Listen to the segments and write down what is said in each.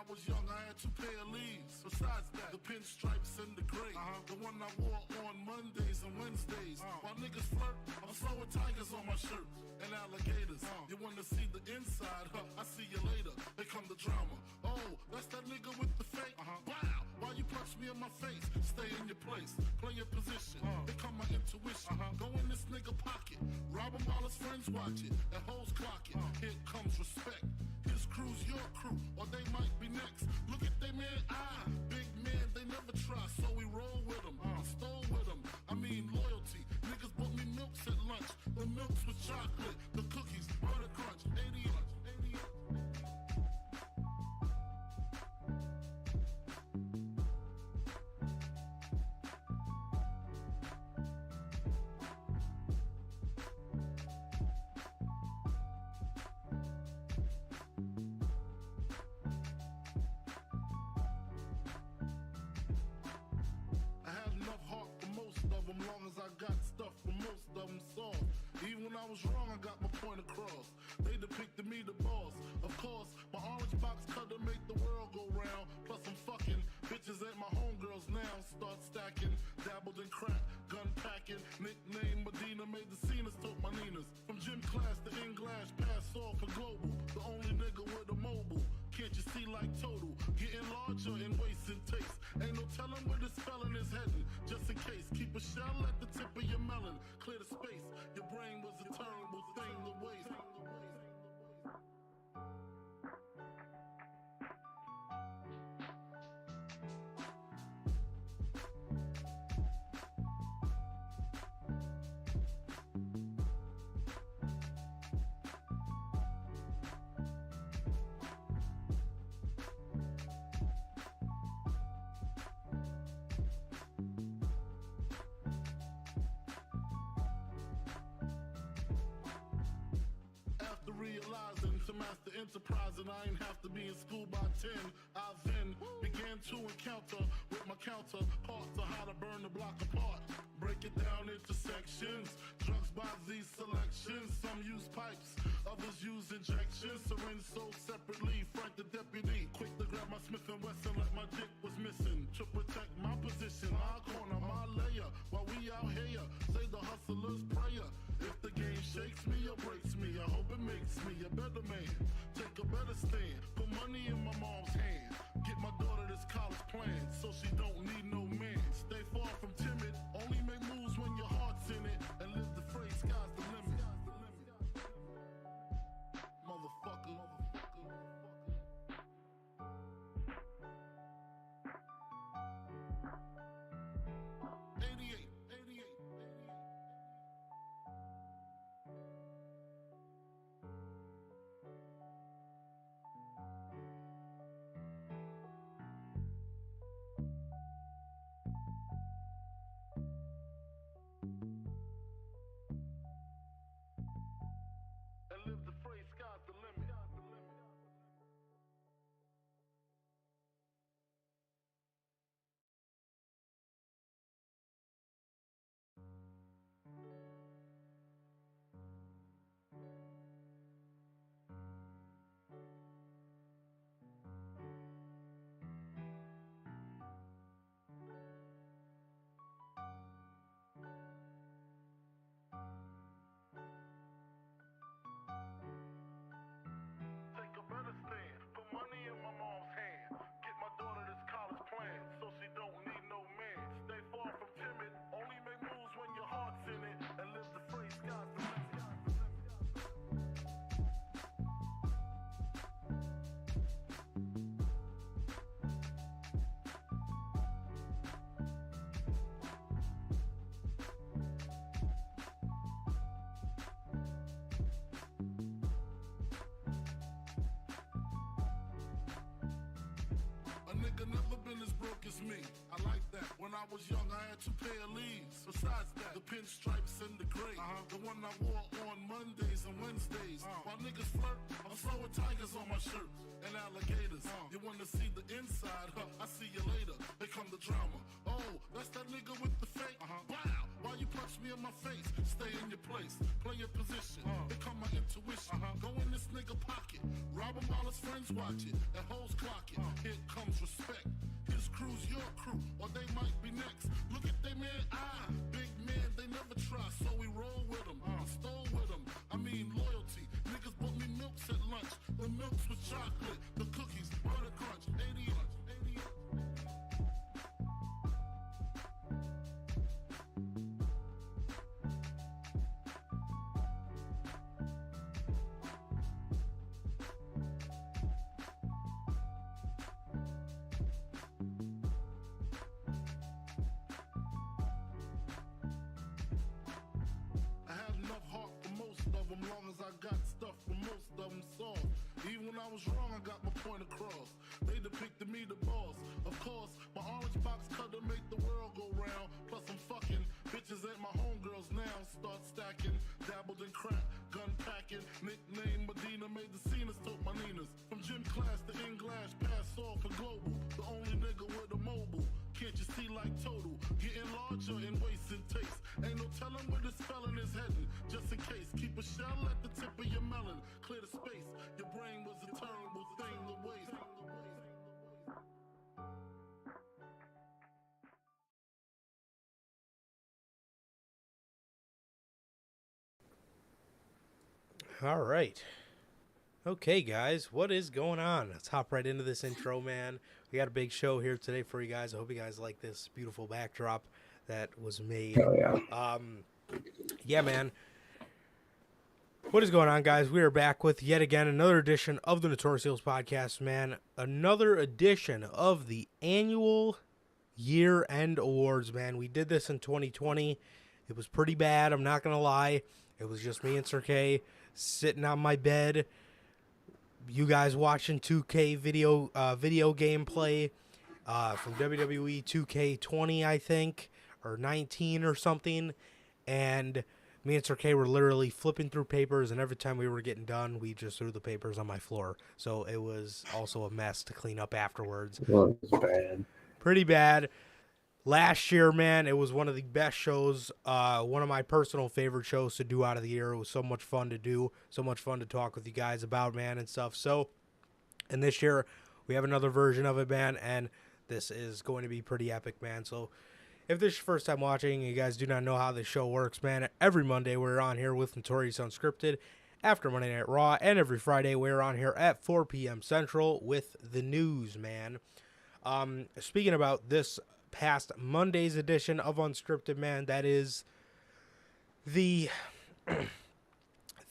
was young, I had 2 pair of leaves. Besides that, the pinstripes and the gray. The one I wore on Mondays and Wednesdays. While niggas flirt, I'm sewing tigers on my shirt and alligators. You wanna see the inside? I see you later. Here come the drama. Oh, that's that nigga with the fake. Wow, why you punch me in my face? Stay in your place, play your position. Here come my intuition. Go in this nigga pocket, rob him while his friends watch it, and hoes clock it. Here comes respect. His crew's your crew, or they might be next. Look at they man, big man, they never try, so we roll with them, stole with them. I mean loyalty. Niggas bought me milks at lunch. The milks with chocolate, the cookies, butter crunch, 80 I got stuff for most of them soft. Even when I was wrong, I got my point across. They depicted me the boss. Of course, my orange box cutter make the world go round. Plus I'm fucking bitches ain't my homegirls now. Start stacking, dabbled in crack, gun packing. Nickname Medina, made the scenes, took my Ninas. From gym class to English, pass off for global. The only nigga with a mobile. Can't you see like total? Getting larger in waist and taste. Ain't no telling where this felon is heading. Just in case, keep a shell at the tip of your melon. Clear the space. Your brain was a terrible thing to waste. Realizing to master enterprise, and I ain't have to be in school by 10. I then began to encounter with my counterparts of how to burn the block apart. Break it down into sections. Drugs by these selections. Some use pipes, others use injections. Syringe sold separately. Frank the deputy, quick to grab my Smith & Wesson like my dick was missing. To protect my position, my corner, my layer. While we out here, say the hustler's prayer. If the game shakes me or breaks me, I hope it makes me a better man. Take a better stand, put money in my mom's hand. Get my daughter this college plan, so she don't need no man. Stay far from timid, only make moves when your heart's in it. And live the phrase, sky's the limit. Motherfucker. 88. And live the phrase, sky's the limit. Put money in my mom's hand. Get my daughter this college plan, so she don't need no man. Stay far from timid, only make moves when your heart's in it. And live the phrase, sky's the limit. Never been as broke as me. I like that. When I was young, I had 2 pair of leaves. Besides that, the pinstripes and the gray. The one I wore on Mondays and Wednesdays. While niggas flirt, I'm sewing tigers on my shirt and alligators. You wanna see the inside? I see you later. Here come the drama. Oh, that's that nigga with the fake. Wow, why you punch me be in my face. Stay in your place, play your position. Become my intuition. Go in this nigga pocket, rob him while his friends watch it. And hoes clock it. Here comes respect. His crew's your crew, or they might be next. Look at they man, big man, they never try, so we roll with them. Stole with them. I mean loyalty. Niggas bought me milks at lunch. The milks with chocolate, the cookies, butter crunch, 80 lunch. Long as I got stuff for most of them soft. Even when I was wrong, I got my point across. They depicted me the boss. Of course, my orange box cutter make the world go round. Plus I'm fucking bitches ain't my homegirls now. Start stacking, dabbled in crack, gun packing. Nickname Medina, made the scenes, took my Ninas. From gym class to English, pass off for global. The only nigga with a mobile. Can't you see like total? Getting larger in waist and taste. Ain't no telling where this felon is heading. Just in case, keep a shell at the tip of your melon. Clear the space. Your brain was a terrible thing to waste. All right. Okay, guys, what is going on? Let's hop right into this intro, man. We got a big show here today for you guys. I hope you guys like this beautiful backdrop that was made. Oh, yeah. Yeah, man. What is going on, guys? We are back with yet again another edition of the Notorious podcast, man. Another edition of the annual year-end awards, man. We did this in 2020. It was pretty bad, I'm not going to lie. It was just me and Sir K sitting on my bed. You guys watching 2K video gameplay from WWE 2K20, I think, or 19 or something. And me and Sir K were literally flipping through papers, and every time we were getting done, we just threw the papers on my floor. So it was also a mess to clean up afterwards. It was bad. Pretty bad. Last year, man, it was one of the best shows, one of my personal favorite shows to do out of the year. It was so much fun to do, so much fun to talk with you guys about, man, and stuff. So, and this year, we have another version of it, man, and this is going to be pretty epic, man. So, if this is your first time watching, you guys do not know how this show works, man, every Monday we're on here with Notorious Unscripted after Monday Night Raw, and every Friday we're on here at 4 p.m. Central with the news, man. Speaking about this past Monday's edition of Unscripted, man, that is the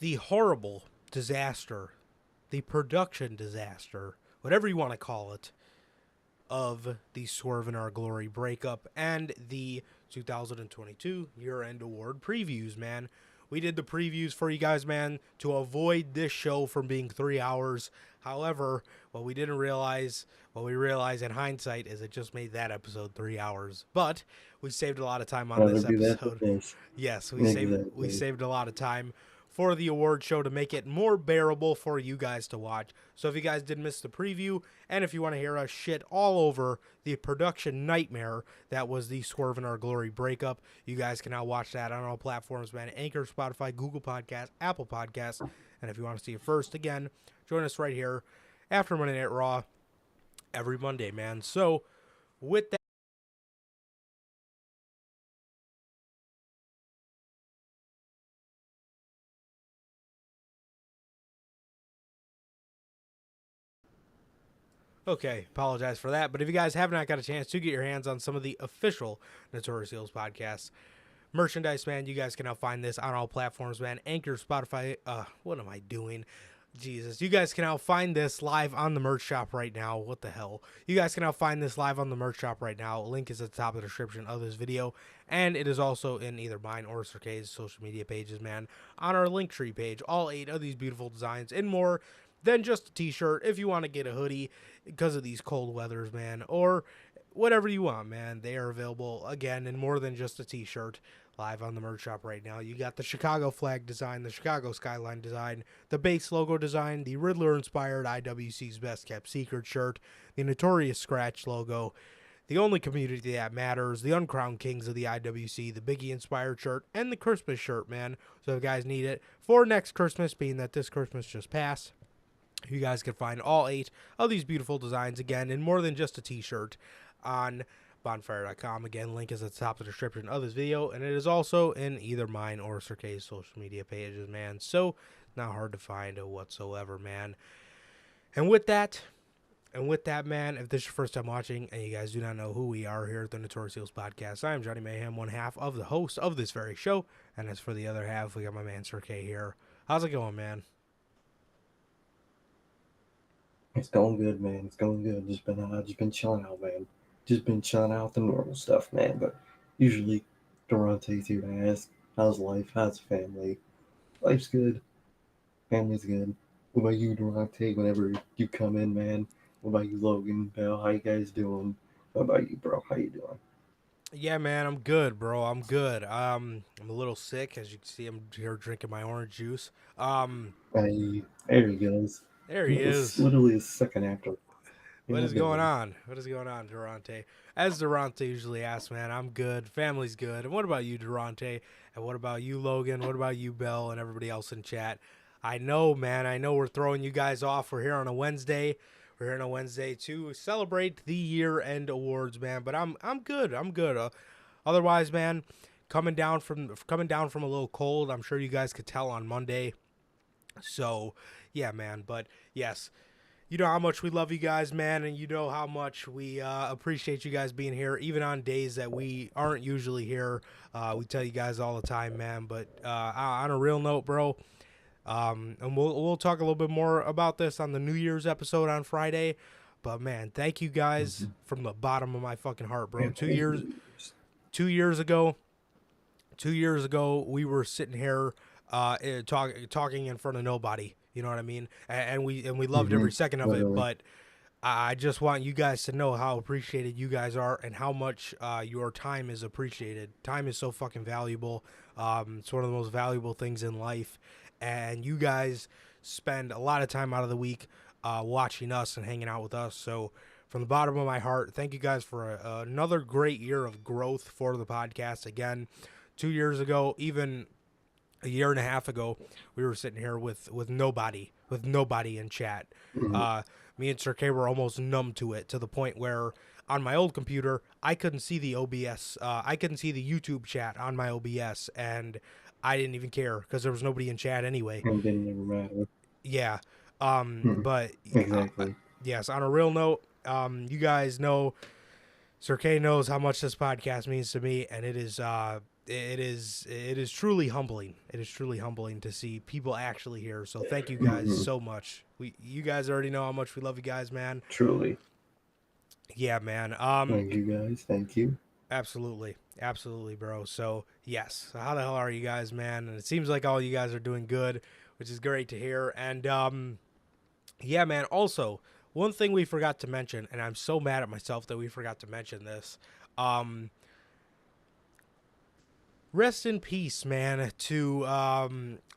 horrible disaster, the production disaster, whatever you want to call it, of the Swerve in Our Glory breakup and the 2022 year-end award previews, man. We did the previews for you guys, man, to avoid this show from being 3 hours. However, what we realized in hindsight is it just made that episode 3 hours. But we saved a lot of time on this episode. Yes, we saved a lot of time for the award show to make it more bearable for you guys to watch. So if you guys did miss the preview, and if you want to hear us shit all over the production nightmare that was the Swerve in Our Glory breakup, you guys can now watch that on all platforms, man. Anchor, Spotify, Google Podcasts, Apple Podcasts. And if you want to see it first, again, join us right here after Monday Night Raw every Monday, man. So with that, okay, apologize for that. But if you guys have not got a chance to get your hands on some of the official Notorious Heels podcasts merchandise, man, you guys can now find this on all platforms, man. Anchor, Spotify, what am I doing? Jesus, you guys can now find this live on the merch shop right now. What the hell? You guys can now find this live on the merch shop right now. Link is at the top of the description of this video, and it is also in either mine or Sir K's social media pages, man, on our Linktree page. All 8 of these beautiful designs and more than just a t-shirt. If you want to get a hoodie because of these cold weathers, man, or whatever you want, man, they are available, again, in more than just a t-shirt. Live on the merch shop right now. You got the Chicago flag design, the Chicago skyline design, the base logo design, the Riddler-inspired IWC's Best Kept Secret shirt, the Notorious scratch logo, the only community that matters, the uncrowned kings of the IWC, the Biggie inspired shirt, and the Christmas shirt, man. So if you guys need it for next Christmas, being that this Christmas just passed, you guys can find all 8 of these beautiful designs again in more than just a t-shirt on bonfire.com. Again, link is at the top of the description of this video, and it is also in either mine or Sir K's social media pages, man. So not hard to find whatsoever, man. And with that, man, if this is your first time watching and you guys do not know who we are here at the Notorious Podcast, I am Johnny Mayhem, one half of the host of this very show. And as for the other half, we got my man Sir K here. How's it going, man? It's going good, man. It's going good. Just been chilling out, man. Just been chilling out the normal stuff, man. But usually, Durante's here to ask, how's life? How's family? Life's good. Family's good. What about you, Durante? Whenever you come in, man. What about you, Logan? Bell? How you guys doing? What about you, bro? How you doing? Yeah, man, I'm good, bro. I'm good. I'm a little sick, as you can see. I'm here drinking my orange juice. Hey, there he goes. There he is. Literally a second after. What is going on? What is going on, Durante? As Durante usually asks, man, I'm good. Family's good. And what about you, Durante? And what about you, Logan? What about you, Bell, and everybody else in chat? I know, man. I know we're throwing you guys off. We're here on a Wednesday. We're here on a Wednesday to celebrate the year-end awards, man. But I'm good. I'm good. Otherwise, man, coming down from a little cold. I'm sure you guys could tell on Monday. So, yeah, man. But yes, you know how much we love you guys, man, and you know how much we appreciate you guys being here, even on days that we aren't usually here. We tell you guys all the time, man. But on a real note, bro. And we'll talk a little bit more about this on the New Year's episode on Friday. But man, thank you guys from the bottom of my fucking heart, bro. 2 years ago, we were sitting here talking in front of nobody. You know what I mean? And we loved every second of it. But I just want you guys to know how appreciated you guys are and how much your time is appreciated. Time is so fucking valuable. It's one of the most valuable things in life. And you guys spend a lot of time out of the week watching us and hanging out with us. So from the bottom of my heart, thank you guys for another great year of growth for the podcast. Again, 2 years ago, even a year and a half ago, we were sitting here with nobody in chat. Me and Sir K were almost numb to it, to the point where on my old computer, I couldn't see the OBS. I couldn't see the YouTube chat on my OBS, and I didn't even care because there was nobody in chat anyway. It didn't even matter. Yeah. But exactly. Yes, on a real note, you guys know, Sir K knows how much this podcast means to me, and it is truly humbling. It is truly humbling to see people actually here. So thank you guys so much. You guys already know how much we love you guys, man. Truly. Yeah, man. Thank you guys. Thank you. Absolutely, bro. So yes, how the hell are you guys, man? And it seems like all you guys are doing good, which is great to hear. And yeah, man. Also, one thing we forgot to mention, and I'm so mad at myself that we forgot to mention this. Rest in peace, man, to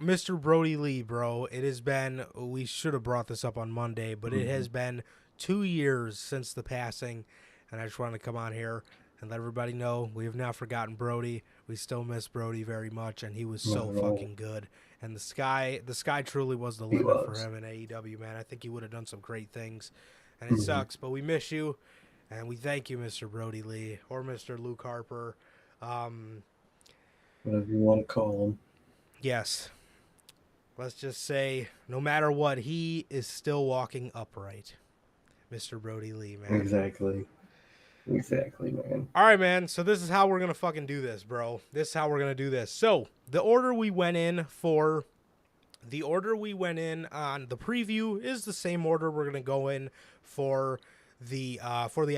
Mr. Brody Lee, bro. It has been, we should have brought this up on Monday, but it has been 2 years since the passing, and I just wanted to come on here and let everybody know we have not forgotten Brody. We still miss Brody very much, and he was so fucking good. And the sky truly was the limit for him in AEW, man. I think he would have done some great things, and it sucks, but we miss you, and we thank you, Mr. Brody Lee, or Mr. Luke Harper. Whatever you want to call him. Yes. Let's just say, no matter what, he is still walking upright. Mr. Brody Lee, man. Exactly, man. All right, man. So this is how we're going to fucking do this, bro. This is how we're going to do this. So the order we went in on the preview is the same order we're going to go in for the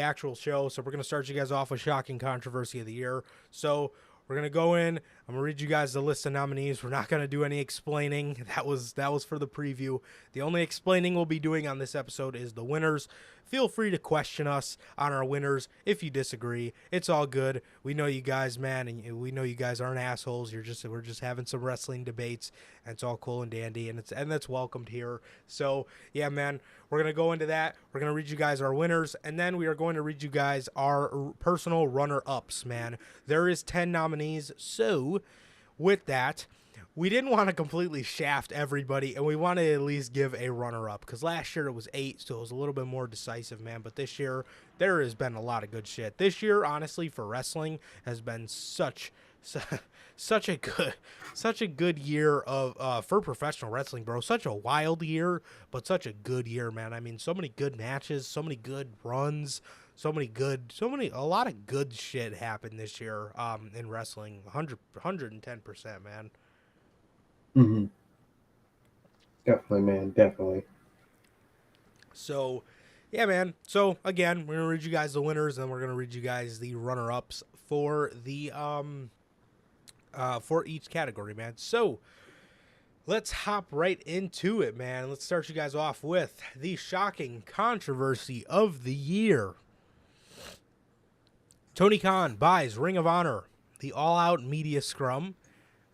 actual show. So we're going to start you guys off with Shocking Controversy of the Year. So we're going to go in I'm gonna read you guys the list of nominees. We're not gonna do any explaining. That was for the preview. The only explaining we'll be doing on this episode is the winners. Feel free to question us on our winners if you disagree. It's all good. We know you guys, man, and we know you guys aren't assholes. We're just having some wrestling debates, and it's all cool and dandy, and that's welcomed here. So yeah, man, we're gonna go into that. We're gonna read you guys our winners, and then we are going to read you guys our personal runner-ups. Man, there is 10 nominees, so with that, we didn't want to completely shaft everybody, and we wanted to at least give a runner-up, because last year it was 8, so it was a little bit more decisive, man. But this year, there has been a lot of good shit. This year, honestly, for wrestling, has been such a good year of for professional wrestling, bro. Such a wild year, but such a good year, man. I mean, so many good matches, so many good runs, a lot of good shit happened this year in wrestling. 110%, man. Mm-hmm. Definitely, man. Definitely. So, yeah, man. So again, we're gonna read you guys the winners, and we're gonna read you guys the runner-ups for the for each category, man. So let's hop right into it, man. Let's start you guys off with the shocking controversy of the year. Tony Khan buys Ring of Honor, the all-out media scrum,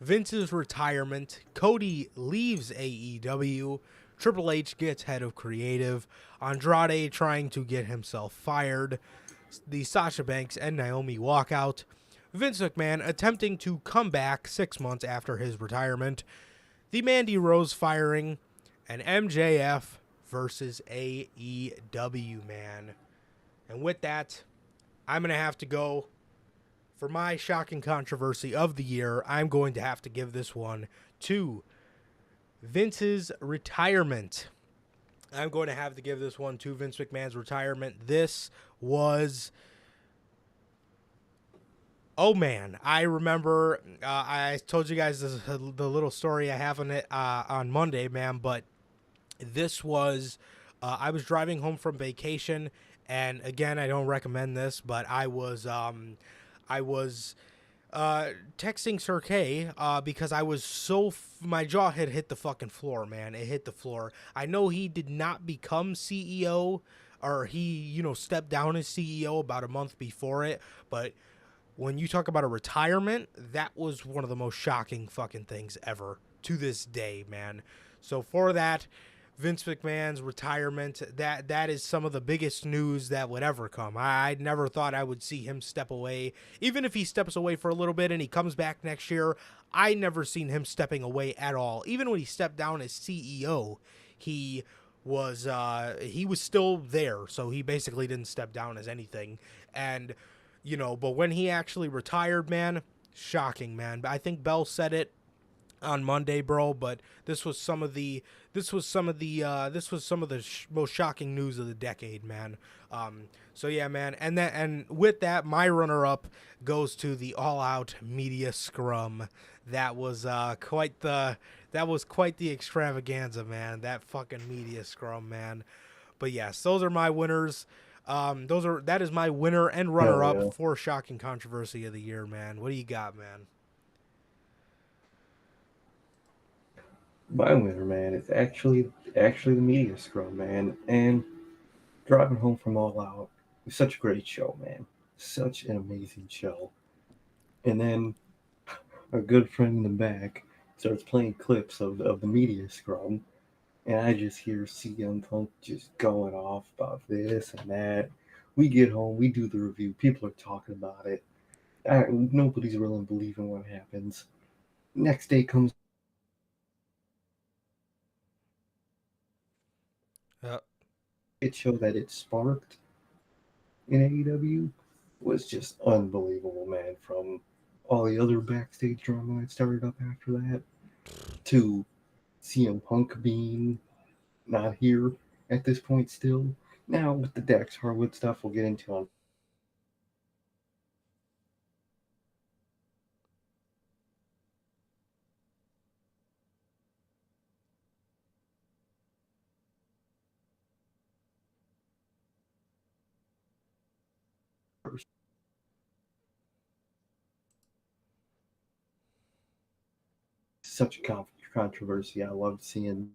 Vince's retirement, Cody leaves AEW, Triple H gets head of creative, Andrade trying to get himself fired, the Sasha Banks and Naomi walkout, Vince McMahon attempting to come back 6 months after his retirement, the Mandy Rose firing, and MJF versus AEW, man. And with that, I'm going to have to go for my shocking controversy of the year. I'm going to have to give this one to Vince's retirement. I'm going to have to give this one to Vince McMahon's retirement. This was... Oh, man. I remember I told you guys the little story I have on it on Monday, man, but this was... I was driving home from vacation, and again, I don't recommend this, but I was texting Sir K because I was my jaw had hit the fucking floor, man. It hit the floor. I know he did not become CEO, or he, stepped down as CEO about a month before it, but when you talk about a retirement, that was one of the most shocking fucking things ever to this day, man. So for that, Vince McMahon's retirement, that is some of the biggest news that would ever come. I never thought I would see him step away. Even if he steps away for a little bit and he comes back next year, I never seen him stepping away at all. Even when he stepped down as CEO, he was still there, so he basically didn't step down as anything. And but when he actually retired, man, shocking, man. I think Bell said it on Monday, bro, but this was some of the most shocking news of the decade, man. So yeah, man, and with that, my runner-up goes to the all-out media scrum. That was quite the extravaganza, man. That fucking media scrum, man. But yes, those are my winners. That is my winner and runner-up for shocking controversy of the year, man. What do you got, man? My winner, man, is actually the media scrum, man. And driving home from All Out was such a great show, man. Such an amazing show. And then our good friend in the back starts playing clips of the media scrum, and I just hear CM Punk just going off about this and that. We get home, we do the review, people are talking about it. Nobody's really believing what happens. Next day comes, it show that it sparked in AEW was just unbelievable, man. From all the other backstage drama that started up after that to CM Punk being not here at this point still. Now with the Dax Harwood stuff we'll get into on such a controversy. I loved seeing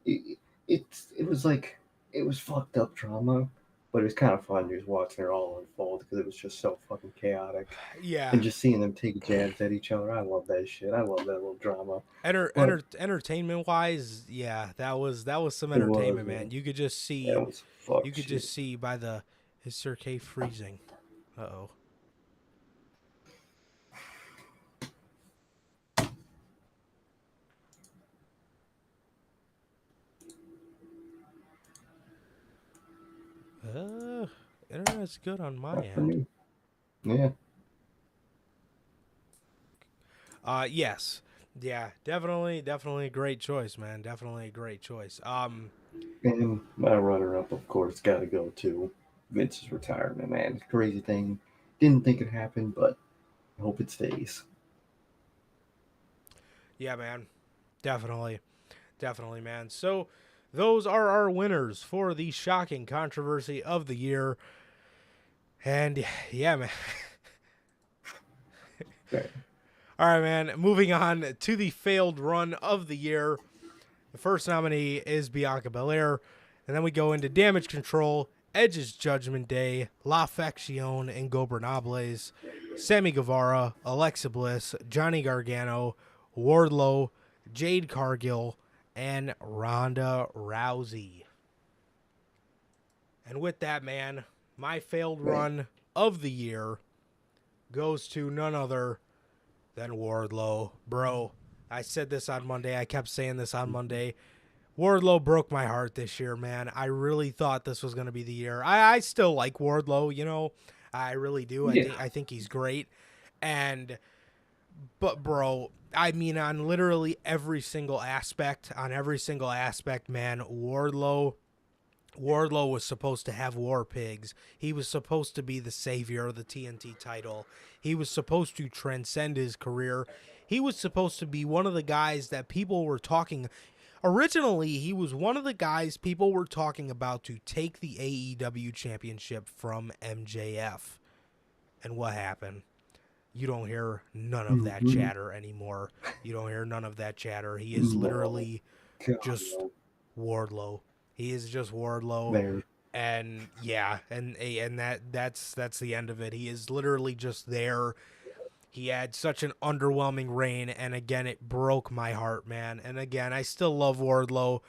it was like it was fucked up drama, but it was kind of fun just watching it all unfold because it was just so fucking chaotic. Yeah. And just seeing them take jabs at each other, I love that shit. I love that little drama. But Entertainment wise, yeah, that was some it was, entertainment, man. man. You could just Yeah, see, it was fuck you could shit. just see by the his Sir K freezing. Uh-oh. Uh, Internet's good on my Not for end. me. Yeah. Yes. Yeah, definitely a great choice, man. Definitely a great choice. And my runner up, of course, got to go to Vince's retirement, man. Crazy thing. Didn't think it happened, but I hope it stays. Yeah, man. Definitely. Definitely, man. So, those are our winners for the shocking controversy of the year. And yeah, man. Okay. All right, man. Moving on to the failed run of the year. The first nominee is Bianca Belair. And then we go into Damage Control, Edge's Judgment Day, La Facción Ingobernables, Sammy Guevara, Alexa Bliss, Johnny Gargano, Wardlow, Jade Cargill, and Ronda Rousey. And with that, man, my failed run of the year goes to none other than Wardlow. Bro, I said this on Monday. I kept saying this on Monday. Wardlow broke my heart this year, man. I really thought this was going to be the year. I still like Wardlow, you know. I really do. Yeah. I think he's great. But bro, I mean on literally every single aspect, man, Wardlow was supposed to have war pigs. He was supposed to be the savior of the TNT title. He was supposed to transcend his career. He was supposed to be one of the guys that people were talking. Originally, he was one of the guys people were talking about to take the AEW championship from MJF. And what happened? You don't hear none of that Mm-hmm. chatter anymore. You don't hear none of that chatter. He is No. literally God, just no. Wardlow. He is just Wardlow, There. and yeah, and that's the end of it. He is literally just there. He had such an underwhelming reign, and again, it broke my heart, man. And again, I still love Wardlow,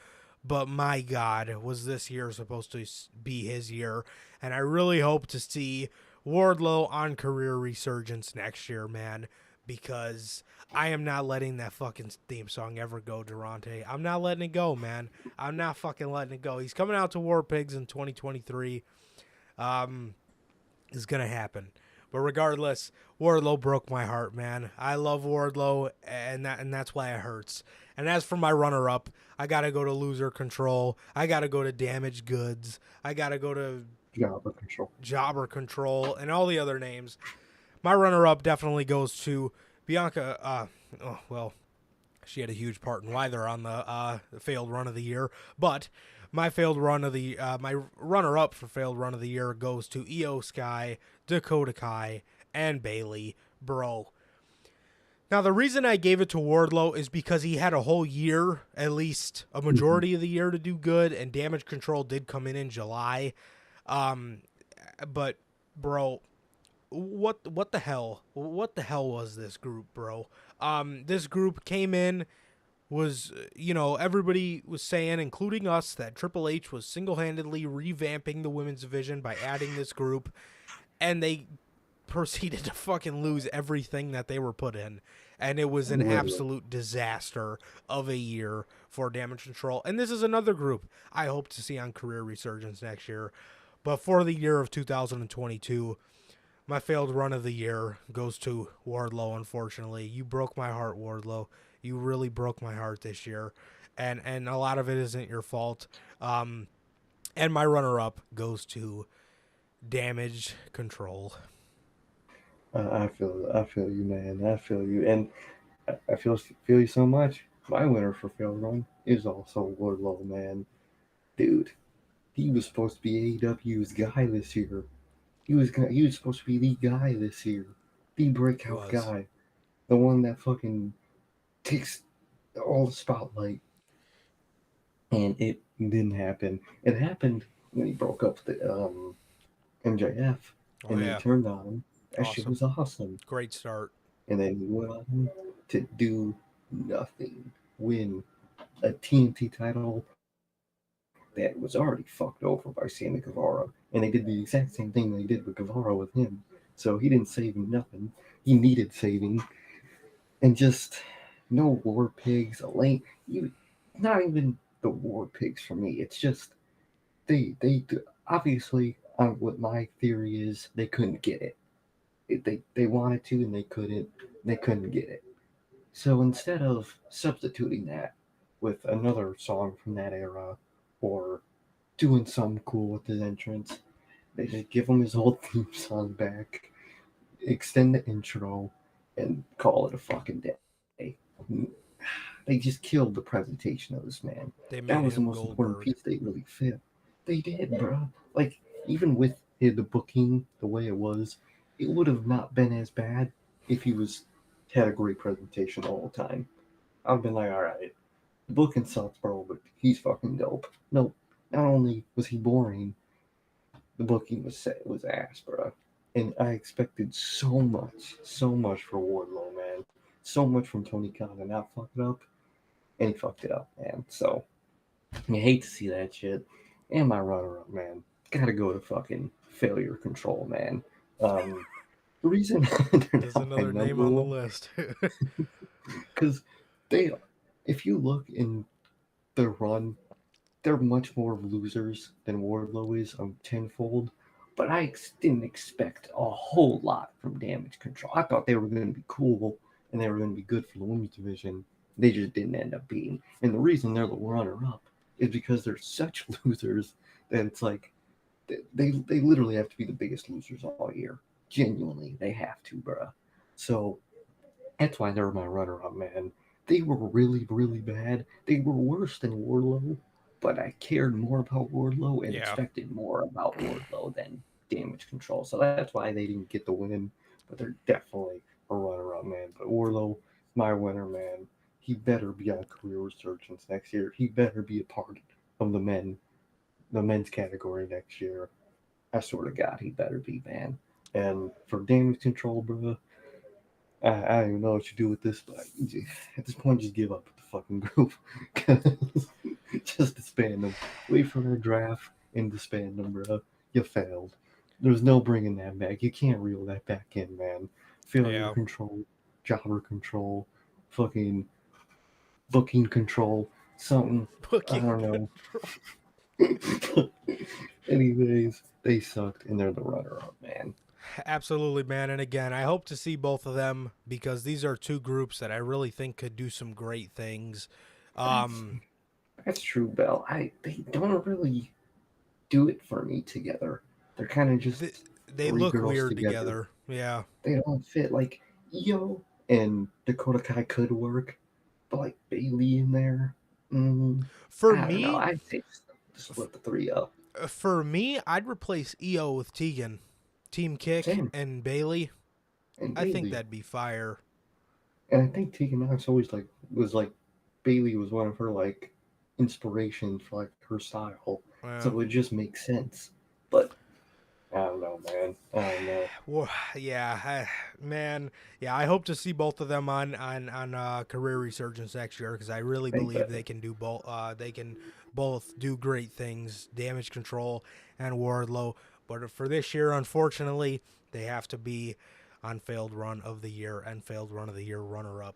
but my God, was this year supposed to be his year? And I really hope to see Wardlow on career resurgence next year, man, because I am not letting that fucking theme song ever go, Durante. I'm not letting it go, man. I'm not fucking letting it go. He's coming out to War Pigs in 2023. It's gonna happen. But regardless, Wardlow broke my heart, man. I love Wardlow, and that's why it hurts. And as for my runner-up, I gotta go to Loser Control. I gotta go to Damaged Goods. I gotta go to Jobber Control. Jobber Control, and all the other names. My runner-up definitely goes to Bianca. She had a huge part in why they're on the failed run of the year. But my my runner-up for failed run of the year goes to Io Sky, Dakota Kai, and Bailey. Bro. Now, the reason I gave it to Wardlow is because he had a whole year, at least a majority of the year, to do good, and Damage Control did come in July. But, bro, what the hell? What the hell was this group, bro? This group came in, was, everybody was saying, including us, that Triple H was single-handedly revamping the women's division by adding this group, and they proceeded to fucking lose everything that they were put in. And it was an absolute disaster of a year for Damage Control. And this is another group I hope to see on career resurgence next year. But for the year of 2022, my failed run of the year goes to Wardlow, unfortunately. You broke my heart, Wardlow. You really broke my heart this year. And a lot of it isn't your fault. And my runner-up goes to Damage Control. I feel you, man. I feel you, and I feel you so much. My winner for failed run is also Wardlow, man. Dude, he was supposed to be AEW's guy this year. He was supposed to be the guy this year, the breakout guy, the one that fucking takes all the spotlight, and it didn't happen. It happened when he broke up with MJF, Oh and they yeah, turned on him. That shit awesome, was awesome. great start. And then he went on to do nothing, win a TNT title that was already fucked over by Sammy Guevara, and they did the exact same thing they did with Guevara with him. So he didn't save nothing. He needed saving, and just no war pigs. Elaine, you, not even the war pigs for me. It's just they obviously. What my theory is, they couldn't get it. They wanted to and they couldn't. They couldn't get it. So instead of substituting that with another song from that era, or doing something cool with his entrance, they just give him his old theme song back, extend the intro, and call it a fucking day. They just killed the presentation of this man. They That was made the him most important Goldberg. piece they really fit. They did, bro. Like, even with the booking the way it was, it would have not been as bad if he was had a great presentation the whole time. I've been like, all right, the booking sucks, bro, but he's fucking dope. No, not only was he boring, the booking was ass, bro. And I expected so much for Wardlow, man. So much from Tony Khan to not fuck it up, and he fucked it up, man. So I hate to see that shit. And my runner-up, man, gotta go to fucking Failure Control, man. Um, the reason they're There's not my another name number on the one, list. because they, if you look in their run, they're much more losers than Wardlow is on tenfold. But didn't expect a whole lot from Damage Control. I thought they were going to be cool and they were going to be good for the women's division. They just didn't end up being. And the reason they're the runner-up is because they're such losers that it's like they literally have to be the biggest losers all year. Genuinely, they have to, bruh. So that's why they're my runner-up, man. They were really, really bad. They were worse than Wardlow, but I cared more about Wardlow and Yeah. expected more about Wardlow than Damage Control. So that's why they didn't get the win. But they're definitely a runner-up, man. But Wardlow, my winner, man. He better be on career resurgence next year. He better be a part of the men's category next year. I swear to God, he better be, man. And for Damage Control, bro, I don't even know what you do with this, but at this point, just give up with the fucking group. 'Cause just disband them. Wait for their draft and disband them, bro. You failed. There's no bringing that back. You can't reel that back in, man. Failure Yeah. control, jobber control, fucking booking control, something. I Booking don't know. Anyways, they sucked and they're the runner up, man. Absolutely, man. And again, I hope to see both of them because these are two groups that I really think could do some great things. That's Um, that's true, Bell. They don't really do it for me together. They're kind of th- just they three look girls weird together. together. Yeah. They don't fit. Like Io and Dakota Kai could work, but like Bailey in there, For I don't know. me, I'd say split the three up. I'd replace EO with Tegan, Team Kick, Same and Bailey. and I think Bailey, that'd be fire. and I think Tegan Knox always was like Bailey was one of her like inspirations for like her style, Yeah. so it just makes sense. But I don't know, man. I don't know. Well, yeah, man, yeah. I hope to see both of them on career resurgence next year because I really They believe better. they can do both. They can both do great things, Damage Control and Wardlow. But for this year, unfortunately, they have to be on failed run of the year and failed run of the year runner up.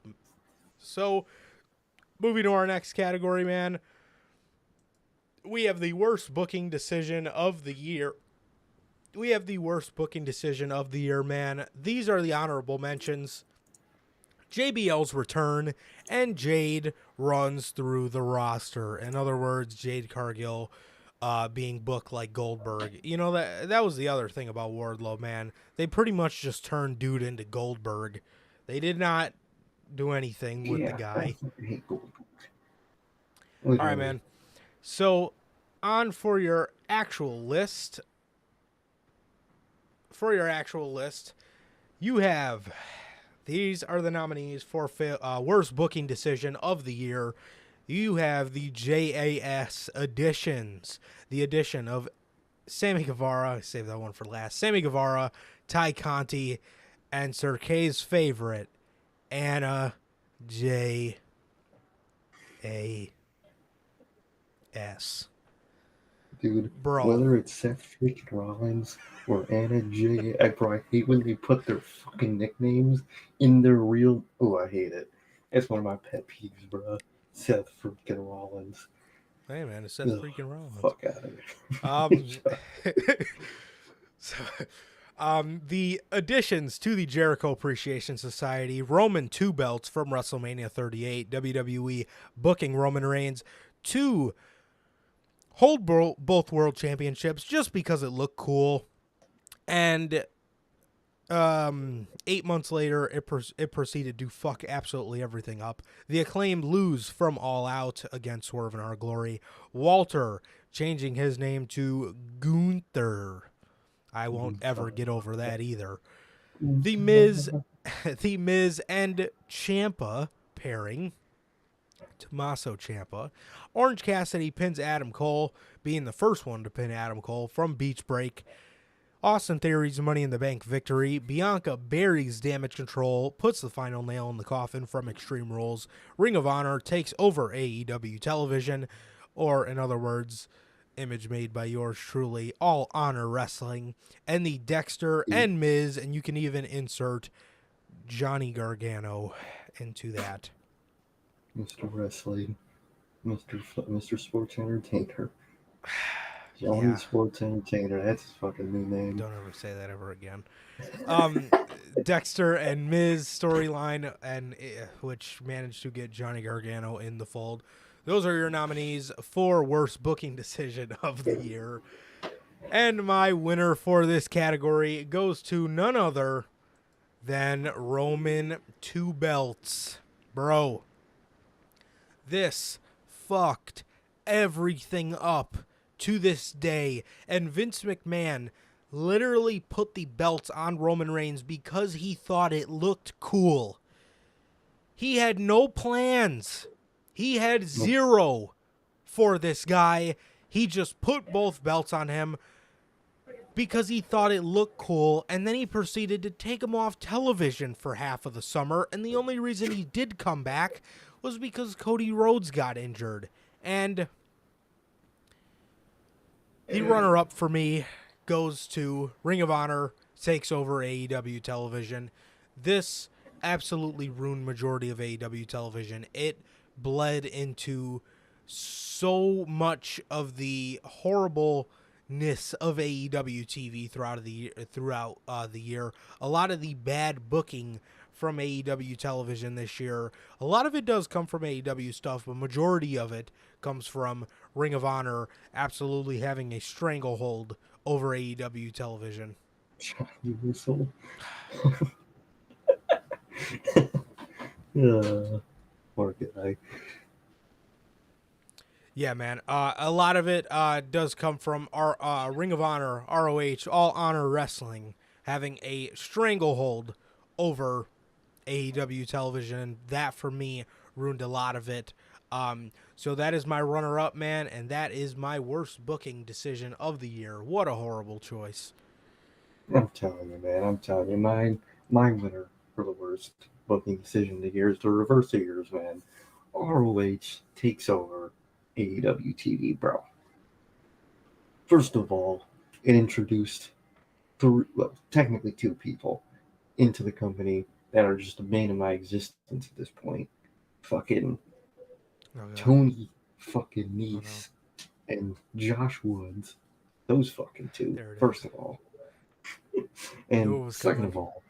So moving to our next category, man, we have the worst booking decision of the year. We have the worst booking decision of the year, man. These are the honorable mentions. JBL's return and Jade runs through the roster. In other words, Jade Cargill being booked like Goldberg. You know, that was the other thing about Wardlow, man. They pretty much just turned dude into Goldberg. They did not do anything with the Yeah, I guy. fucking hate Goldberg. All right, Literally. man. So, on for your actual list. For your actual list, you have These are the nominees for worst booking decision of the year. You have the JAS additions. The addition of Sammy Guevara, save that one for last. Sammy Guevara, Ty Conti, and Sir K's favorite, Anna JAS. Dude, Bro. whether it's Seth freaking Rollins or Anna J, bro, I hate when they put their fucking nicknames in their real. Oh, I hate it. It's one of my pet peeves, bro. Seth freaking Rollins. Hey, man, it's Seth Ugh, freaking Rollins. fuck out of Um, here. so, the additions to the Jericho Appreciation Society: Roman 2 belts from WrestleMania 38, WWE booking Roman Reigns to hold both world championships just because it looked cool, and 8 months later, it proceeded to fuck absolutely everything up. The Acclaimed lose from All Out against Swerve in Our Glory. Walter changing his name to Gunther. I won't ever get over that either. The Miz, the Miz and Ciampa pairing. Tommaso Ciampa. Orange Cassidy pins Adam Cole, being the first one to pin Adam Cole from Beach Break. Austin Theory's Money in the Bank victory. Bianca buries Damage Control, puts the final nail in the coffin from Extreme Rules. Ring of Honor takes over AEW television, or in other words, image made by yours truly, All Honor Wrestling. And the Dexter and Miz, and you can even insert Johnny Gargano into that. Mr. Wrestling, Mr. Sports Entertainer. Johnny Yeah. Sports Entertainer, that's his fucking new name. Don't ever say that ever again. Dexter and Miz storyline, and which managed to get Johnny Gargano in the fold. Those are your nominees for worst booking decision of the year. And my winner for this category goes to none other than Roman 2 belts. Bro, this fucked everything up to this day. And Vince McMahon literally put the belts on Roman Reigns because he thought it looked cool. He had no plans. He had zero for this guy. He just put both belts on him because he thought it looked cool, and then he proceeded to take him off television for half of the summer, and the only reason he did come back was because Cody Rhodes got injured. And the runner-up for me goes to Ring of Honor takes over AEW television. This absolutely ruined majority of AEW television. It bled into so much of the horribleness of AEW TV throughout the year. A lot of the bad booking from AEW television this year. A lot of it does come from AEW stuff, but majority of it comes from Ring of Honor absolutely having a stranglehold over AEW television. Johnny Whistle. Poor guy. Yeah, man. A lot of it does come from our Ring of Honor, ROH, All Honor Wrestling, having a stranglehold over AEW television. And that, for me, ruined a lot of it. So that is my runner-up, man, and that is my worst booking decision of the year. What a horrible choice. I'm telling you, man. I'm telling you, my winner for the worst booking decision of the year is the reverse of yours, man. ROH takes over AEW TV, bro. First of all, it introduced technically 2 people into the company that are just the bane of my existence at this point. Fucking Tony fucking Nese and Josh Woods. Those fucking 2, first of all. And second of all,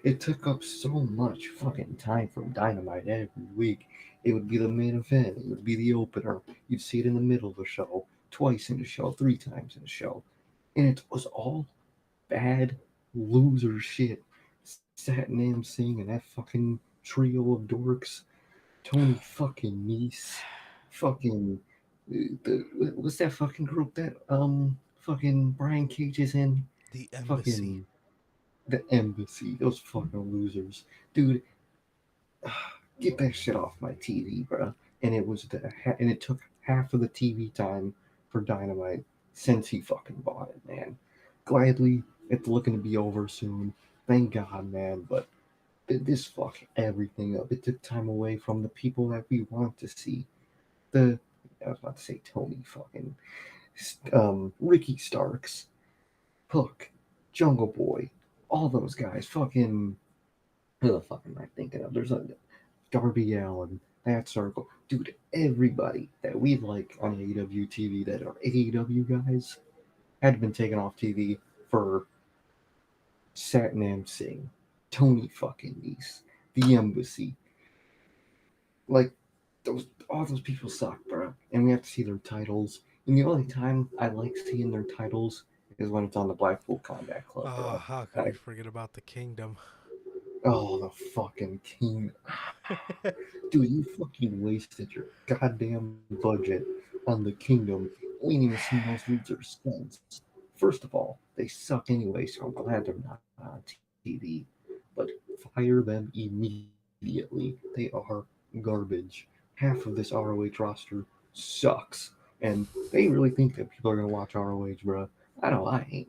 it took up so much fucking time from Dynamite every week. It would be the main event. It would be the opener. You'd see it in the middle of the show, twice in the show, 3 times in the show. And it was all bad loser shit. Satin emceeing and that fucking trio of dorks. Tony fucking Nese. Fucking... what's that fucking group that fucking Brian Cage is in? The Embassy. Fucking... The Embassy, those fucking losers, dude. Get that shit off my TV, bro. And and it took half of the TV time for Dynamite since he fucking bought it, man. Gladly, it's looking to be over soon. Thank God, man. But this fucked everything up. It took time away from the people that we want to see. The I was about to say Tony fucking Ricky Starks, Hook, Jungle Boy, all those guys. Fucking who the fuck am I thinking of? There's a Darby Allen, that circle, dude. Everybody that we like on AEW TV that are AEW guys had been taken off TV for Satnam Singh, Tony fucking Nese, the Embassy. Like all those people suck, bro. And we have to see their titles. And the only time I like seeing their titles is when it's on the Blackpool Combat Club, Oh, bro. how could we forget about the Kingdom? Oh, the fucking king. Dude, you fucking wasted your goddamn budget on the kingdom. We ain't even seen those losers since. First of all, they suck anyway, so I'm glad they're not on TV. But fire them immediately. They are garbage. Half of this ROH roster sucks. And they really think that people are gonna watch ROH, bro. I know I ain't.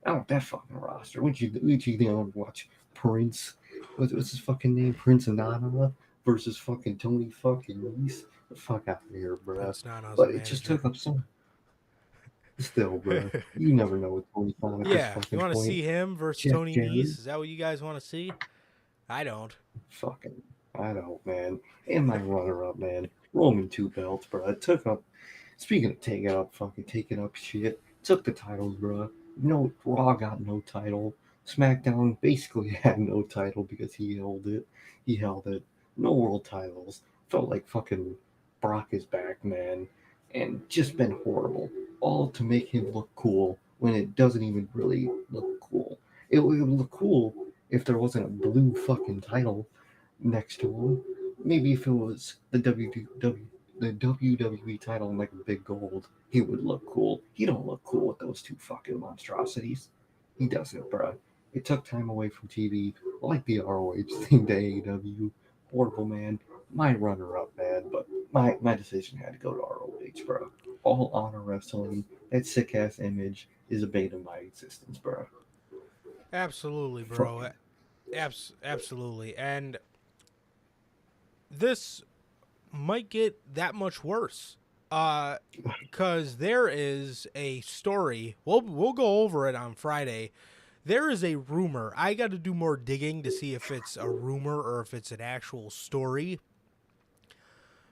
I want that fucking roster. Would you think I want to watch Prince? What's his fucking name? Prince Nana versus fucking Tony fucking Reese? The fuck out of here, bro. Prince Nana's But it just manager. took up so. Still, bro. You never know with Tony Khan at this Yeah, you fucking want to point. see him versus Jeff Tony Jarrett, Nese? Is that what you guys want to see? I don't. fucking. I don't, man. And my runner-up, man. Roman two belts, bro. It took up. Speaking of taking up shit. Took the titles, bro. No, Raw got no title. SmackDown basically had no title because he held it. He held it. No world titles. Felt like fucking Brock is back, man. And just been horrible. All to make him look cool when it doesn't even really look cool. It would look cool if there wasn't a blue fucking title next to him. Maybe if it was the WWE title in like a big gold, he would look cool. He don't look cool with those two fucking monstrosities. He doesn't, bro. It took time away from TV, like the ROH thing to AEW. Horrible, man. My runner-up, man, but my decision had to go to ROH, bro. All Honor Wrestling, that sick-ass image is a bane of my existence, bro. Absolutely, bro. Fucking Absolutely. And this might get that much worse. Because there is a story. We'll go over it on Friday. There is a rumor. I got to do more digging to see if it's a rumor or if it's an actual story.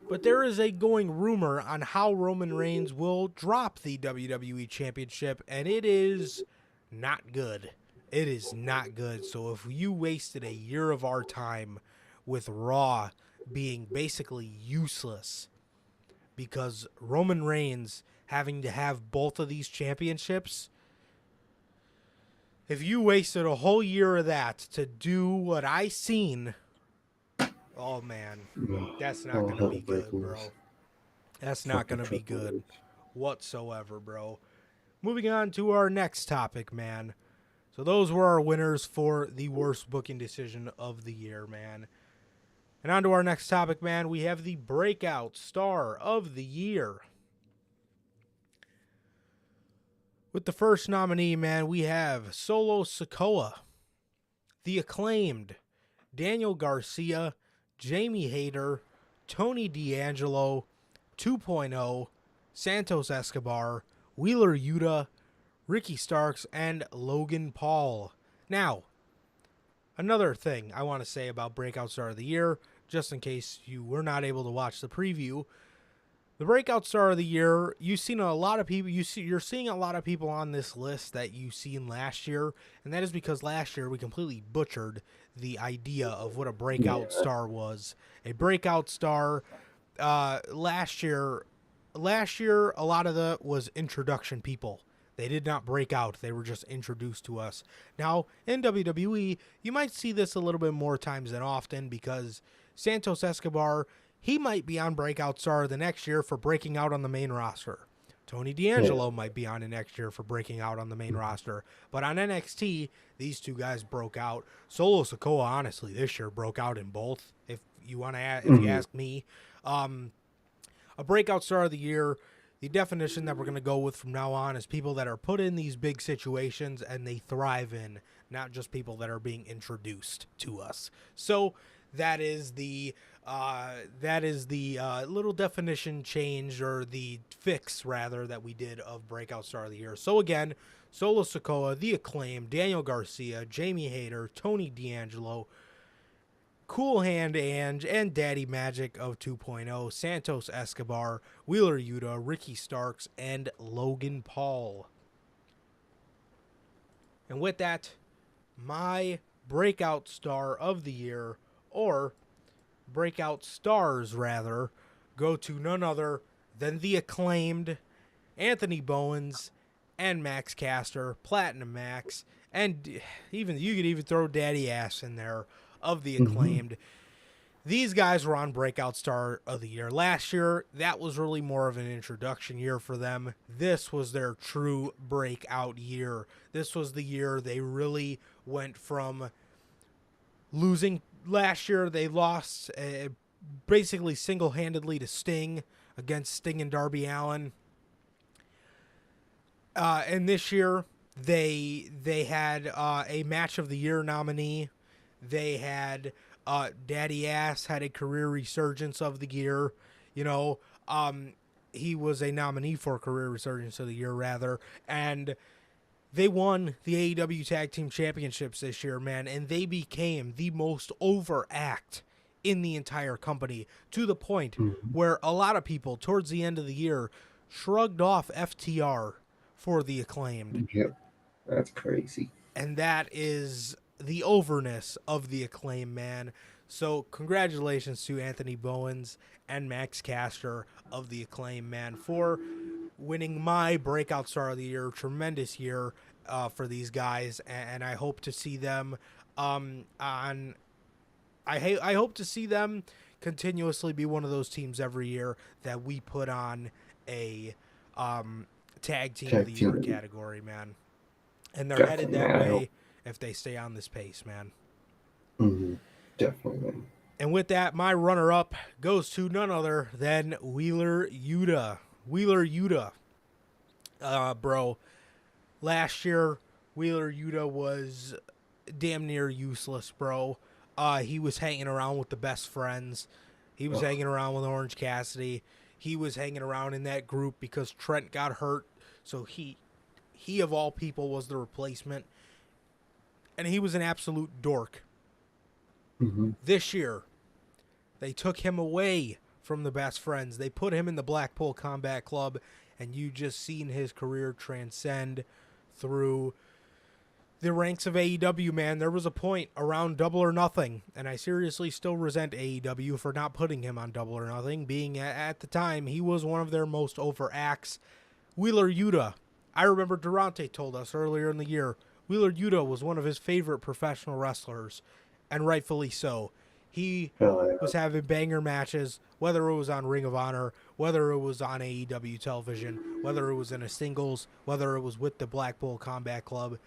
But there is a going rumor on how Roman Reigns will drop the WWE Championship, and it is not good. It is not good. So if you wasted a year of our time with Raw being basically useless because Roman Reigns having to have both of these championships, if you wasted a whole year of that to do what I seen, oh man, that's not all going to hell be break good, bro. loose. That's not Fucking going to be Triple good H. whatsoever, bro. Moving on to our next topic, man. So those were our winners for the worst booking decision of the year, man. And on to our next topic, man. We have the breakout star of the year. With the first nominee, man, we have Solo Sikoa, The Acclaimed, Daniel Garcia, Jamie Hayter, Tony D'Angelo, 2.0, Santos Escobar, Wheeler Yuta, Ricky Starks, and Logan Paul. Now, another thing I want to say about Breakout Star of the Year, just in case you were not able to watch the preview. The Breakout Star of the Year, you've seen a lot of people. You're seeing a lot of people on this list that you've seen last year, and that is because last year we completely butchered the idea of what a breakout star was. A breakout star, last year, a lot of the was introduction people. They did not break out. They were just introduced to us. Now, in WWE, you might see this a little bit more times than often because Santos Escobar, he might be on Breakout Star the next year for breaking out on the main roster. Tony Yeah. D'Angelo might be on it next year for breaking out on the main roster. But on NXT, these two guys broke out. Solo Sikoa, honestly, this year broke out in both. If you ask me, a breakout star of the year. The definition that we're going to go with from now on is people that are put in these big situations and they thrive in, not just people that are being introduced to us. So that is the little definition change, or the fix rather, that we did of breakout star of the year. So again, Solo Sikoa, The Acclaimed, Daniel Garcia, Jamie Hayter, Tony D'Angelo, Cool Hand Ange, and Daddy Magic of 2.0, Santos Escobar, Wheeler Yuta, Ricky Starks, and Logan Paul. And with that, my breakout star of the year, or breakout stars rather, go to none other than The Acclaimed, Anthony Bowens, and Max Caster, Platinum Max, and even you could even throw Daddy Ass in there, of The Acclaimed. These guys were on breakout star of the year last year. That was really more of an introduction year for them. This was their true breakout year. This was the year they really went from losing. Last year they lost basically single-handedly to Sting, against Sting and Darby Allin. And this year they had a match of the year nominee. They had Daddy Ass had a career resurgence of the year. You know, he was a nominee for career resurgence of the year, rather. And they won the AEW Tag Team Championships this year, man. And they became the most over act in the entire company, to the point where a lot of people towards the end of the year shrugged off FTR for The Acclaimed. Yep. That's crazy. And that is the overness of The Acclaim, man. So congratulations to Anthony Bowens and Max Caster of The Acclaim, man, for winning my breakout star of the year. Tremendous year for these guys, and I hope to see them I hope to see them continuously be one of those teams every year that we put on a tag team of the year category, man. And they're headed that way if they stay on this pace, man. Definitely, man. And with that, my runner-up goes to none other than Wheeler Yuta. Wheeler Yuta. Bro, last year, Wheeler Yuta was damn near useless, bro. He was hanging around with the best friends. He was hanging around with Orange Cassidy. He was hanging around in that group because Trent got hurt. So he of all people was the replacement. And he was an absolute dork. This year, they took him away from the best friends. They put him in the Blackpool Combat Club, and you just seen his career transcend through the ranks of AEW, man. There was a point around Double or Nothing, and I seriously still resent AEW for not putting him on Double or Nothing, being at the time he was one of their most over acts. Wheeler Yuta. I remember Durante told us earlier in the year, Wheeler Yuta was one of his favorite professional wrestlers, and rightfully so. He was having banger matches, whether it was on Ring of Honor, whether it was on AEW television, whether it was in a singles, whether it was with the Blackpool Combat Club.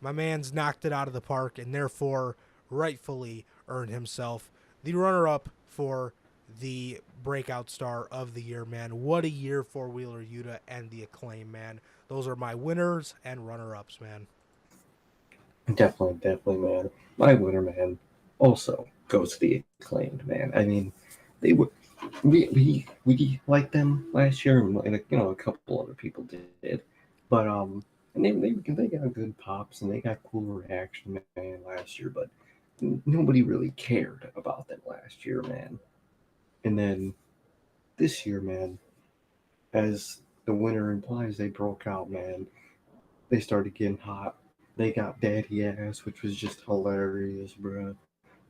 My man's knocked it out of the park, and therefore rightfully earned himself the runner-up for the breakout star of the year, man. What a year for Wheeler Yuta and The Acclaim, man. Those are my winners and runner-ups, man. Definitely, man. My winner, man, also goes to The Acclaimed, man. I mean, they were we liked them last year, and a couple other people did, but and they got good pops and they got cool reaction, man, last year, but nobody really cared about them last year, man. And then this year, man, as the winner implies, they broke out, man. They started getting hot. They got Daddy Ass, which was just hilarious, bro.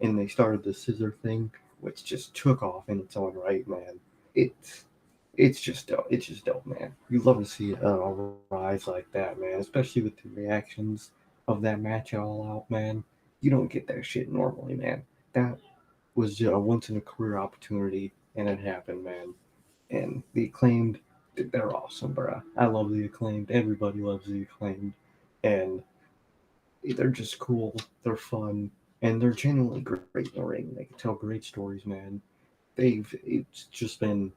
And they started the scissor thing, which just took off in its own right, man. It's just dope. It's just dope, man. You love to see a rise like that, man. Especially with the reactions of that match all out, man. You don't get that shit normally, man. That was just a once in a career opportunity, and it happened, man. And The Acclaimed they're awesome, bro. I love the Acclaimed. Everybody loves the Acclaimed, and they're just cool. They're fun, and they're genuinely great in the ring. They can tell great stories, man. It's just been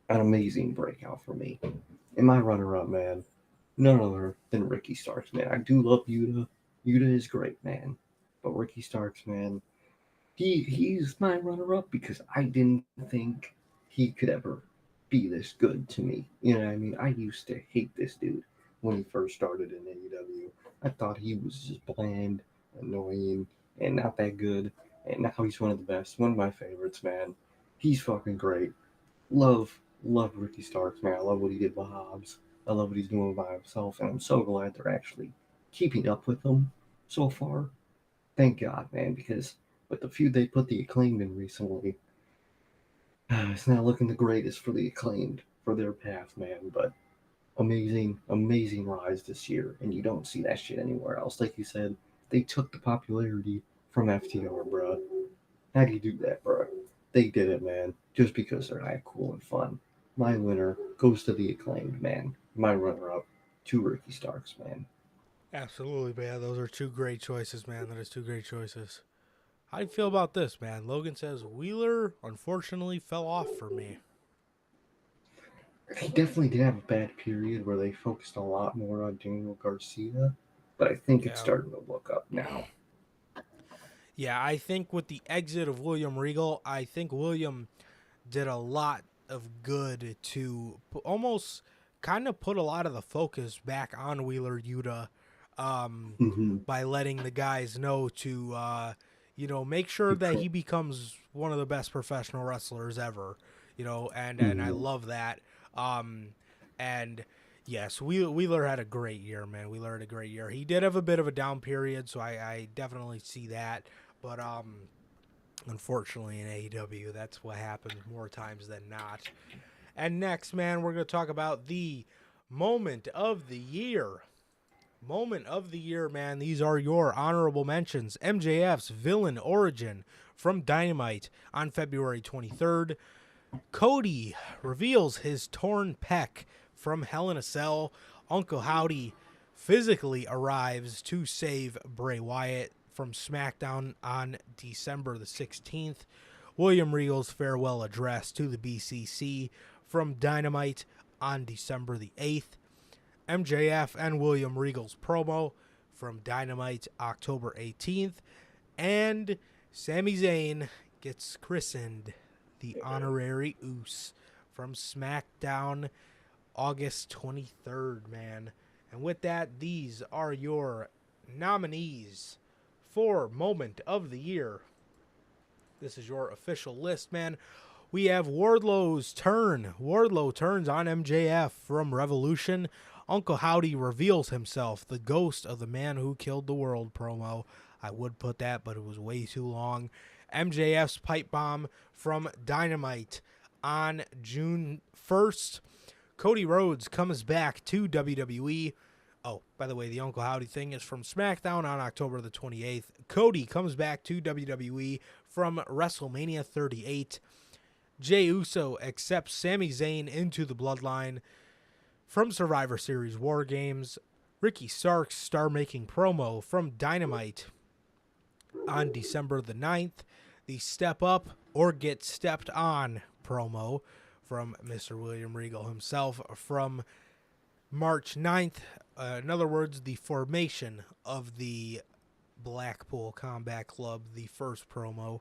an amazing breakout for me. And my runner-up, man, none other than Ricky Starks, man. I do love Yuta. Yuta is great, man, but Ricky Starks, man, he's my runner-up because I didn't think he could ever be this good to me. You know what I mean? I used to hate this dude when he first started in AEW. I thought he was just bland, annoying, and not that good. And now he's one of the best, one of my favorites, man. He's fucking great. Love Ricky Starks, man. I love what he did with Hobbs. I love what he's doing by himself, and I'm so glad they're actually keeping up with him so far. Thank God, man, because with the feud they put the Acclaimed in recently, it's not looking the greatest for the Acclaimed for their path, man. But amazing rise this year, and you don't see that shit anywhere else. Like you said, they took the popularity from FTR, bro. How do you do that, bro? They did it, man, just because they're that cool and fun. My winner goes to the Acclaimed, man. My runner-up to Ricky Starks, man. Absolutely, man. Those are two great choices, man. That is two great choices. How do you feel about this, man? Logan says Wheeler unfortunately fell off for me. They definitely did have a bad period where they focused a lot more on Daniel Garcia, but I think it's Yeah. starting to look up now. Yeah, I think with the exit of William Regal, I think William did a lot of good to almost kind of put a lot of the focus back on Wheeler Yuta, Mm-hmm. by letting the guys know to, make sure that he becomes one of the best professional wrestlers ever, and I Mm-hmm. love that. And yes, Wheeler had a great year, man. Wheeler had a great year. He did have a bit of a down period, so I definitely see that. But unfortunately in AEW, that's what happens more times than not. And next, man, we're going to talk about the moment of the year. Moment of the year, man. These are your honorable mentions. MJF's villain origin from Dynamite on February 23rd. Cody reveals his torn pec from Hell in a Cell. Uncle Howdy physically arrives to save Bray Wyatt from SmackDown on December the 16th. William Regal's farewell address to the BCC from Dynamite on December the 8th. MJF and William Regal's promo from Dynamite October 18th. And Sami Zayn gets christened the Honorary Oos from SmackDown August 23rd, man. And with that, these are your nominees for Moment of the Year. This is your official list, man. We have Wardlow's turn. Wardlow turns on MJF from Revolution. Uncle Howdy reveals himself, the ghost of the man who killed the world promo. I would put that, but it was way too long. MJF's pipe bomb from Dynamite on June 1st. Cody Rhodes comes back to WWE. Oh, by the way, the Uncle Howdy thing is from SmackDown on October the 28th. Cody comes back to WWE from WrestleMania 38. Jey Uso accepts Sami Zayn into the Bloodline from Survivor Series War Games. Ricky Starks' star-making promo from Dynamite on December the 9th. The Step Up or Get Stepped On promo from Mr. William Regal himself from March 9th. In other words, the formation of the Blackpool Combat Club, the first promo.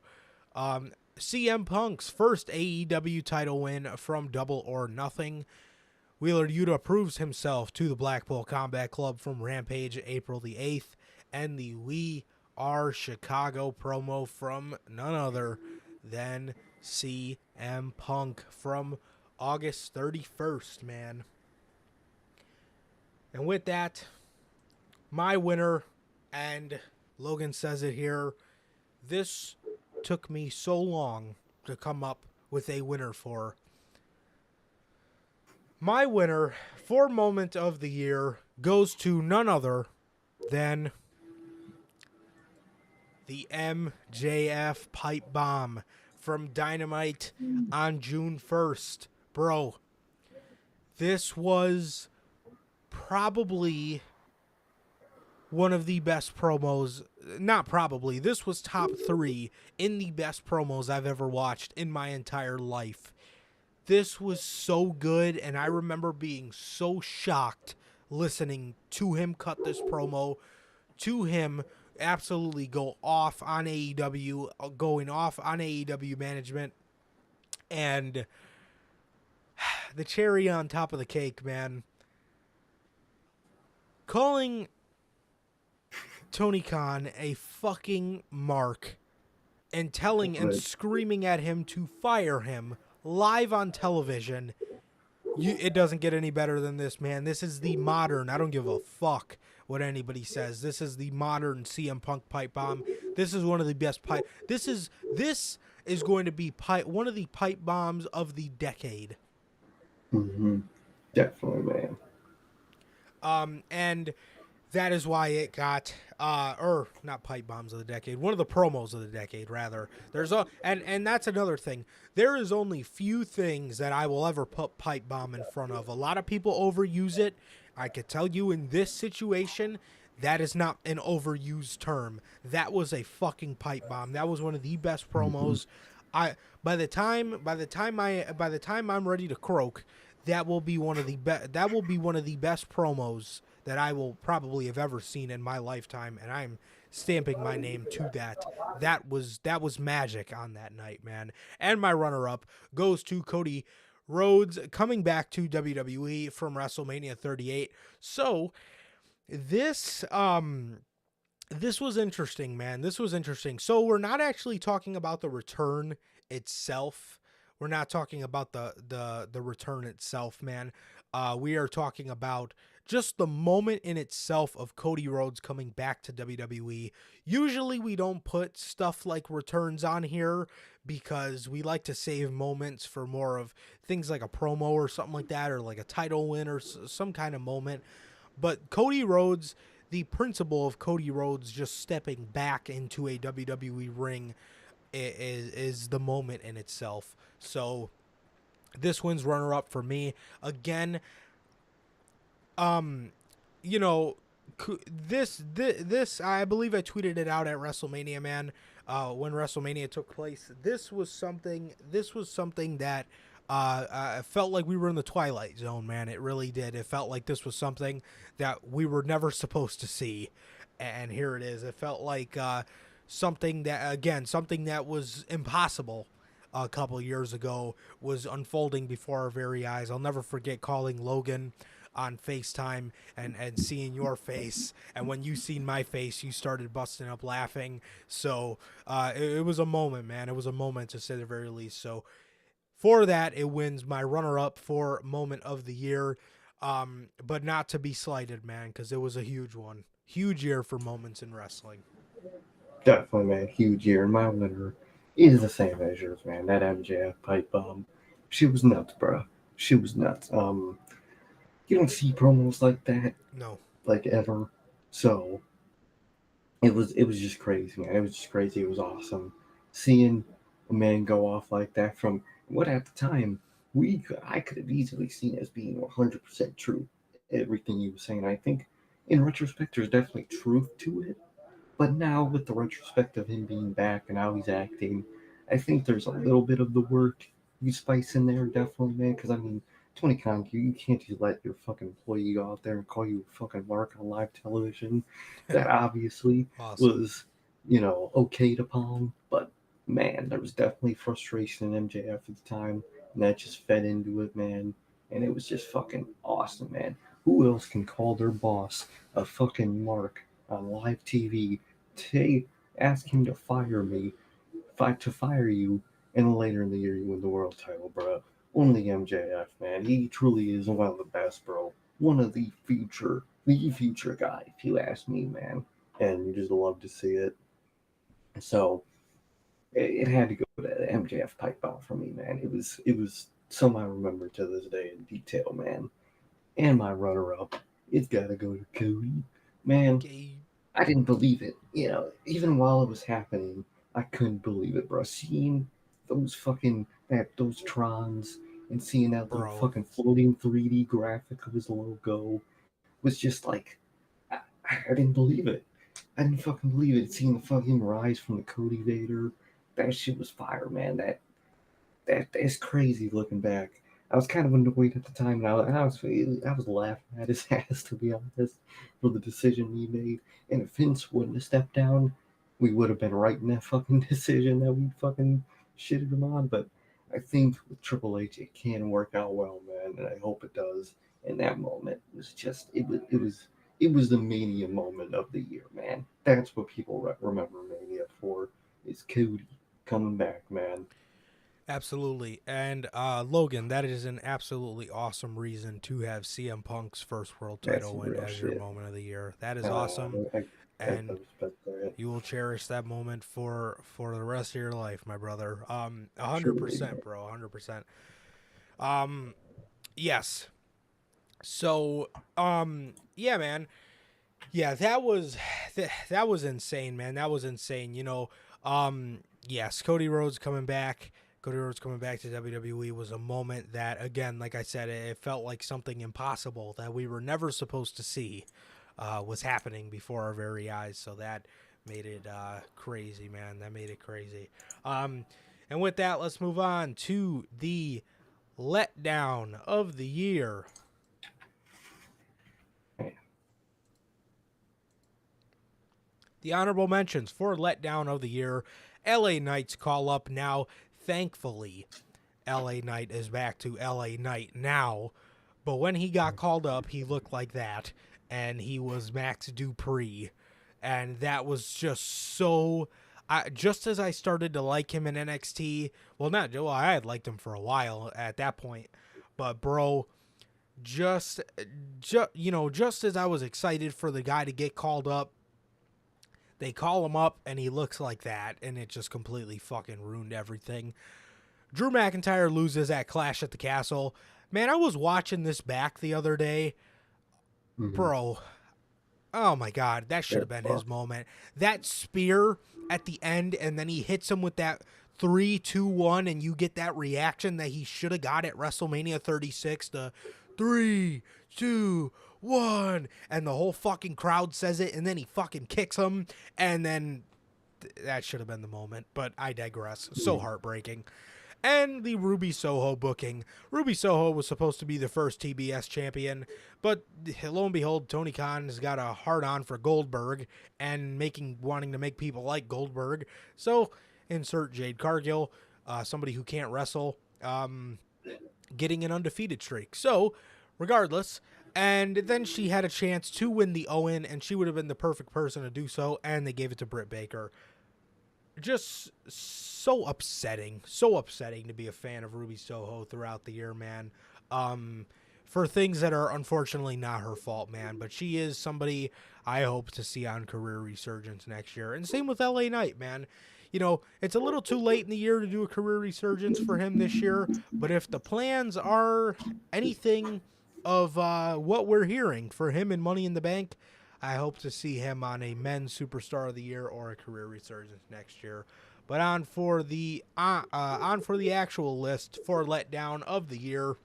CM Punk's first AEW title win from Double or Nothing. Wheeler Yuta proves himself to the Blackpool Combat Club from Rampage April the 8th. And the We Are Chicago promo from none other than CM Punk from August 31st, man. And with that, my winner, and Logan says it here, this took me so long to come up with a winner for. My winner for Moment of the Year goes to none other than the MJF pipe bomb from Dynamite on June 1st. Bro, this was probably one of the best promos. Not probably. This was top 3 in the best promos I've ever watched in my entire life. This was so good, and I remember being so shocked listening to him cut this promo, to him absolutely go off on AEW, going off on AEW management, and the cherry on top of the cake, man. Calling Tony Khan a fucking mark and telling and screaming at him to fire him live on television. It doesn't get any better than this, man. This is the modern, I don't give a fuck what anybody says. This is the modern CM Punk pipe bomb. This is one of the best pipe. This is going to be one of the pipe bombs of the decade. Mm-hmm. Definitely, man. And that is why it got, not pipe bombs of the decade, one of the promos of the decade, rather. And that's another thing. There is only few things that I will ever put pipe bomb in front of. A lot of people overuse it. I could tell you in this situation, that is not an overused term. That was a fucking pipe bomb. That was one of the best promos. By the time I'm ready to croak, that will be one of the best promos that I will probably have ever seen in my lifetime, and I'm stamping my name to that. That was magic on that night, man. And my runner-up goes to Cody Rhodes coming back to WWE from WrestleMania 38. So this was interesting, man. This was interesting. So we're not actually talking about the return itself. We're not talking about the return itself, man. We are talking about just the moment in itself of Cody Rhodes coming back to WWE. Usually we don't put stuff like returns on here because we like to save moments for more of things like a promo or something like that, or like a title win or some kind of moment. But Cody Rhodes, the principle of Cody Rhodes just stepping back into a WWE ring is the moment in itself. So this wins runner-up for me. Again, this I believe I tweeted it out at WrestleMania, man. When WrestleMania took place, this was something that I felt like we were in the Twilight Zone, man. It really did. It felt like this was something that we were never supposed to see, and here it is. It felt like something that was impossible a couple years ago was unfolding before our very eyes. I'll never forget calling Logan on FaceTime and seeing your face, and when you seen my face, you started busting up laughing. So it was a moment, man. It was a moment, to say the very least. So for that, it wins my runner-up for moment of the year, but not to be slighted, man, because it was a huge one. Huge year for moments in wrestling. Definitely, man. Huge year. And my winner is the same as yours, man. That MJF pipe bomb. She was nuts, bro. She was nuts. You don't see promos like that. No. Like, ever. So it was just crazy, man. It was just crazy. It was awesome. Seeing a man go off like that from what at the time I could have easily seen as being 100% true. Everything you were saying. I think in retrospect there's definitely truth to it. But now, with the retrospect of him being back and how he's acting, I think there's a little bit of the work you spice in there, definitely, man. Because, I mean, Tony Khan, you can't just let your fucking employee go out there and call you a fucking mark on live television. That obviously was, okayed upon. But, man, there was definitely frustration in MJF at the time. And that just fed into it, man. And it was just fucking awesome, man. Who else can call their boss a fucking mark on live TV? Ask him to fire you, and later in the year you win the world title, bro. Only MJF, man. He truly is one of the best, bro. One of the future guy, if you ask me, man. And you just love to see it. So it had to go to the MJF pipe bomb for me, man. It was something I remember to this day in detail, man. And my runner-up, it's gotta go to Cody, man. Okay. I didn't believe it. Even while it was happening, I couldn't believe it, bro. Seeing those those Trons and seeing that little Bro. fucking floating 3D graphic of his logo was just like, I didn't believe it. I didn't fucking believe it. Seeing the fucking rise from the Cody Vader, that shit was fire, man. That's crazy looking back. I was kind of annoyed at the time, and I was laughing at his ass, to be honest, for the decision he made. And if Vince wouldn't have stepped down, we would have been right in that fucking decision that we fucking shitted him on. But I think with Triple H, it can work out well, man, and I hope it does. And that moment was just it was the Mania moment of the year, man. That's what people remember Mania for, is Cody coming back, man. Absolutely. And Logan, that is an absolutely awesome reason to have CM Punk's first world That's title some win real as your shit. moment of the year. That is awesome. I And respect that. you will cherish that moment for the rest of your life, my brother. Truly, 100%, man. bro. 100%. Um, yes. So, yeah, man. Yeah, that was insane, man. That was insane. Yes, Cody Rhodes coming back. Cody Rhodes coming back to WWE was a moment that, again, like I said, it felt like something impossible that we were never supposed to see was happening before our very eyes. So that made it crazy, man. That made it crazy. And with that, let's move on to the letdown of the year. The honorable mentions for letdown of the year. LA Knight's call up now. Thankfully, LA Knight is back to LA Knight now. But when he got called up, he looked like that. And he was Max Dupree. And that was just so. Just as I started to like him in NXT, I had liked him for a while at that point. But, bro, just as I was excited for the guy to get called up, they call him up, and he looks like that, and it just completely fucking ruined everything. Drew McIntyre loses at Clash at the Castle. Man, I was watching this back the other day. Mm-hmm. Bro, oh my God, that should have been his moment. That spear at the end, and then he hits him with that 3-2-1, and you get that reaction that he should have got at WrestleMania 36, the 3-2-1, and the whole fucking crowd says it, and then he fucking kicks him, and then that should have been the moment, but I digress. So heartbreaking. And the Ruby Soho booking. Ruby Soho was supposed to be the first TBS champion, but lo and behold, Tony Khan has got a hard-on for Goldberg and wanting to make people like Goldberg. So insert Jade Cargill, somebody who can't wrestle, getting an undefeated streak. So regardless, and then she had a chance to win the Owen, and she would have been the perfect person to do so, and they gave it to Britt Baker. Just so upsetting to be a fan of Ruby Soho throughout the year, man. For things that are unfortunately not her fault, man. But she is somebody I hope to see on career resurgence next year. And same with LA Knight, man. It's a little too late in the year to do a career resurgence for him this year. But if the plans are anything of what we're hearing for him in Money in the Bank, I hope to see him on a men's superstar of the year or a career resurgence next year. But on for the actual list for letdown of the year.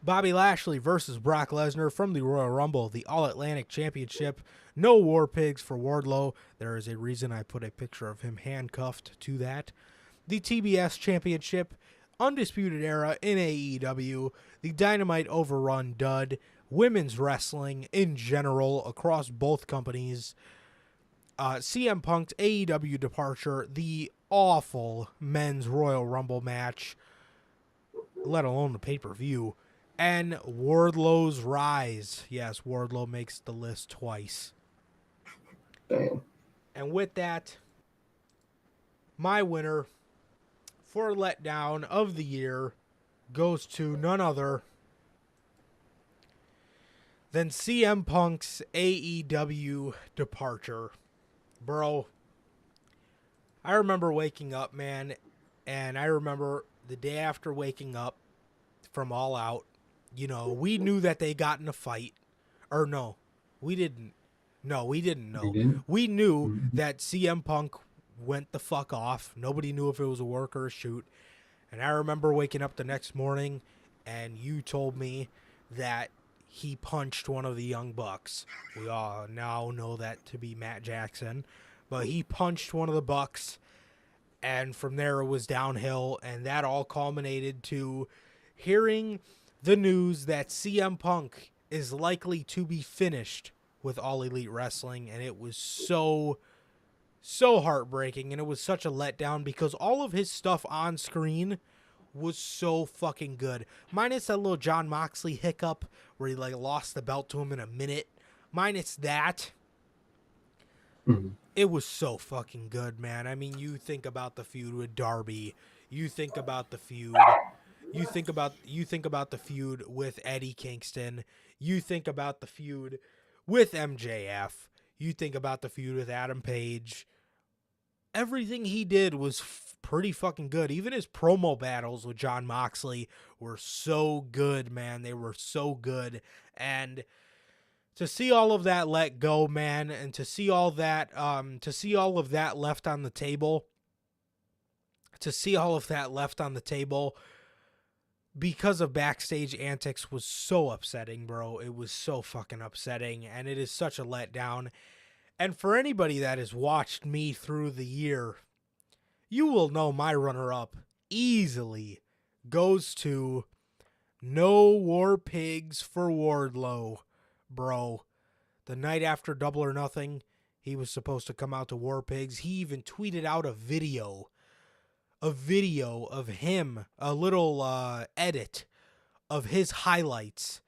Bobby Lashley versus Brock Lesnar from the Royal Rumble, the All-Atlantic Championship. No War Pigs for Wardlow. There is a reason I put a picture of him handcuffed to that. The TBS Championship, Undisputed Era in AEW, the Dynamite Overrun dud, women's wrestling in general across both companies, CM Punk's AEW departure, the awful men's Royal Rumble match, let alone the pay-per-view, and Wardlow's rise. Yes, Wardlow makes the list twice. Damn. And with that, my winner for letdown of the year goes to none other than CM Punk's AEW departure. Bro, I remember waking up, man, and I remember the day after waking up from All Out, we knew that they got in a fight. Or no, we didn't. No, we didn't know. We knew that CM Punk went the fuck off. Nobody knew if it was a work or a shoot. And I remember waking up the next morning and you told me that he punched one of the Young Bucks. We all now know that to be Matt Jackson. But he punched one of the Bucks, and from there it was downhill, and that all culminated to hearing the news that CM Punk is likely to be finished with All Elite Wrestling, and it was so heartbreaking, and it was such a letdown because all of his stuff on screen was so fucking good. Minus that little John Moxley hiccup where he like lost the belt to him in a minute. Minus that, it was so fucking good, man. I mean, you think about the feud with Darby, you think about the feud, you think about the feud with Eddie Kingston, you think about the feud with MJF, you think about the feud with Adam Page. Everything he did was pretty fucking good. Even his promo battles with John Moxley were so good, man. They were so good. And to see all of that let go, man, and to see all that left on the table, because of backstage antics was so upsetting, bro. It was so fucking upsetting, and it is such a letdown. And for anybody that has watched me through the year, you will know my runner-up easily goes to No War Pigs for Wardlow, bro. The night after Double or Nothing, he was supposed to come out to War Pigs. He even tweeted out a video of him, a little edit of his highlights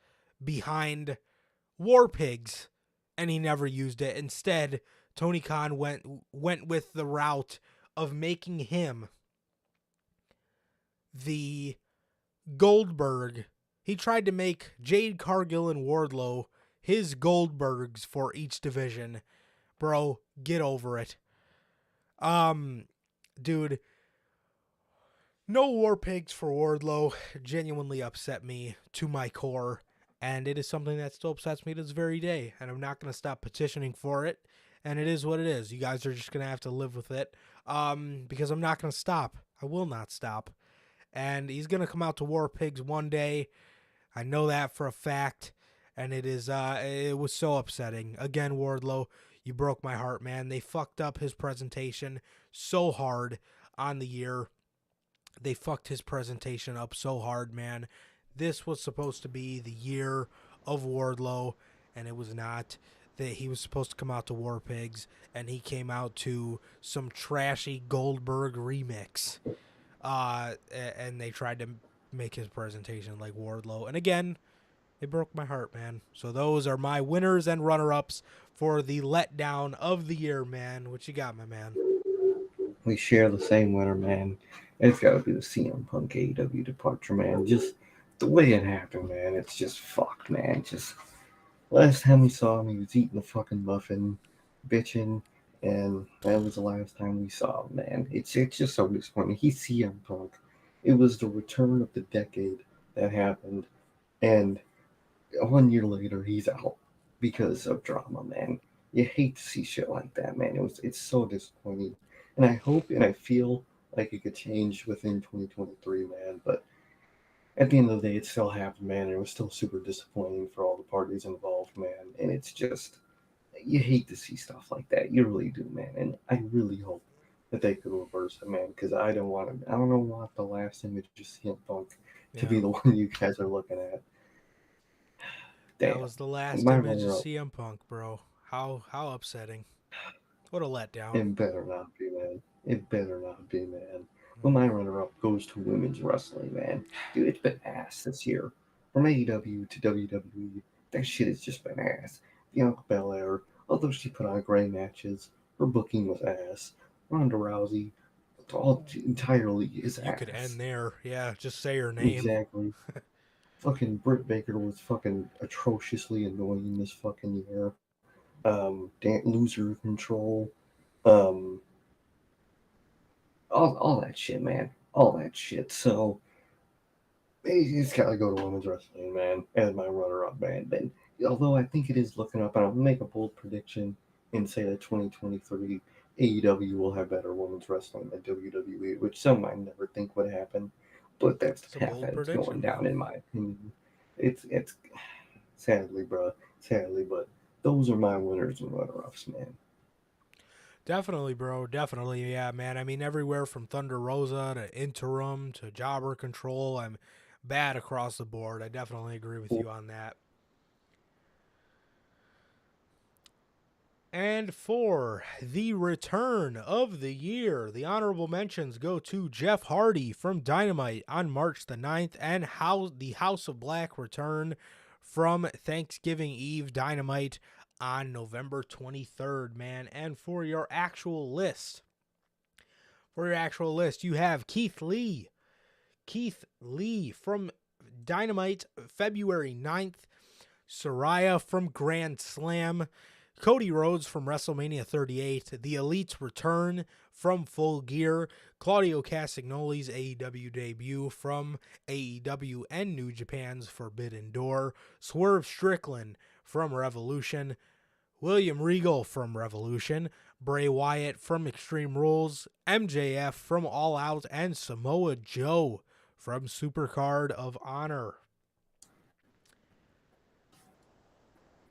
behind War Pigs, and he never used it. Instead, Tony Khan went with the route of making him the Goldberg. He tried to make Jade Cargill and Wardlow his Goldbergs for each division. Bro, get over it. Dude, no War Pigs for Wardlow genuinely upset me to my core, and it is something that still upsets me to this very day, and I'm not going to stop petitioning for it, and it is what it is. You guys are just going to have to live with it, because I'm not going to stop. I will not stop, and he's going to come out to War Pigs one day. I know that for a fact, and it was so upsetting. Again, Wardlow, you broke my heart, man. They fucked up his presentation so hard on the year. They fucked his presentation up so hard, man. This was supposed to be the year of Wardlow, and it was not. He was supposed to come out to War Pigs, and he came out to some trashy Goldberg remix. And they tried to make his presentation like Wardlow. And again, it broke my heart, man. So those are my winners and runner-ups for the letdown of the year, man. What you got, my man? We share the same winner, man. It's got to be the CM Punk AEW departure, man. Just the way it happened, man. It's just fucked, man. Just last time we saw him, he was eating a fucking muffin, bitching, and that was the last time we saw him, man. It's just so disappointing. He's CM Punk. It was the return of the decade that happened, and 1 year later, he's out because of drama, man. You hate to see shit like that, man. It's so disappointing, and I hope and I feel like it could change within 2023, man. But at the end of the day, it still happened, man. And it was still super disappointing for all the parties involved, man. And it's just you hate to see stuff like that. You really do, man. And I really hope that they could reverse it, man. Because I don't want the last image of CM Punk to be the one you guys are looking at. Damn. That was the last image of CM Punk, bro. How upsetting. What a letdown. It better not be, man. It better not be, man. But my runner-up goes to women's wrestling, man. Dude, it's been ass this year. From AEW to WWE, that shit has just been ass. Bianca Belair, although she put on great matches, her booking was ass. Ronda Rousey, entirely is ass. You could end there. Yeah, just say her name. Exactly. Fucking Britt Baker was fucking atrociously annoying this fucking year. Loser control. All that shit, man. All that shit. So it's gotta go to women's wrestling, man, as my runner-up, man. But although I think it is looking up, and I'll make a bold prediction and say that 2023 AEW will have better women's wrestling than WWE, which some might never think would happen. but that's It's the a path bold that it's going prediction, down, man. in my opinion. It's sadly, bro, sadly, but those are my winners and runner-ups, man. Definitely, bro. Definitely, yeah, man. I mean, everywhere from Thunder Rosa to Interim to Jobber Control, I'm bad across the board. I definitely agree with you on that. And for the return of the year, the honorable mentions go to Jeff Hardy from Dynamite on March the 9th and the House of Black return from Thanksgiving Eve Dynamite on November 23rd, man. And for your actual list, you have Keith Lee. Keith Lee from Dynamite February 9th, Soraya from Grand Slam, Cody Rhodes from WrestleMania 38, The Elite's return from Full Gear, Claudio Castagnoli's AEW debut from AEW and New Japan's Forbidden Door, Swerve Strickland from Revolution, William Regal from Revolution, Bray Wyatt from Extreme Rules, MJF from All Out, and Samoa Joe from Supercard of Honor.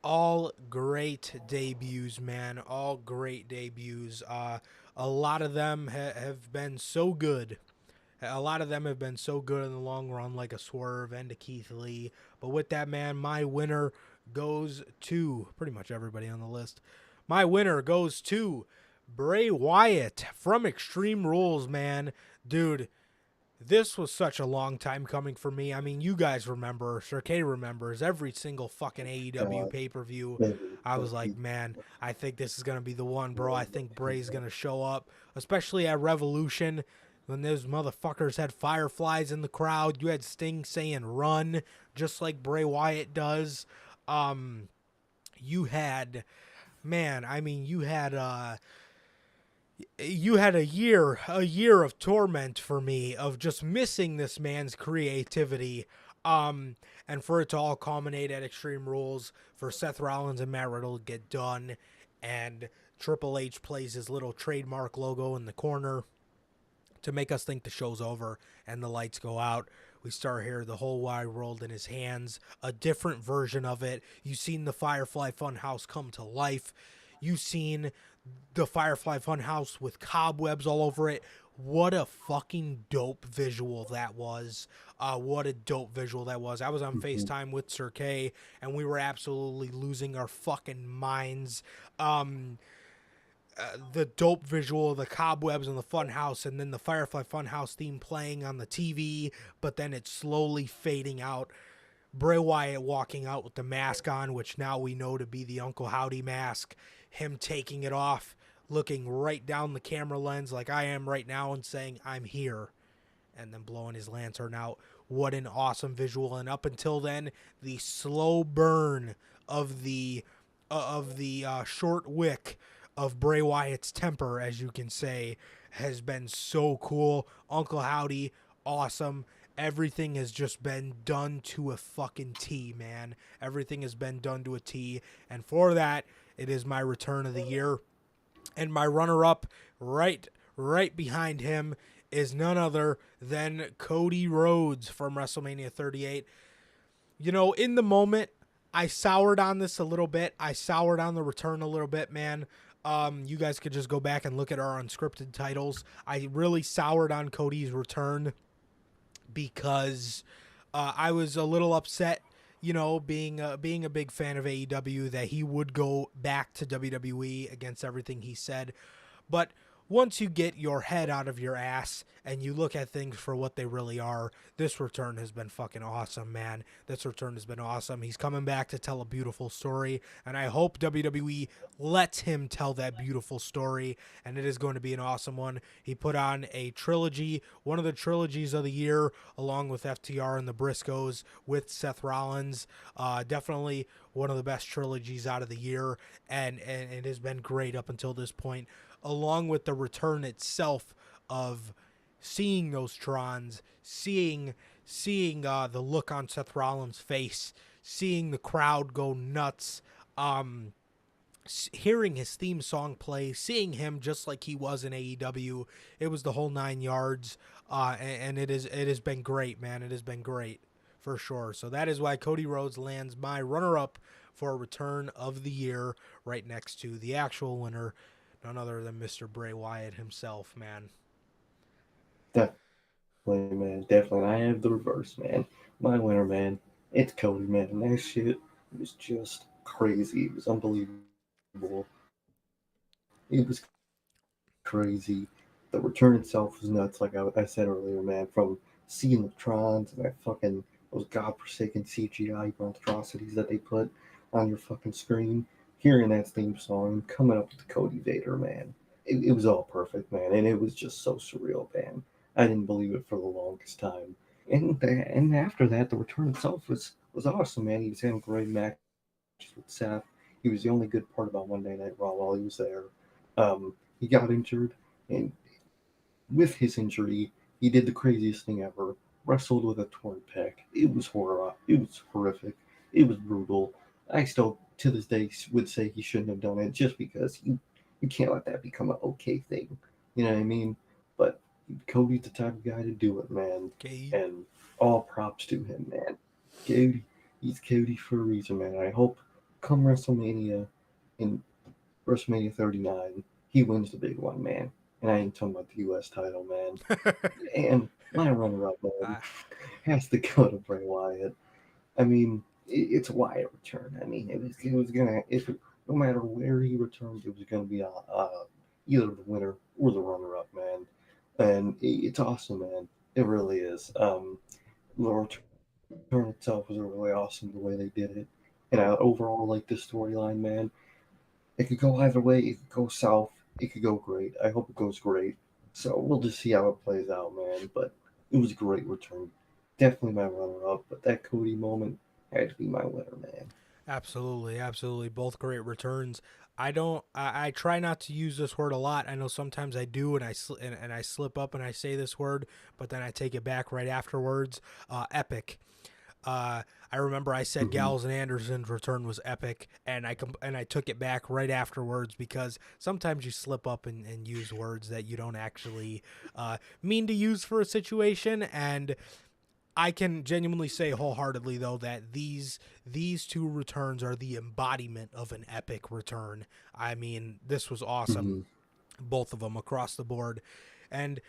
All great debuts, man. All great debuts. A lot of them have been so good. A lot of them have been so good in the long run, like a Swerve and a Keith Lee. But with that, man, my winner goes to pretty much everybody on the list. My winner goes to Bray Wyatt from Extreme Rules, man. Dude, this was such a long time coming for me. I mean, you guys remember, Sir K remembers, every single fucking AEW God, pay-per-view, maybe I was like like, man, I think this is going to be the one, bro. I think Bray's going to show up, especially at Revolution when those motherfuckers had fireflies in the crowd. You had Sting saying run, just like Bray Wyatt does. You had, man, I mean, you had a year of torment for me of just missing this man's creativity, and for it to all culminate at Extreme Rules, for Seth Rollins and Matt Riddle to get done, and Triple H plays his little trademark logo in the corner to make us think the show's over, and the lights go out. We start here, the whole wide world in his hands, a different version of it. You've seen the Firefly Funhouse come to life. You've seen the Firefly Funhouse with cobwebs all over it. What a fucking dope visual that was. What a dope visual that was. I was on FaceTime with Sir K, and we were absolutely losing our fucking minds. The dope visual of the cobwebs in the funhouse, and then the Firefly Funhouse theme playing on the TV, but then it's slowly fading out. Bray Wyatt walking out with the mask on, which now we know to be the Uncle Howdy mask. Him taking it off, looking right down the camera lens like I am right now and saying, I'm here. And then blowing his lantern out. What an awesome visual. And up until then, the slow burn of the short wick of Bray Wyatt's temper, as you can say, has been so cool. Uncle Howdy, awesome. Everything has just been done to a fucking T, man. Everything has been done to a T. And for that, it is my return of the year. And my runner-up right behind him is none other than Cody Rhodes from WrestleMania 38. You know, in the moment, I soured on this a little bit. I soured on the return a little bit, man. You guys could just go back and look at our unscripted titles. I really soured on Cody's return because I was a little upset, you know, being a big fan of AEW, that he would go back to WWE against everything he said. But once you get your head out of your ass and you look at things for what they really are, this return has been fucking awesome, man. This return has been awesome. He's coming back to tell a beautiful story, and I hope WWE lets him tell that beautiful story, and it is going to be an awesome one. He put on a trilogy, one of the trilogies of the year, along with FTR and the Briscoes with Seth Rollins. Definitely one of the best trilogies out of the year, and it has been great up until this point, along with the return itself of seeing those Trons, seeing the look on Seth Rollins' face, seeing the crowd go nuts, hearing his theme song play, seeing him just like he was in AEW. It was the whole 9 yards. And it has been great, man. It has been great for sure. So that is why Cody Rhodes lands my runner-up for Return of the Year, right next to the actual winner, none other than Mr. Bray Wyatt himself, man. Definitely, man. Definitely. And I have the reverse, man. My winner, man. It's Cody, man. And that shit was just crazy. It was unbelievable. It was crazy. The return itself was nuts, like I said earlier, man. From seeing the Trons and that fucking those godforsaken CGI monstrosities that they put on your fucking screen, hearing that theme song, coming up with Cody Vader, man. It was all perfect, man, and it was just so surreal, man. I didn't believe it for the longest time. And after that, the return itself was awesome, man. He was having great matches with Seth. He was the only good part about Monday Night Raw while he was there. He got injured, and with his injury, he did the craziest thing ever. Wrestled with a torn pec. It was horror. It was horrific. It was brutal. I still, to this day, would say he shouldn't have done it just because you can't let that become an okay thing. You know what I mean? But Cody's the type of guy to do it, man. Okay. And all props to him, man. Cody, he's Cody for a reason, man. I hope come WrestleMania in WrestleMania 39, he wins the big one, man. And I ain't talking about the U.S. title, man. And my runner-up, man, has to go to Bray Wyatt. I mean, it's a Wyatt return. I mean, it was gonna no matter where he returned, it was gonna be either the winner or the runner-up, man. And it's awesome, man. It really is. The return itself was really awesome the way they did it, and I overall like this storyline, man. It could go either way. It could go south. It could go great. I hope it goes great. So we'll just see how it plays out, man. But it was a great return. Definitely my runner up. But that Cody moment had to be my winner, man. Absolutely, absolutely. Both great returns. I don't. I try not to use this word a lot. I know sometimes I do, and and I slip up and I say this word, but then I take it back right afterwards. Epic. I remember I said Mm-hmm. Gallows and Anderson's return was epic, and I took it back right afterwards because sometimes you slip up and use words that you don't actually mean to use for a situation. And I can genuinely say wholeheartedly though that these two returns are the embodiment of an epic return. I mean, this was awesome, Mm-hmm. both of them across the board, and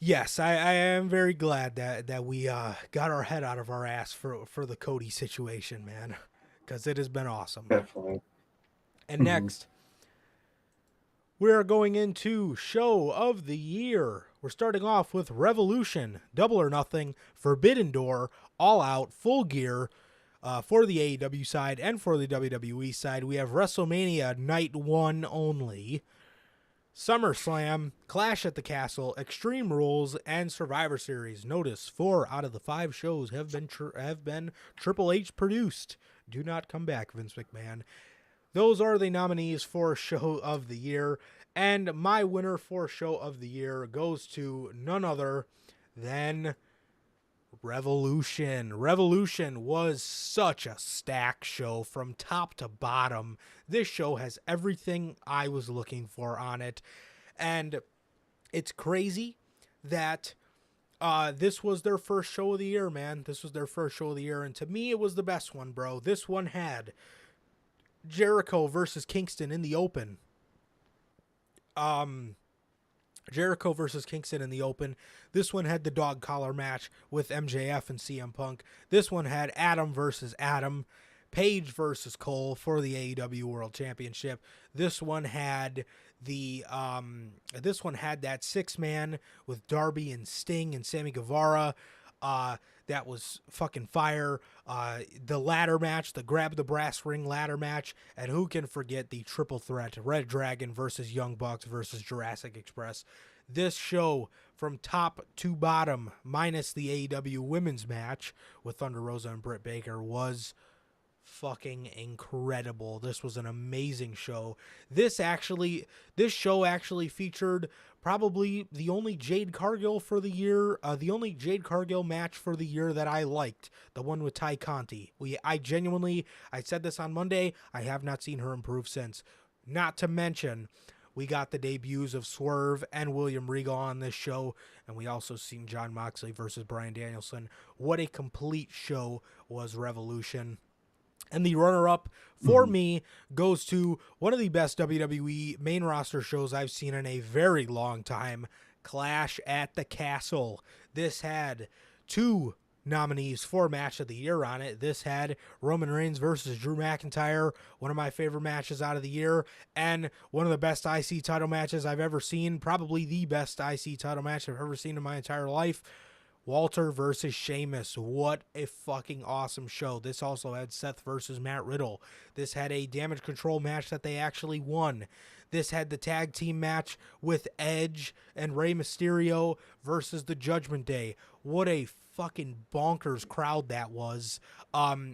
yes, I am very glad that we got our head out of our ass for the Cody situation, man, because it has been awesome. Definitely. And Mm-hmm. next, we are going into Show of the Year. We're starting off with Revolution, Double or Nothing, Forbidden Door, All Out, Full Gear. For the AEW side and for the WWE side, we have WrestleMania Night 1 only, SummerSlam, Clash at the Castle, Extreme Rules, and Survivor Series. Notice 4 out of the 5 shows have been Triple H produced. Do not come back, Vince McMahon. Those are the nominees for Show of the Year, and my winner for Show of the Year goes to none other than Revolution. Revolution was such a stack show from top to bottom. This show has everything I was looking for on it. And it's crazy that this was their first show of the year, man. This was their first show of the year. And to me, it was the best one, bro. This one had Jericho versus Kingston in the open. Jericho versus Kingston in the open. This one had the dog collar match with MJF and CM Punk. This one had Adam versus Adam, Page versus Cole for the AEW World Championship. This one had that 6-man with Darby and Sting and Sammy Guevara. That was fucking fire. The ladder match, the grab the brass ring ladder match, and who can forget the triple threat, Red Dragon versus Young Bucks versus Jurassic Express. This show from top to bottom, minus the AEW women's match with Thunder Rosa and Britt Baker, was fucking incredible. This was an amazing show. This show actually featured probably the only Jade Cargill for the year, the only Jade Cargill match for the year that I liked, the one with Ty Conti. I said this on Monday, I have not seen her improve since. Not to mention, We got the debuts of Swerve and William Regal on this show, and we also seen Jon Moxley versus Bryan Danielson. What a complete show was Revolution. And the runner-up for me goes to one of the best WWE main roster shows I've seen in a very long time, Clash at the Castle. This had 2 nominees for Match of the Year on it. This had Roman Reigns versus Drew McIntyre, one of my favorite matches out of the year, and one of the best IC title matches I've ever seen, probably the best IC title match I've ever seen in my entire life. Walter versus Sheamus. What a fucking awesome show. This also had Seth versus Matt Riddle. This had a Damage Control match that they actually won. This had the tag team match with Edge and Rey Mysterio versus the Judgment Day. What a fucking bonkers crowd that was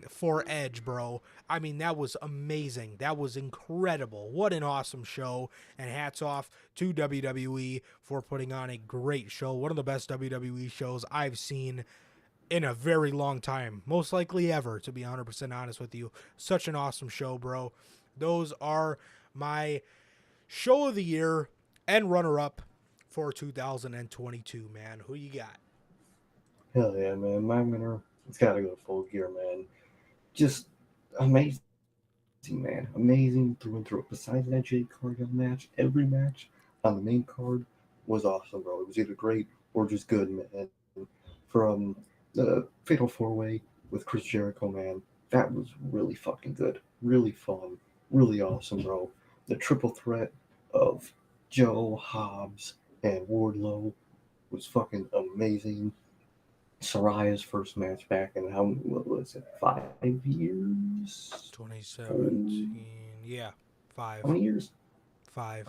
for Edge, bro. I mean, that was amazing. That was incredible. What an awesome show. And hats off to WWE for putting on a great show. One of the best WWE shows I've seen in a very long time. Most likely ever, to be 100% honest with you. Such an awesome show, bro. Those are my show of the year and runner-up for 2022, man. Who you got? Hell yeah, man. My winner, it's got to go Full Gear, man. Just amazing, man. Amazing through and through. Besides that Jade Cargill match, every match on the main card was awesome, bro. It was either great or just good, man. From the Fatal 4-Way with Chris Jericho, man, that was really fucking good. Really fun. Really awesome, bro. The triple threat of Joe, Hobbs, and Wardlow was fucking amazing. Soraya's first match back in what was it, 5 years? 2017. Yeah, 5. How many years? 5.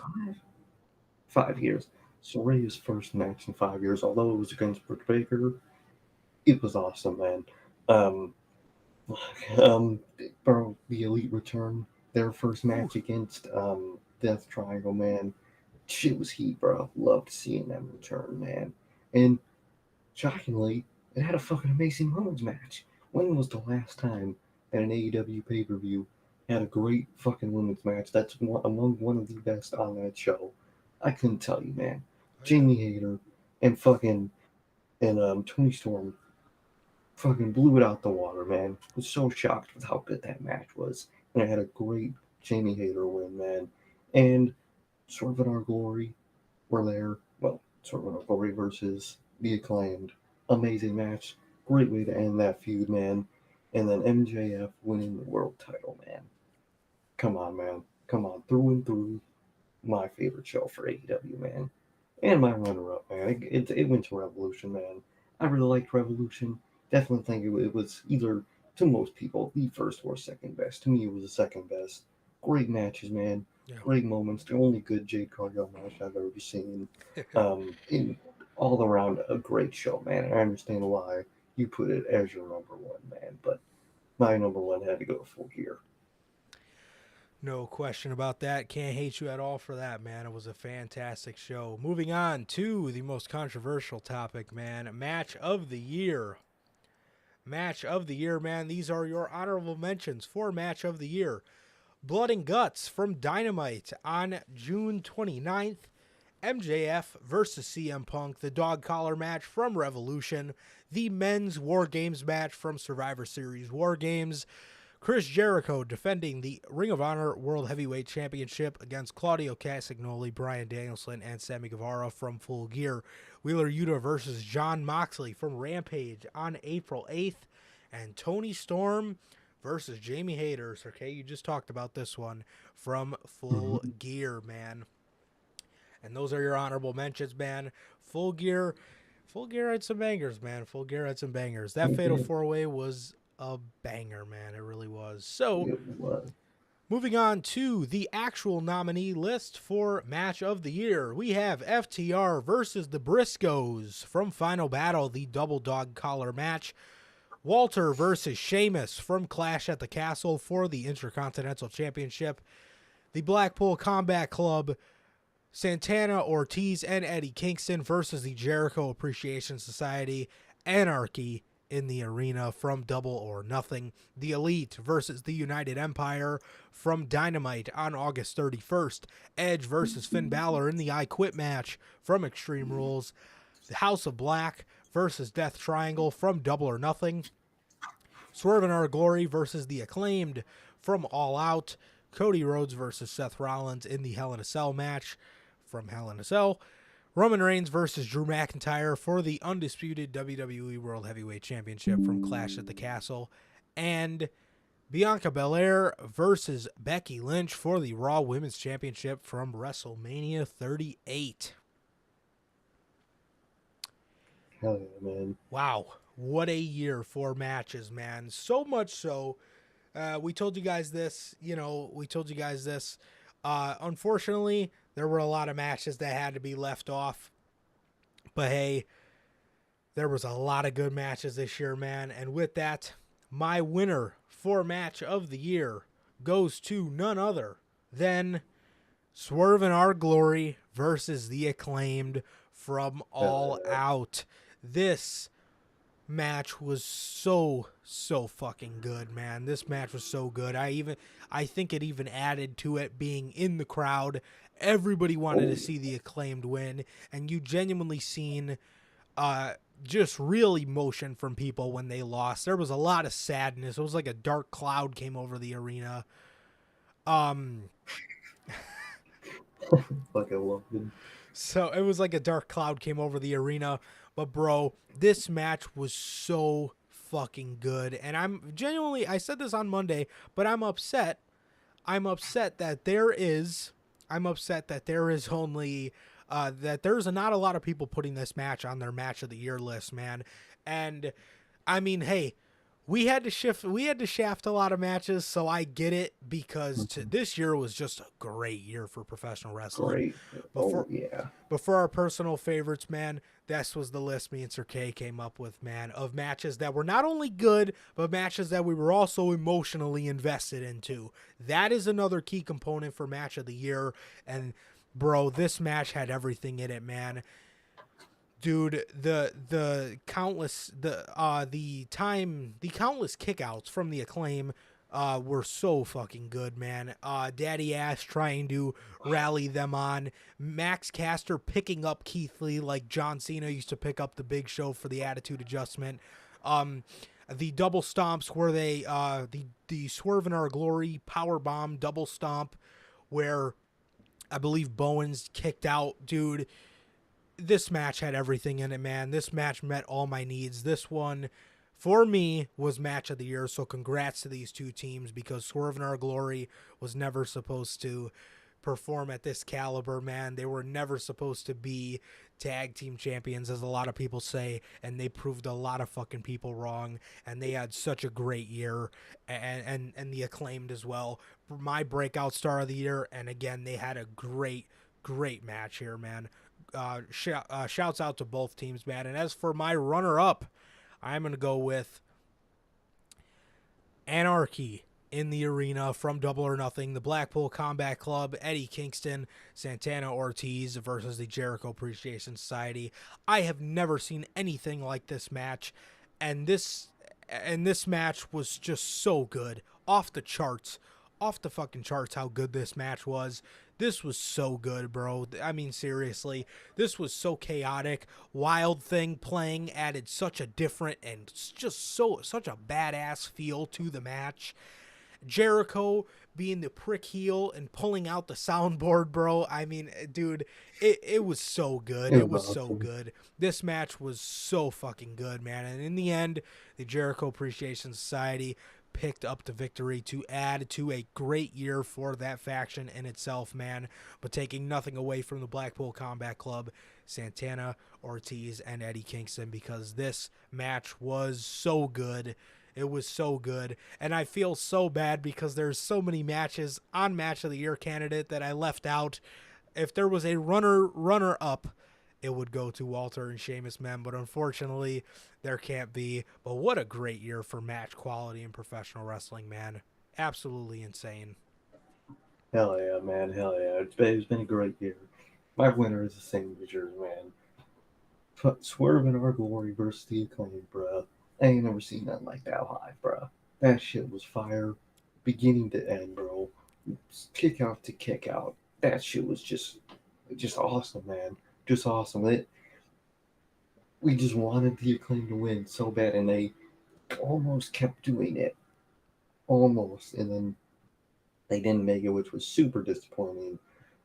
5 years. Soraya's first match in 5 years, although it was against Britt Baker, it was awesome, man. Bro, the Elite Return, their first match against Death Triangle, man. Shit was heat, bro. Loved seeing them return, man. And shockingly, it had a fucking amazing women's match. When was the last time that an AEW pay-per-view had a great fucking women's match that's among one of the best on that show? I couldn't tell you, man. Jamie Hayter and Toni Storm fucking blew it out the water, man. I was so shocked with how good that match was. And I had a great Jamie Hayter win, man. And Swerve in Our Glory were there. Well, Swerve in Our Glory versus The Acclaimed. Amazing match. Great way to end that feud, man. And then MJF winning the world title, man. Come on, man. Come on. Through and through. My favorite show for AEW, man. And my runner-up, man. It went to Revolution, man. I really liked Revolution. Definitely think it was either, to most people, the first or second best. To me, it was the second best. Great matches, man. Yeah. Great moments. The only good Jade Cargill match I've ever seen. In all around a great show, man. I understand why you put it as your number one, man. But my number one had to go Full Gear. No question about that. Can't hate you at all for that, man. It was a fantastic show. Moving on to the most controversial topic, man. Match of the year. Match of the year, man. These are your honorable mentions for Match of the Year. Blood and Guts from Dynamite on June 29th. MJF versus CM Punk, the dog collar match from Revolution, the men's War Games match from Survivor Series War Games, Chris Jericho defending the Ring of Honor World Heavyweight Championship against Claudio Castagnoli, Bryan Danielson, and Sammy Guevara from Full Gear, Wheeler Yuta versus Jon Moxley from Rampage on April 8th, and Toni Storm versus Jamie Hayter. Okay, you just talked about this one from Full Gear, man. And those are your honorable mentions, man. Full Gear had some bangers, man. Full Gear had some bangers. That Fatal 4-Way was a banger, man. It really was. So, moving on to the actual nominee list for Match of the Year. We have FTR versus the Briscoes from Final Battle, the double dog collar match. Walter versus Sheamus from Clash at the Castle for the Intercontinental Championship. The Blackpool Combat Club, Santana, Ortiz, and Eddie Kingston versus the Jericho Appreciation Society, Anarchy, in the arena from Double or Nothing. The Elite versus the United Empire from Dynamite on August 31st. Edge versus Finn Balor in the I Quit match from Extreme Rules. The House of Black versus Death Triangle from Double or Nothing. Swerve in Our Glory versus The Acclaimed from All Out. Cody Rhodes versus Seth Rollins in the Hell in a Cell match from Hell in a Cell. Roman Reigns versus Drew McIntyre for the undisputed WWE World Heavyweight Championship from Clash at the Castle. And Bianca Belair versus Becky Lynch for the Raw Women's Championship from WrestleMania 38. Hell yeah, man. Wow. What a year for matches, man. So much so, we told you guys this, unfortunately, there were a lot of matches that had to be left off. But hey, there was a lot of good matches this year, man. And with that, my winner for match of the year goes to none other than Swerve in Our Glory versus The Acclaimed from All Out. This match was so fucking good, man. This match was so good. I think it even added to it being in the crowd. Everybody wanted to see The Acclaimed win, and you genuinely seen just real emotion from people when they lost. There was a lot of sadness. It was like a dark cloud came over the arena. Like I loved it. So it was like a dark cloud came over the arena. But bro, this match was so fucking good. And I said this on Monday, but I'm upset. I'm upset that there's only that there's not a lot of people putting this match on their match of the year list, man. And I mean, hey, we had to shaft a lot of matches, so I get it, because this year was just a great year for professional wrestling. Great. Yeah. But for our personal favorites, man, this was the list me and Sir K came up with, man, of matches that were not only good, but matches that we were also emotionally invested into. That is another key component for match of the year. And bro, this match had everything in it, man. Dude, the countless kickouts from The Acclaim were so fucking good, man. Daddy Ass trying to rally them on. Max Caster picking up Keith Lee like John Cena used to pick up the Big Show for the Attitude Adjustment. The double stomps where they the Swerve in Our Glory powerbomb double stomp where I believe Bowens kicked out, dude. This match had everything in it, man. This match met all my needs. This one, for me, was match of the year. So congrats to these two teams, because Swerve in Our Glory was never supposed to perform at this caliber, man. They were never supposed to be tag team champions, as a lot of people say, and they proved a lot of fucking people wrong. And they had such a great year, and The Acclaimed as well. My breakout star of the year, and again, they had a great match here, man. Shouts out to both teams, man. And as for my runner-up, I'm going to go with Anarchy in the Arena from Double or Nothing, the Blackpool Combat Club, Eddie Kingston, Santana Ortiz versus the Jericho Appreciation Society. I have never seen anything like this match, and this match was just so good. Off the fucking charts how good this match was. This was so good, bro. I mean, seriously, this was so chaotic. Wild Thing playing added such a different and just such a badass feel to the match. Jericho being the prick heel and pulling out the soundboard, bro. I mean, dude, it was so good. It was so good. This match was so fucking good, man. And in the end, the Jericho Appreciation Society picked up the victory to add to a great year for that faction in itself, man. But taking nothing away from the Blackpool Combat Club, Santana Ortiz, and Eddie Kingston, because this match was so good. It was so good. And I feel so bad because there's so many matches on Match of the Year candidate that I left out. If there was a runner-up, it would go to Walter and Sheamus, man. But unfortunately, there can't be. But what a great year for match quality in professional wrestling, man. Absolutely insane. Hell yeah, man. Hell yeah. It's been a great year. My winner is the same as yours, man. Swerve in Our Glory versus The Acclaim, bruh. I ain't never seen nothing like that live, bro. That shit was fire, beginning to end, bro. Kick out to kick out. That shit was just awesome, man. Just awesome. We just wanted the Acclaim to win so bad, and they almost kept doing it, almost, and then they didn't make it, which was super disappointing.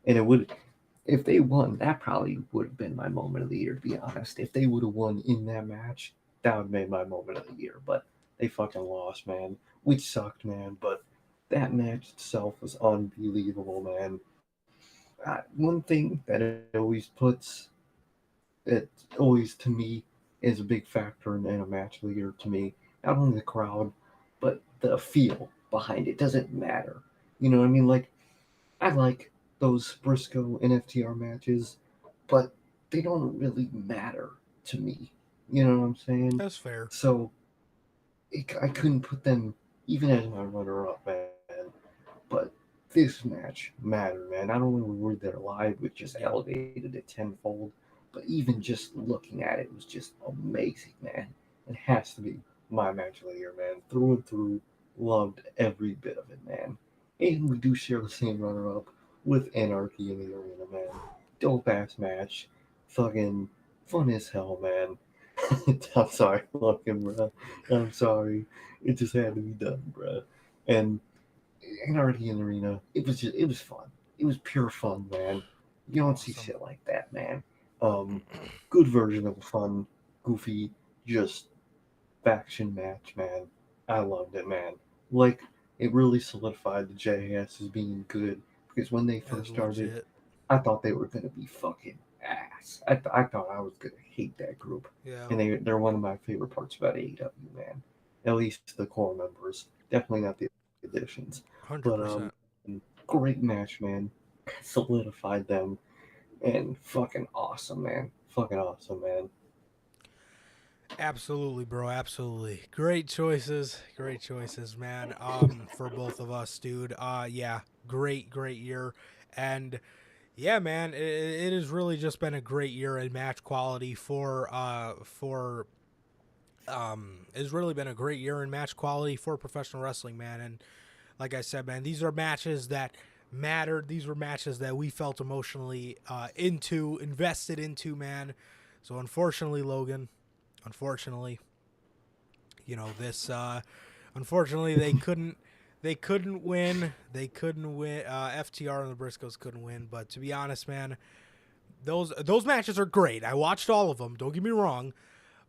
And it would, if they won, that probably would have been my moment of the year, to be honest. If they would have won in that match, that would have made my moment of the year. But they fucking lost, man. Which sucked, man. But that match itself was unbelievable, man. One thing that it always puts, it always to me is a big factor in a match of the year to me. Not only the crowd, but the feel behind it doesn't matter. You know what I mean? Like, I like those Briscoe and FTR matches, but they don't really matter to me. You know what I'm saying? That's fair. So I couldn't put them even as my runner-up, man. But this match mattered, man. Not only were we there live, which just Yeah. elevated it tenfold, but even just looking at it was just amazing, man. It has to be my match of the year, man. Through and through, loved every bit of it, man. And we do share the same runner-up with Anarchy in the Arena, man. Dope ass match, fucking fun as hell, man. I'm sorry, Logan, bro. I'm sorry. It just had to be done, bro. And Anarchy in the Arena, it was fun. It was pure fun, man. You don't see Awesome. shit like that, man. Um, Good version of a fun, goofy, just faction match, man. I loved it, man. Like, it really solidified the JAS as being good because when they That's first started, legit. I thought they were gonna be fucking ass. I thought I was gonna hate that group, Yeah. and they're one of my favorite parts about AEW, man. At least the core members, definitely not the additions. But 100%. great match, man. Solidified them, and fucking awesome, man. Fucking awesome, man. Absolutely, bro. Absolutely. Great choices. Great choices, man. For both of us, dude. Yeah. Great year. And yeah, man, it has really just been a great year in match quality it's really been a great year in match quality for professional wrestling, man. And like I said, man, these are matches that mattered. These were matches that we felt emotionally invested into, man. So unfortunately, Logan, unfortunately, you know this. Unfortunately, they couldn't win. They couldn't win. FTR and the Briscoes couldn't win. But to be honest, man, those matches are great. I watched all of them. Don't get me wrong,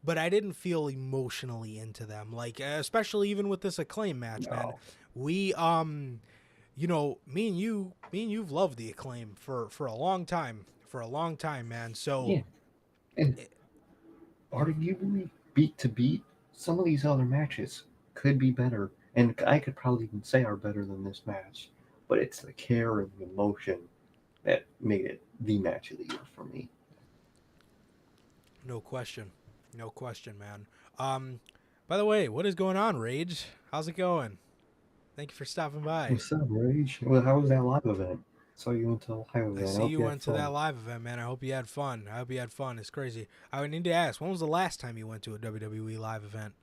but I didn't feel emotionally into them. Like especially even with this Acclaim match, man. No, We you know, me and you've loved the Acclaim for a long time, man. So yeah, and arguably beat to beat, some of these other matches could be better, and I could probably even say are better than this match. But it's the care and the emotion that made it the match of the year for me. no question, no question, man. Um, by the way, what is going on, Rage? How's it going? Thank you for stopping by. What's up, Rage? Well, how was that live event? Saw you went to a live I event. I see hope you you had went to that fun. live event, man. I hope you had fun. I hope you had fun. It's crazy. I would need to ask, when was the last time you went to a WWE live event?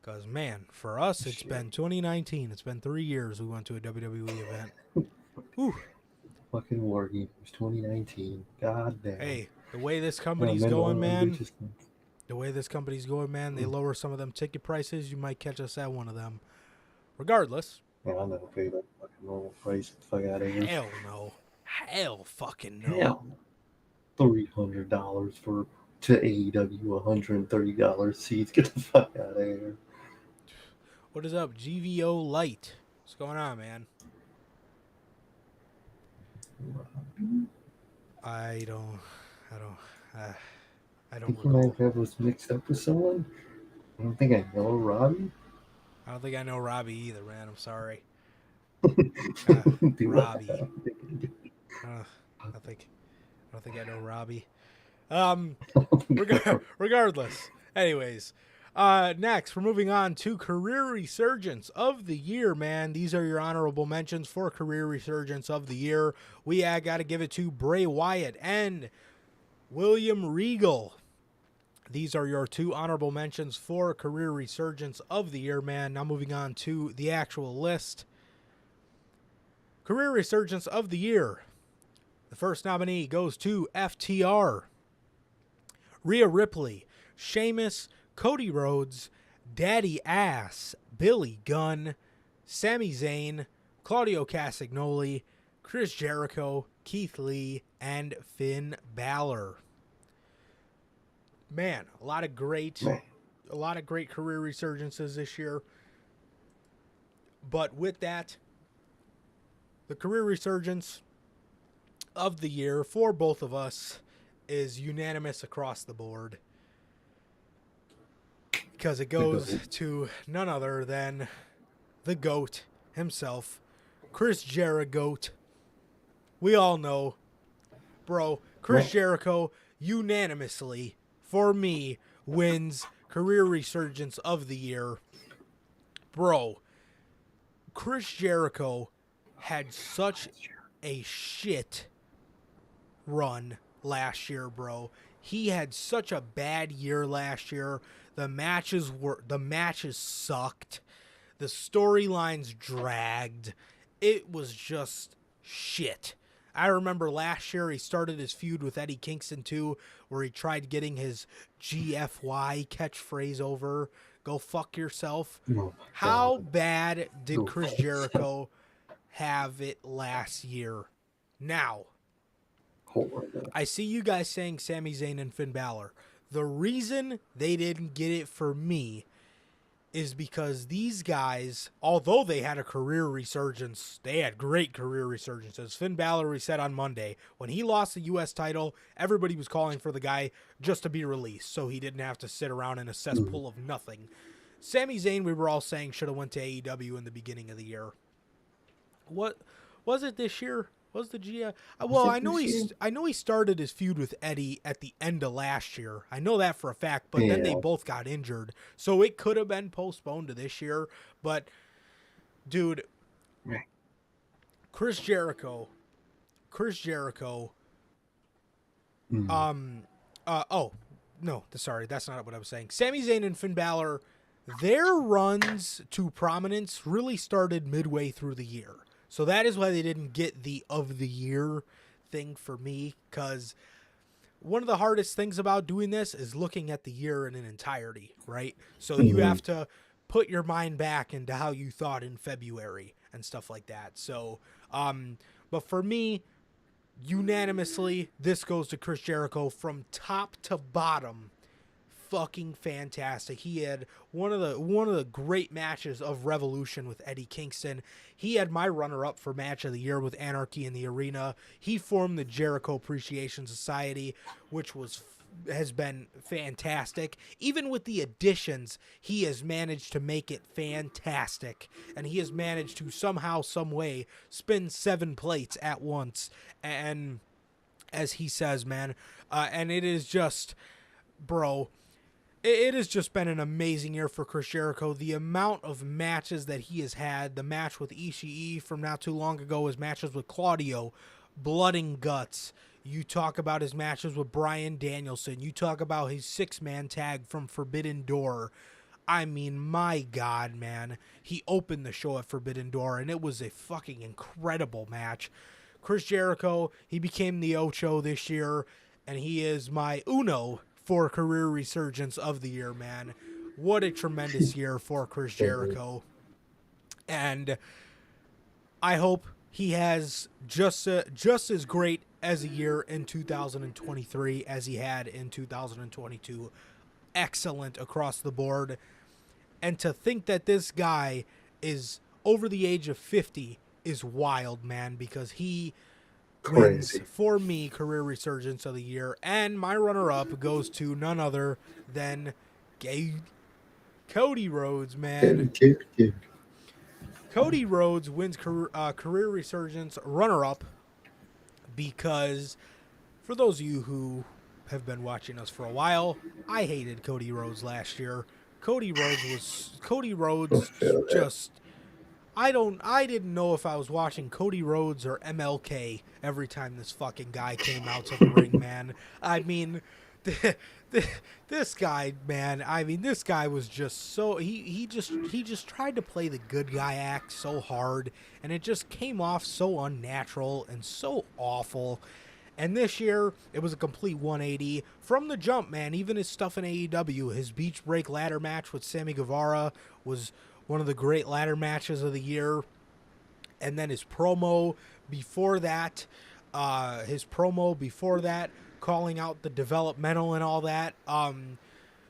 Because, man, for us, it's Shit. been 2019. It's been 3 years we went to a WWE event. Whew. Fucking War Games 2019. God damn. Hey, the way this Yeah, company's mental going, man, ambitious. they lower some of them ticket prices. You might catch us at one of them. Regardless, Yeah, I never paid that fucking normal price. Get the fuck out of here. hell no. Hell fucking no. Hell, $300 for to AEW, $130 seats. Get the fuck out of here. What is up, GVO Light? What's going on, man? I don't, I don't, I I don't think you might recall. have us mixed up with someone. I don't think I know Robbie. I don't think I know Robbie either, man. I'm sorry. Dude, Robbie. Uh, I think, I don't think I know Robbie. Um, regardless. Anyways, next we're moving on to career resurgence of the year, man. These are your honorable mentions for career resurgence of the year. We got to give it to Bray Wyatt and William Regal. These are your 2 honorable mentions for career resurgence of the year, man. Now moving on to the actual list. Career resurgence of the year. The first nominee goes to FTR, Rhea Ripley, Sheamus, Cody Rhodes, Daddy Ass, Billy Gunn, Sami Zayn, Claudio Castagnoli, Chris Jericho, Keith Lee, and Finn Balor. Man, a lot of great career resurgences this year. But with that, the career resurgence of the year for both of us is unanimous across the board, because it goes to none other than the GOAT himself, Chris Jericho. We all know, bro, Chris Jericho unanimously, for me, wins career resurgence of the year. Bro, Chris Jericho had such a shit run last year, bro. He had such a bad year last year. The matches sucked. The storylines dragged. It was just shit. I remember last year he started his feud with Eddie Kingston too, where he tried getting his GFY catchphrase over. Go fuck yourself. How bad did Chris Jericho have it last year? Now, I see you guys saying Sami Zayn and Finn Balor. The reason they didn't get it for me is because these guys, although they had a career resurgence, they had great career resurgences. Finn Balor, we said on Monday, when he lost the U.S. title, everybody was calling for the guy just to be released so he didn't have to sit around in a cesspool of nothing. Sami Zayn, we were all saying, should have went to AEW in the beginning of the year. What was it this year? Was the GF? Well, I know he started his feud with Eddie at the end of last year. I know that for a fact, but then they both got injured. So it could have been postponed to this year. But, dude, Chris Jericho. Oh, no, sorry, that's not what I was saying. Sami Zayn and Finn Balor, their runs to prominence really started midway through the year. So that is why they didn't get the of the year thing for me, because one of the hardest things about doing this is looking at the year in an entirety, right? So you have to put your mind back into how you thought in February and stuff like that. So, but for me, unanimously, this goes to Chris Jericho from top to bottom. Fucking fantastic. He had one of the great matches of Revolution with Eddie Kingston. He had my runner-up for match of the year with Anarchy in the Arena. He formed the Jericho Appreciation Society, which has been fantastic. Even with the additions, he has managed to make it fantastic, and he has managed to somehow, some way, spin 7 plates at once. And as he says, man, and it is just, bro. It has just been an amazing year for Chris Jericho. The amount of matches that he has had, the match with Ishii from not too long ago, his matches with Claudio, Blood and Guts. You talk about his matches with Bryan Danielson. You talk about his 6-man tag from Forbidden Door. I mean, my God, man. He opened the show at Forbidden Door, and it was a fucking incredible match. Chris Jericho, he became the Ocho this year, and he is my Uno for career resurgence of the year, man. What a tremendous year for Chris Jericho. And I hope he has just as great as a year in 2023 as he had in 2022. Excellent across the board. And to think that this guy is over the age of 50 is wild, man, because he wins, for me, career resurgence of the year. And my runner-up goes to none other than Cody Rhodes, man. Cody Rhodes wins career resurgence runner-up because, for those of you who have been watching us for a while, I hated Cody Rhodes last year. Cody Rhodes just... I didn't know if I was watching Cody Rhodes or MLK every time this fucking guy came out to the ring, man. I mean, This guy, man, I mean, this guy was just so he just tried to play the good guy act so hard, and it just came off so unnatural and so awful. And this year, it was a complete 180 from the jump, man. Even his stuff in AEW, his Beach Break ladder match with Sammy Guevara was one of the great ladder matches of the year. And then his promo before that, calling out the developmental and all that.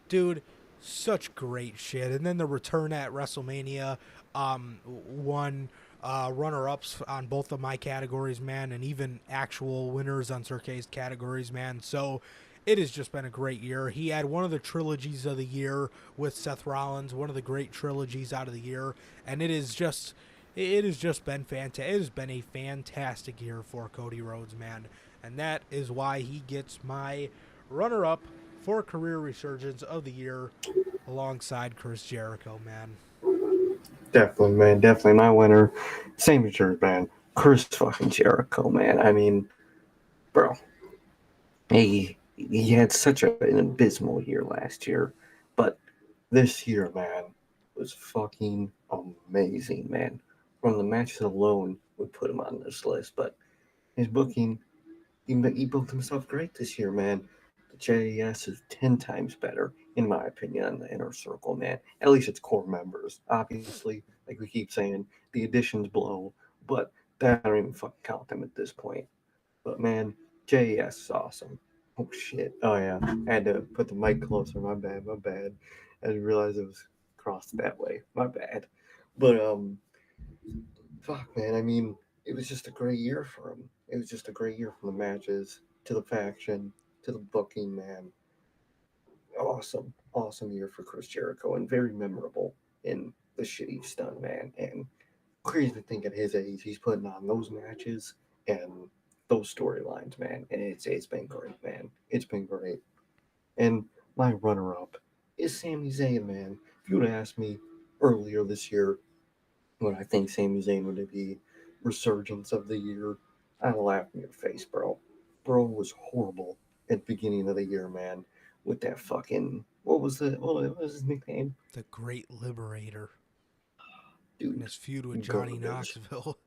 Dude, such great shit. And then the return at WrestleMania, won runner-ups on both of my categories, man, and even actual winners on Sir K's categories, man. So it has just been a great year. He had one of the trilogies of the year with Seth Rollins, one of the great trilogies out of the year, and it has just been fantastic. It has been a fantastic year for Cody Rhodes, man, and that is why he gets my runner-up for career resurgence of the year alongside Chris Jericho, man. Definitely, man. Definitely my winner. Same as yours, man. Chris fucking Jericho, man. I mean, bro, he had such an abysmal year last year, but this year, man, was fucking amazing, man. From the matches alone would put him on this list, but his booking, he booked himself great this year, man. The JAS is 10 times better, in my opinion, on the inner circle, man. At least it's core members. Obviously, like we keep saying, the additions blow, but that I don't even fucking count them at this point. But man, JAS is awesome. Oh shit. Oh yeah. I had to put the mic closer. My bad. My bad. I didn't realize it was crossed that way. My bad. But fuck man. I mean, it was just a great year for him. It was just a great year from the matches to the faction to the booking, man. Awesome, awesome year for Chris Jericho and very memorable in the shit he's done, man. And crazy to think at his age he's putting on those matches and those storylines, man. And it's been great, man. It's been great. And my runner up is Sami Zayn, man. If you would have asked me earlier this year what I think Sami Zayn would be resurgence of the year, I'd laugh in your face, bro. Bro was horrible at the beginning of the year, man. With that fucking what was his nickname? The Great Liberator in Dude, his feud with Johnny garbage. Knoxville.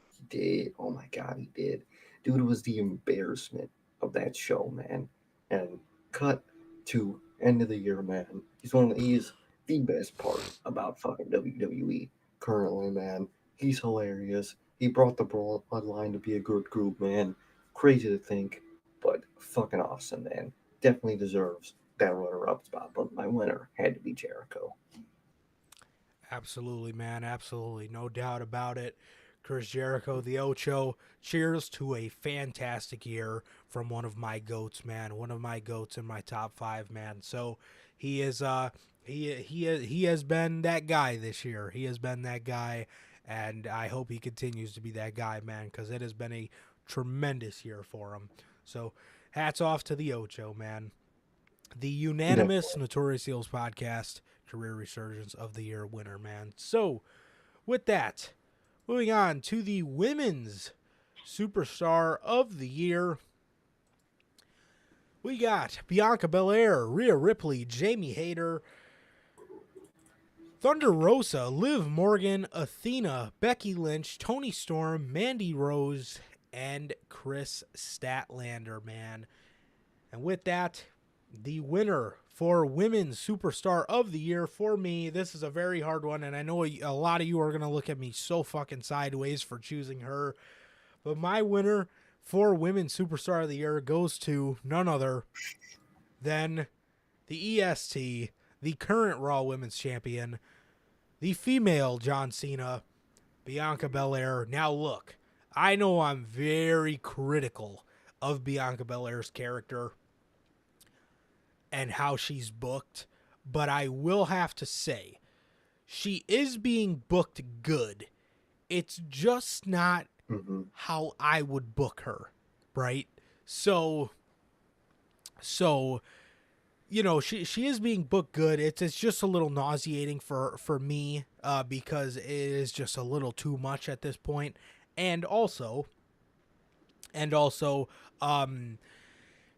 He did. Oh my god, he did. Dude was the embarrassment of that show, man. And cut to end of the year, man. He's the best part about fucking WWE currently, man. He's hilarious. He brought the bloodline to be a good group, man. Crazy to think, but fucking awesome, man. Definitely deserves that runner-up spot, but my winner had to be Jericho. Absolutely, man. Absolutely. No doubt about it. Chris Jericho, the Ocho. Cheers to a fantastic year from one of my goats, man. One of my goats in my top 5, man. So he is he has been that guy this year. He has been that guy, and I hope he continues to be that guy, man, because it has been a tremendous year for him. So hats off to the Ocho, man. The unanimous Notorious Heels podcast career resurgence of the year winner, man. So with that, moving on to the women's superstar of the year, we got Bianca Belair, Rhea Ripley, Jamie Hayter, Thunder Rosa, Liv Morgan, Athena, Becky Lynch, Toni Storm, Mandy Rose, and Chris Statlander, man. And with that, the winner for Women's Superstar of the Year for me, this is a very hard one, and I know a lot of you are going to look at me so fucking sideways for choosing her, but my winner for Women's Superstar of the Year goes to none other than the EST, the current Raw Women's Champion, the female John Cena, Bianca Belair. Now look, I know I'm very critical of Bianca Belair's character and how she's booked, but I will have to say, she is being booked good. It's just not how I would book her, right? So you know, she is being booked good. It's just a little nauseating for me because it is just a little too much at this point. And also,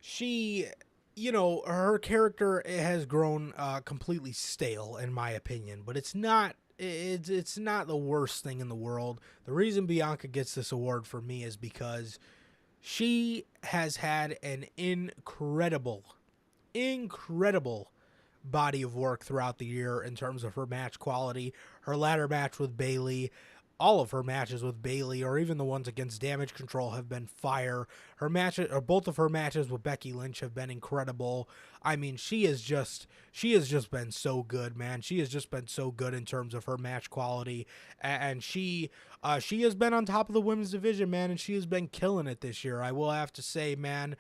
she, her character has grown completely stale in my opinion, but it's not the worst thing in the world. The reason Bianca gets this award for me is because she has had an incredible body of work throughout the year in terms of her match quality. Her ladder match with Bayley, all of her matches with Bayley, or even the ones against Damage Control, have been fire. Her matches, or both of her matches with Becky Lynch, have been incredible. I mean, she has just been so good, man. She has just been so good in terms of her match quality, and she has been on top of the women's division, man, and she has been killing it this year. I will have to say, man.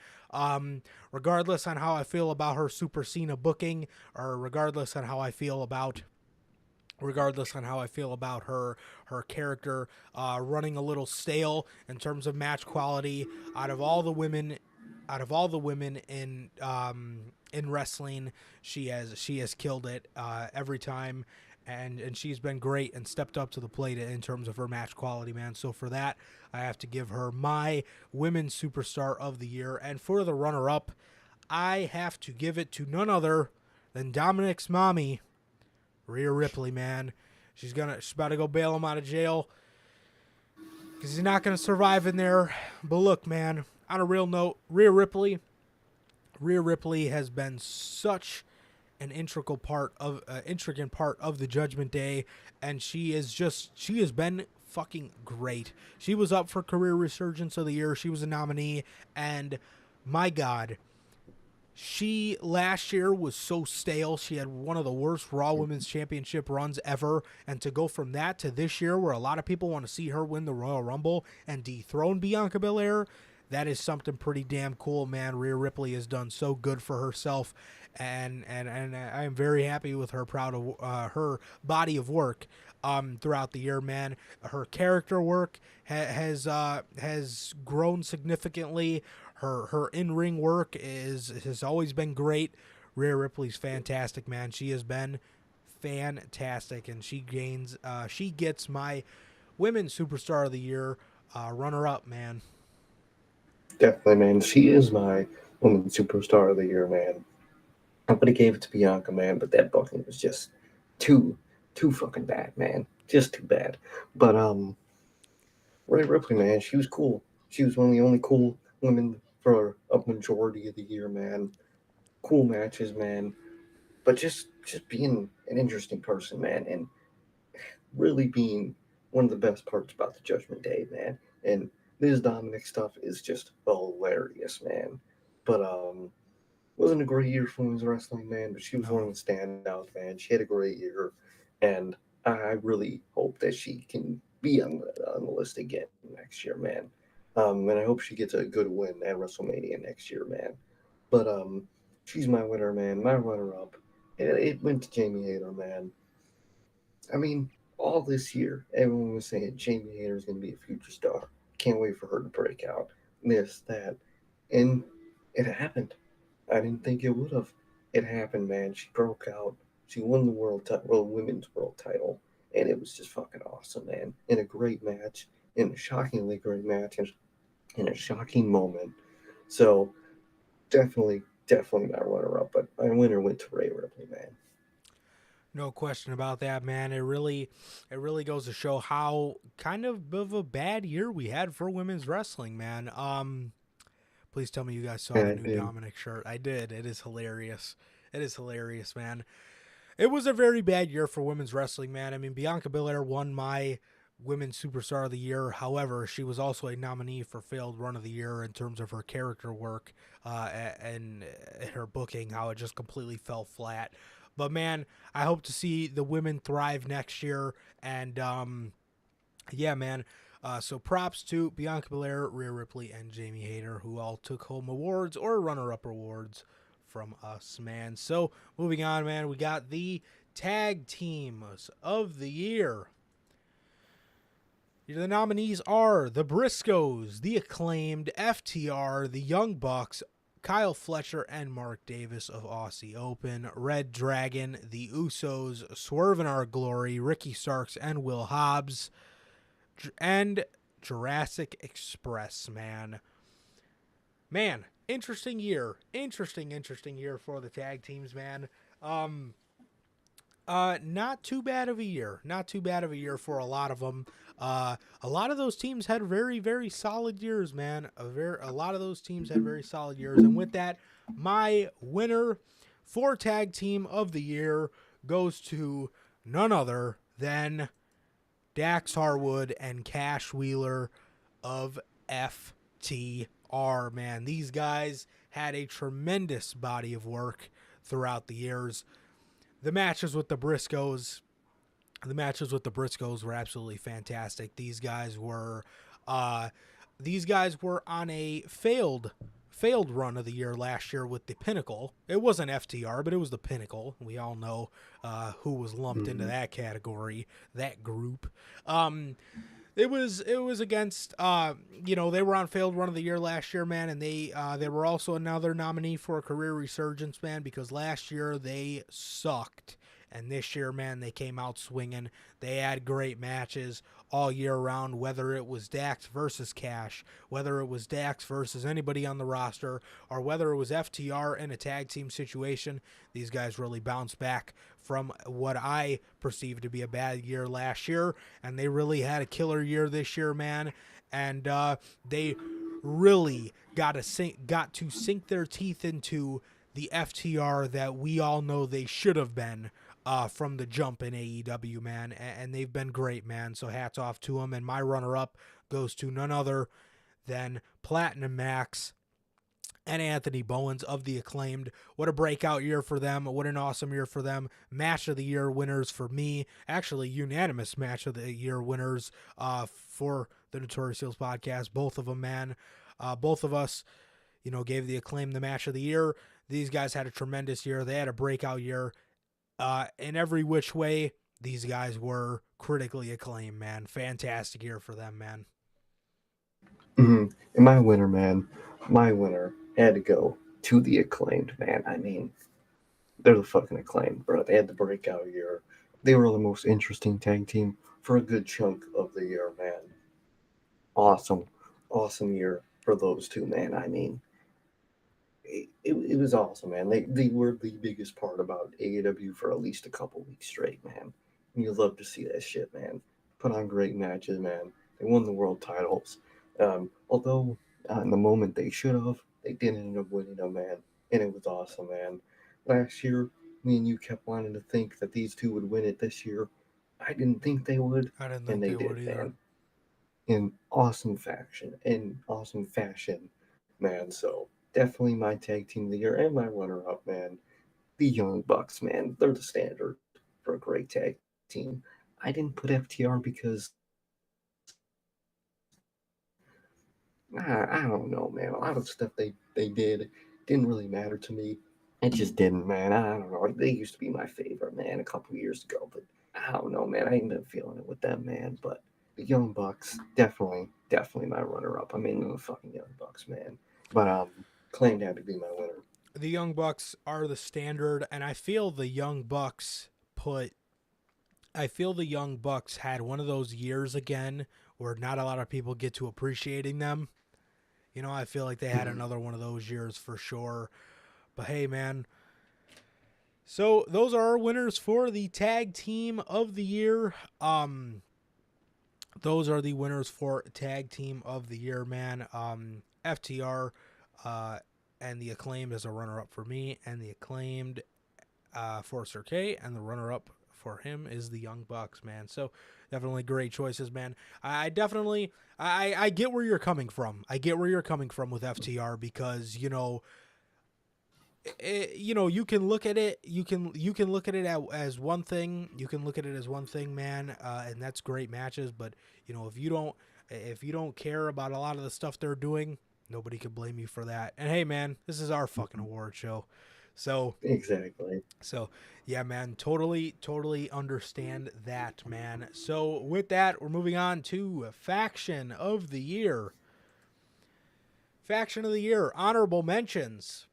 Regardless on how I feel about her Super Cena booking, or regardless on how I feel about her character running a little stale in terms of match quality. Out of all the women in wrestling, she has killed it every time, and she's been great and stepped up to the plate in terms of her match quality, man. So for that, I have to give her my Women's Superstar of the Year. And for the runner-up, I have to give it to none other than Dominic's mommy, Rhea Ripley, man. She's about to go bail him out of jail because he's not going to survive in there. But look, man, on a real note, Rhea Ripley has been such an intricate part of the Judgment Day, and she has been fucking great. She was up for Career Resurgence of the Year. She was a nominee, and my God, she last year was so stale. She had one of the worst Raw Women's Championship runs ever. And to go from that to this year, where a lot of people want to see her win the Royal Rumble and dethrone Bianca Belair, that is something pretty damn cool, man. Rhea Ripley has done so good for herself, and I am very happy with her her body of work throughout the year, man. Her character work has grown significantly. Her in-ring work has always been great. Rhea Ripley's fantastic, man. She has been fantastic, and she gets my Women's Superstar of the Year runner-up, man. Definitely, man. She is my women's superstar of the year, man. I would have gave it to Bianca, man, but that booking was just too fucking bad, man. Just too bad. But Rhea Ripley, man, she was cool. She was one of the only cool women for a majority of the year, man. Cool matches, man. But just being an interesting person, man, and really being one of the best parts about the Judgment Day, man. And this Dominic stuff is just hilarious, man. But wasn't a great year for women's wrestling, man. But she was one of the standouts, man. She had a great year, and I really hope that she can be on the list again next year, man. And I hope she gets a good win at WrestleMania next year, man. But she's my winner, man. My runner-up. It went to Jamie Hayter, man. I mean, all this year, everyone was saying Jamie Hayter is going to be a future star. Can't wait for her to break out. This, that. And it happened. I didn't think it would have. It happened, man. She broke out. She won the women's world title. And it was just fucking awesome, man. In a great match, in a shockingly great match, and in a shocking moment. So, definitely my runner up. But my winner went to Rhea Ripley, man. No question about that, man. It really goes to show how kind of a bad year we had for women's wrestling, man. Please tell me you guys saw Yeah, the I new did. Dominic shirt. I did. It is hilarious. It is hilarious, man. It was a very bad year for women's wrestling, man. I mean, Bianca Belair won my Women's Superstar of the Year. However, she was also a nominee for Failed Run of the Year in terms of her character work and her booking, how it just completely fell flat. But, man, I hope to see the women thrive next year. And, yeah, man. So props to Bianca Belair, Rhea Ripley, and Jamie Hayter, who all took home awards or runner-up awards from us, man. So moving on, man, we got the tag teams of the year. The nominees are the Briscoes, the Acclaimed, FTR, the Young Bucks, Kyle Fletcher, and Mark Davis of Aussie Open, Red Dragon, the Usos, Swerve in Our Glory, Ricky Starks, and Will Hobbs, and Jurassic Express, man. Man, interesting year. Interesting year for the tag teams, man. Not too bad of a year. Not too bad of a year for a lot of them. A lot of those teams had very, very solid years, man. A lot of those teams had very solid years. And with that, my winner for tag team of the year goes to none other than Dax Harwood and Cash Wheeler of FTR, man. These guys had a tremendous body of work throughout the years. The matches with the Briscoes were absolutely fantastic. These guys were on a failed run of the year last year with the Pinnacle. It wasn't FTR, but it was the Pinnacle. We all know who was lumped into that category, that group. It was against they were on failed run of the year last year, man, and they were also another nominee for a career resurgence, man, because last year they sucked. And this year, man, they came out swinging. They had great matches all year round, whether it was Dax versus Cash, whether it was Dax versus anybody on the roster, or whether it was FTR in a tag team situation. These guys really bounced back from what I perceived to be a bad year last year, and they really had a killer year this year, man. And they really got to sink their teeth into the FTR that we all know they should have been from the jump in AEW, man, and they've been great, man, so hats off to them. And my runner-up goes to none other than Platinum Max and Anthony Bowens of the Acclaimed. What a breakout year for them. What an awesome year for them. Match of the year winners for me. Actually, unanimous match of the year winners for the Notorious Heels podcast. Both of them, man. Both of us, gave the Acclaimed the match of the year. These guys had a tremendous year. They had a breakout year. In every which way, these guys were critically acclaimed, man. Fantastic year for them, man. Mm-hmm. And my winner had to go to the Acclaimed, man. I mean, they're the fucking Acclaimed, bro. They had the breakout year. They were the most interesting tag team for a good chunk of the year, man. Awesome year for those two, man. I mean, it was awesome, man. They were the biggest part about AEW for at least a couple weeks straight, man. And you love to see that shit, man. Put on great matches, man. They won the world titles. Although in the moment they should have, they didn't end up winning them, man. And it was awesome, man. Last year, me and you kept wanting to think that these two would win it this year. I didn't think they would. I didn't And think they would did, either. man. In awesome fashion, man. So definitely my tag team of the year and my runner-up, man. The Young Bucks, man. They're the standard for a great tag team. I didn't put FTR because I don't know, man. A lot of stuff they did didn't really matter to me. It just didn't, man. I don't know. They used to be my favorite, man, a couple years ago, but I don't know, man. I ain't been feeling it with them, man. But the Young Bucks, definitely my runner-up. I mean, the fucking Young Bucks, man. But claimed had to be my winner. The Young Bucks are the standard, and I feel the Young Bucks had one of those years again where not a lot of people get to appreciating them. I feel like they had another one of those years for sure. But hey, man. So those are our winners for the tag team of the year. Those are the winners for tag team of the year, man. FTR and the Acclaimed as a runner-up for me, and the Acclaimed for Sir K, and the runner-up for him is the Young Bucks, man. So definitely great choices, man. I get where you're coming from. I get where you're coming from with FTR because you can look at it. You can look at it as one thing. You can look at it as one thing, man, and that's great matches. But if you don't care about a lot of the stuff they're doing, nobody can blame you for that. And hey, man, this is our fucking award show. So exactly. So yeah, man, totally understand that, man. So with that, we're moving on to Faction of the Year. Faction of the Year, honorable mentions.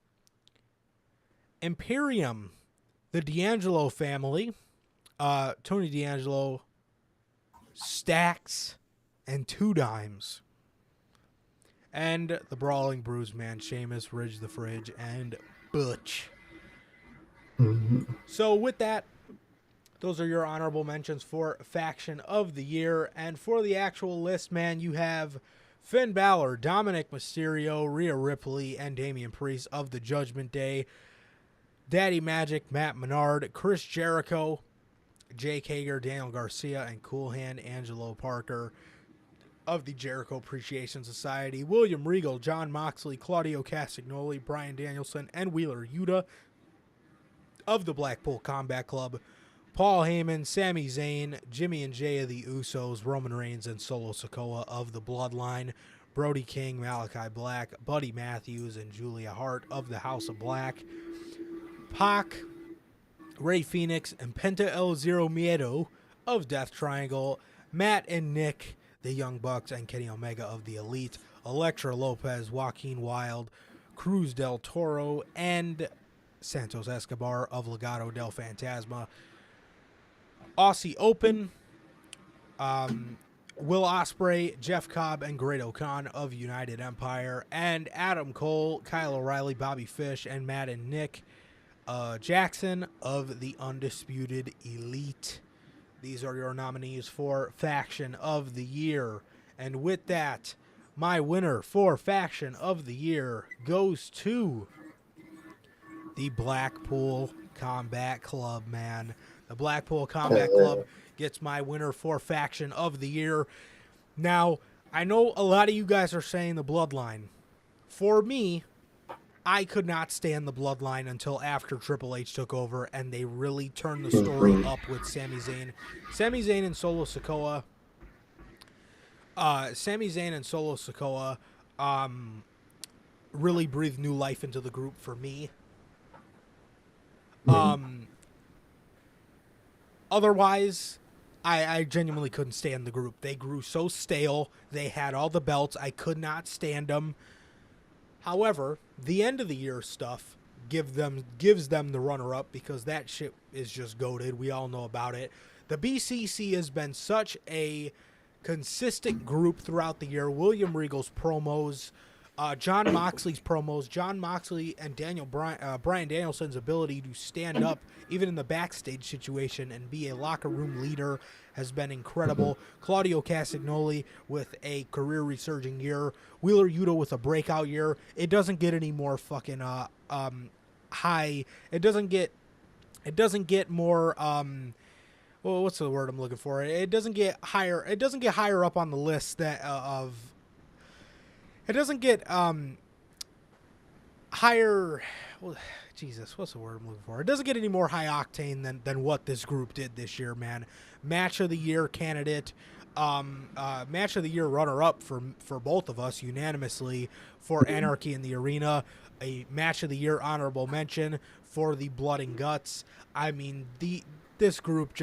Imperium, the D'Angelo family, Tony D'Angelo, Stacks, and Two Dimes. and the Brawling Bruise Man, Sheamus, Ridge the Fridge, and Butch. Mhm. So with that, those are your honorable mentions for Faction of the Year. And for the actual list, man, you have Finn Balor, Dominic Mysterio, Rhea Ripley, and Damian Priest of the Judgment Day. Daddy Magic, Matt Menard, Chris Jericho, Jake Hager, Daniel Garcia, and Cool Hand Angelo Parker of the Jericho Appreciation Society. William Regal, John Moxley, Claudio Castagnoli, Bryan Danielson, and Wheeler Yuta of the Blackpool Combat Club. Paul Heyman, Sami Zayn, Jimmy and Jay of the Usos, Roman Reigns, and Solo Sikoa of the Bloodline. Brody King, Malachi Black, Buddy Matthews, and Julia Hart of the House of Black. Pac, Ray Phoenix, and Penta El Zero Miedo of Death Triangle. Matt and Nick, the Young Bucks, and Kenny Omega of the Elite. Elektra Lopez, Joaquin Wilde, Cruz del Toro, and Santos Escobar of Legado del Fantasma. Aussie Open, Will Ospreay, Jeff Cobb, and Great O'Khan of United Empire, and Adam Cole, Kyle O'Reilly, Bobby Fish, and Matt and Nick Jackson of the Undisputed Elite. These are your nominees for Faction of the Year. And with that, my winner for Faction of the Year goes to the Blackpool Combat Club, man. The Blackpool Combat Club gets my winner for Faction of the Year. Now, I know a lot of you guys are saying the Bloodline. For me, I could not stand the Bloodline until after Triple H took over and they really turned the story up with Sami Zayn. Sami Zayn and Solo Sikoa. Really breathed new life into the group for me. Otherwise, I genuinely couldn't stand the group. They grew so stale. They had all the belts. I could not stand them. However, the end of the year stuff gives them the runner-up because that shit is just goated. We all know about it. The BCC has been such a consistent group throughout the year. William Regal's promos, John Moxley's promos, John Moxley and Bryan Danielson's ability to stand up even in the backstage situation and be a locker room leader has been incredible. Claudio Castagnoli with a career resurging year. Wheeler Yuta with a breakout year. It doesn't get any more fucking high. It doesn't get more well, what's the word I'm looking for? It doesn't get higher. It doesn't get higher up on the list that of. It doesn't get higher. Well, Jesus, what's the word I'm looking for? It doesn't get any more high octane than what this group did this year, man. Match of the year candidate, match of the year runner up for both of us unanimously for Anarchy in the Arena. A match of the year honorable mention for the Blood and Guts. I mean, this group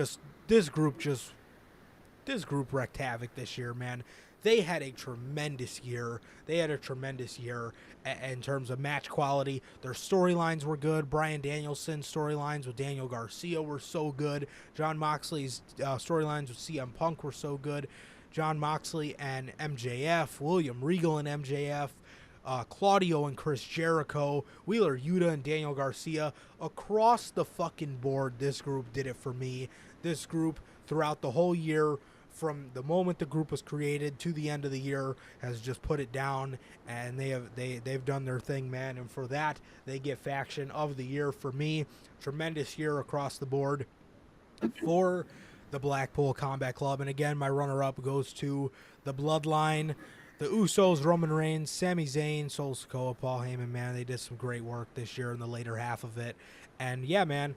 wreaked havoc this year, man. They had a tremendous year. In terms of match quality. Their storylines were good. Bryan Danielson's storylines with Daniel Garcia were so good. John Moxley's storylines with CM Punk were so good. John Moxley and MJF, William Regal and MJF, Claudio and Chris Jericho, Wheeler Yuta and Daniel Garcia. Across the fucking board, this group did it for me. This group, throughout the whole year, from the moment the group was created to the end of the year, has just put it down, and they've done their thing, man. And for that, they get Faction of the Year for me. Tremendous year across the board for the Blackpool Combat Club. And again, my runner-up goes to the Bloodline, the Usos, Roman Reigns, Sami Zayn, Solo Sikoa, Paul Heyman, man. They did some great work this year in the later half of it. And yeah, man,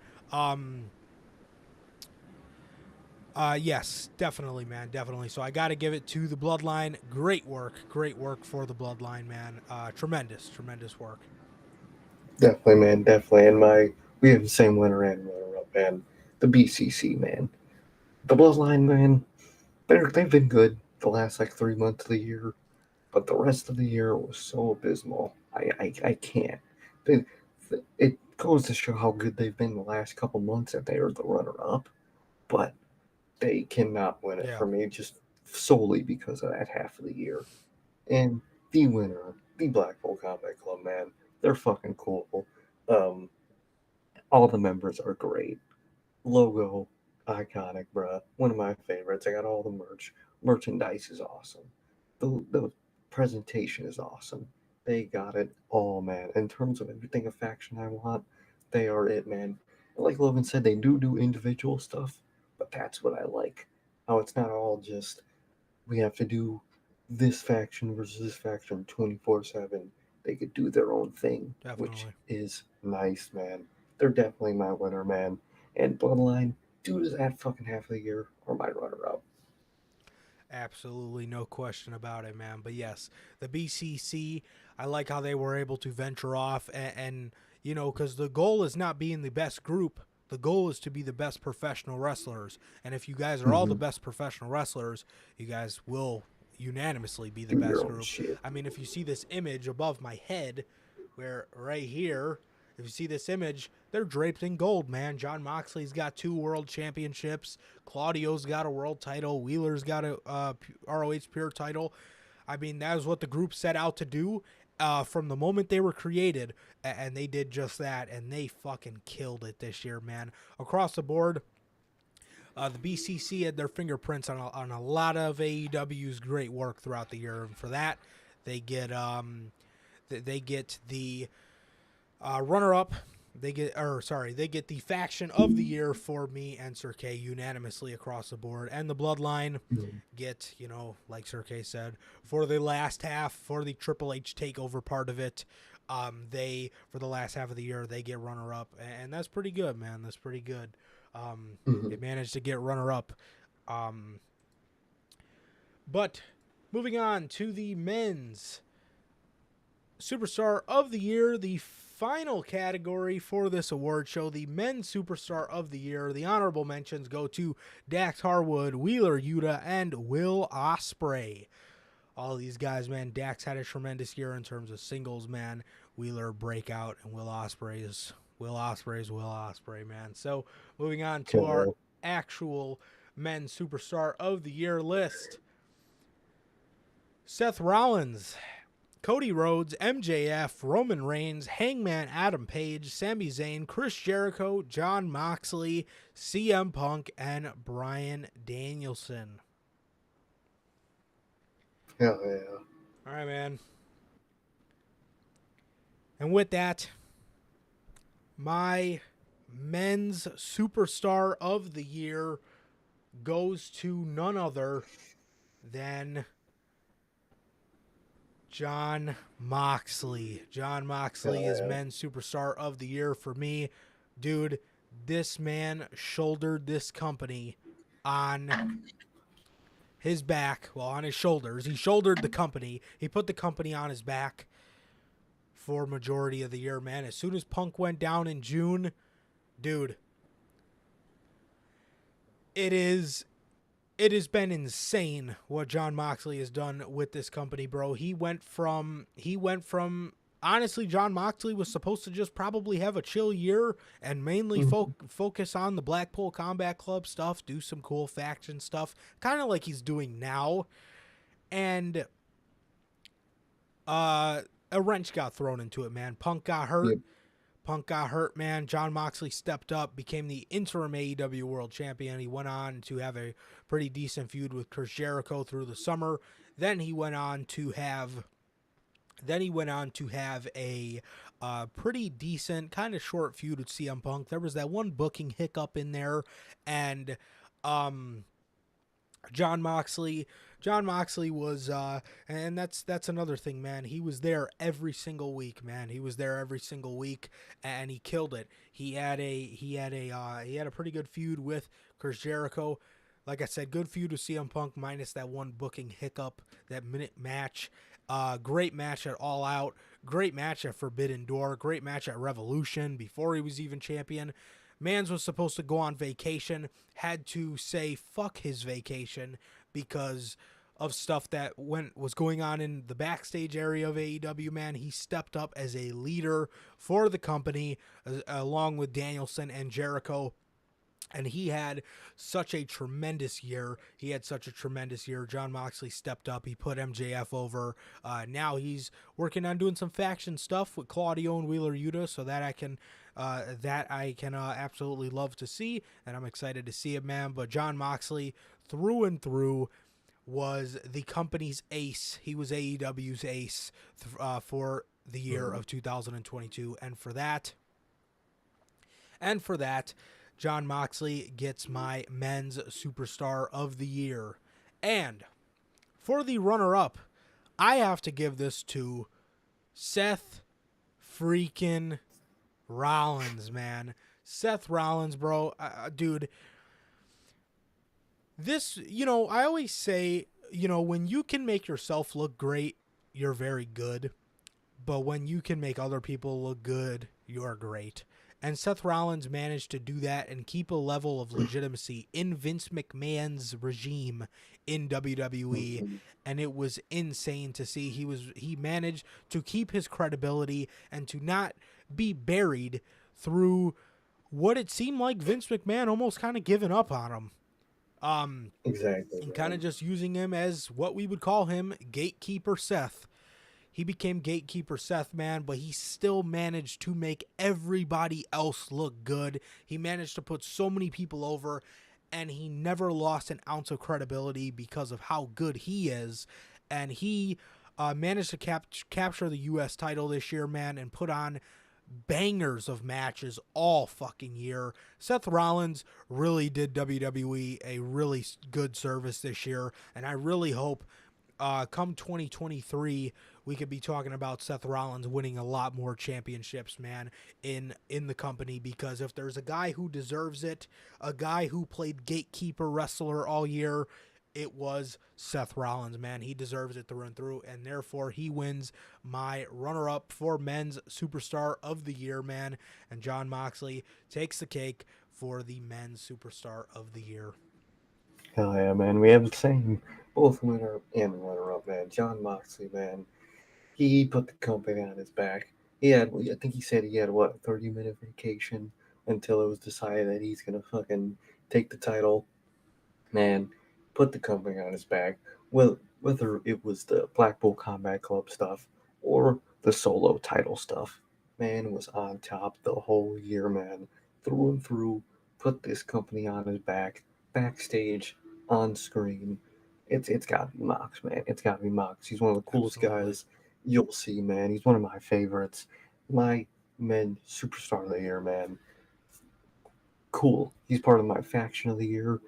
yes, definitely, man, definitely. So I got to give it to the Bloodline. Great work for the Bloodline, man. Tremendous work. Definitely, man, definitely. And we have the same winner and runner-up, man. The BCC, man. The Bloodline, man, they've been good the last, 3 months of the year, but the rest of the year was so abysmal. I can't. It goes to show how good they've been the last couple months that they are the runner-up, but they cannot win it for me just solely because of that half of the year. And the winner, the Blackpool Combat Club, man. They're fucking cool. Um, all the members are great. Logo, iconic, bruh. One of my favorites. I got all the merch. Merchandise is awesome. The presentation is awesome. They got it all, man. In terms of everything a faction I want, they are it, man. And like Logan said, they do individual stuff, but that's what I like. How it's not all just we have to do this faction versus this faction 24/7. They could do their own thing, which Definitely. is nice, man. They're definitely my winner, man. And Bloodline, dude, is that fucking half of the year or my runner up? Absolutely, no question about it, man. But yes, the BCC, I like how they were able to venture off and you know, because the goal is not being the best group. The goal is to be the best professional wrestlers. And if you guys are all the Mm-hmm. best professional wrestlers, you guys will unanimously be the Do your best own group. shit. I mean, if you see this image above my head, where right here, if you see this image, they're draped in gold, man. John Moxley's got 2 world championships. Claudio's got a world title. Wheeler's got a ROH Pure title. I mean, that is what the group set out to do from the moment they were created, and they did just that, and they fucking killed it this year, man. Across the board, the BCC had their fingerprints on a lot of AEW's great work throughout the year, and for that, they get the runner-up. They get the faction of the year for me and Sir K unanimously across the board, and the Bloodline get, you know, like Sir K said, for the last half, for the Triple H takeover part of it. They, for the last half of the year, they get runner-up, and that's pretty good, man. That's pretty good. They managed to get runner-up. But moving on to the men's Superstar of the Year, the final category for this award show, the Men's Superstar of the Year. The honorable mentions go to Dax Harwood, Wheeler Yuta, and Will Ospreay. All these guys, man. Dax had a tremendous year in terms of singles, man. Wheeler breakout, and Will Ospreay's Will Ospreay, man. So moving on to our Cool. actual Men's Superstar of the Year list. Seth Rollins, Cody Rhodes, MJF, Roman Reigns, Hangman Adam Page, Sami Zayn, Chris Jericho, Jon Moxley, CM Punk, and Bryan Danielson. Hell yeah. All right, man. And with that, my Men's Superstar of the Year goes to none other than Jon Moxley. Jon Moxley is Men's Superstar of the Year for me. Dude, this man shouldered this company on his back, well, on his shoulders. He shouldered the company. He put the company on his back for majority of the year, man. As soon as Punk went down in June, dude, it has been insane what Jon Moxley has done with this company, bro. He went from honestly, Jon Moxley was supposed to just probably have a chill year and mainly focus on the Blackpool Combat Club stuff, do some cool faction stuff, kind of like he's doing now. And a wrench got thrown into it, man. Punk got hurt. Yep. Punk got hurt, man. Jon Moxley stepped up, became the interim AEW World Champion. He went on to have a pretty decent feud with Chris Jericho through the summer. Then he went on to have a pretty decent, kind of short feud with CM Punk. There was that one booking hiccup in there, and Jon Moxley was, and that's another thing, man. He was there every single week, man. He was there every single week, and he killed it. He had a pretty good feud with Chris Jericho. Like I said, good feud with CM Punk minus that one booking hiccup, that minute match. Great match at All Out. Great match at Forbidden Door. Great match at Revolution before he was even champion. Mans was supposed to go on vacation, had to say fuck his vacation because of stuff that was going on in the backstage area of AEW, man. He stepped up as a leader for the company along with Danielson and Jericho. And he had such a tremendous year. John Moxley stepped up. He put MJF over. Now he's working on doing some faction stuff with Claudio and Wheeler Yuta, so that I can absolutely love to see, and I'm excited to see it, man. But John Moxley, through and through, was the company's ace. He was AEW's ace for the year of 2022, and for that, John Moxley gets my men's superstar of the year. And for the runner-up, I have to give this to Seth freaking Rollins, man. Seth Rollins, bro. Dude, this, I always say, when you can make yourself look great, you're very good. But when you can make other people look good, you're great. And Seth Rollins managed to do that and keep a level of legitimacy in Vince McMahon's regime in WWE, and it was insane to see. He managed to keep his credibility and to not be buried through what it seemed like Vince McMahon almost kind of giving up on him. Exactly. And kind of just using him as what we would call him, Gatekeeper Seth. He became Gatekeeper Seth, man, but he still managed to make everybody else look good. He managed to put so many people over, and he never lost an ounce of credibility because of how good he is. And he managed to capture the U.S. title this year, man, and put on bangers of matches all fucking year. Seth Rollins really did WWE a really good service this year, and I really hope come 2023 we could be talking about Seth Rollins winning a lot more championships, man, in the company, because if there's a guy who deserves it, a guy who played gatekeeper wrestler all year, it was Seth Rollins, man. He deserves it through and through, and therefore he wins my runner-up for men's superstar of the year, man, and John Moxley takes the cake for the men's superstar of the year. Hell yeah, man. We have the same, both winner and runner-up, man. John Moxley, man. He put the company on his back. I think he said he had, what, a 30-minute vacation until it was decided that he's going to fucking take the title. Man, put the company on his back. Well, whether it was the Blackpool Combat Club stuff or the solo title stuff, man was on top the whole year, man. Through and through, put this company on his back, backstage, on screen. It's got to be Mox, man. It's got to be Mox. He's one of the coolest Absolutely. guys you'll see, man. He's one of my favorites. My men superstar of the year, man. Cool. He's part of my faction of the year.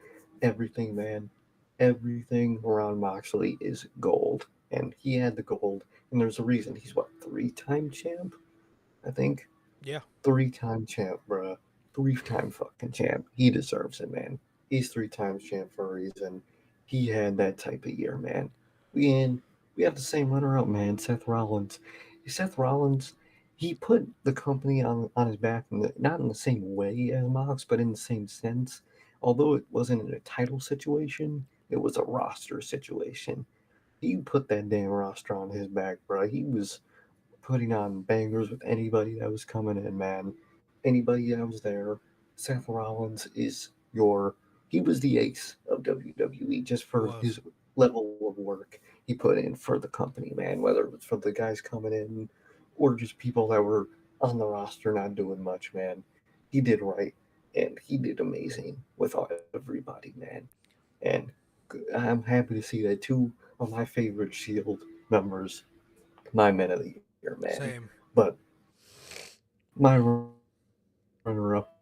Everything, man. Everything around Moxley is gold. And he had the gold. And there's a reason. He's what, 3-time champ? I think. Yeah. 3-time champ, bruh. 3-time fucking champ. He deserves it, man. He's 3 times champ for a reason. He had that type of year, man. We have the same runner-up, man. Seth Rollins. Seth Rollins, he put the company on his back, not in the same way as Mox, but in the same sense. Although it wasn't in a title situation, it was a roster situation. He put that damn roster on his back, bro. He was putting on bangers with anybody that was coming in, man. Anybody that was there. Seth Rollins he was the ace of WWE just for his level of work he put in for the company, man. Whether it was for the guys coming in or just people that were on the roster not doing much, man. He did right, and he did amazing with everybody, man. And I'm happy to see that 2 of my favorite Shield members, my men of the year, man. Same. But my runner-up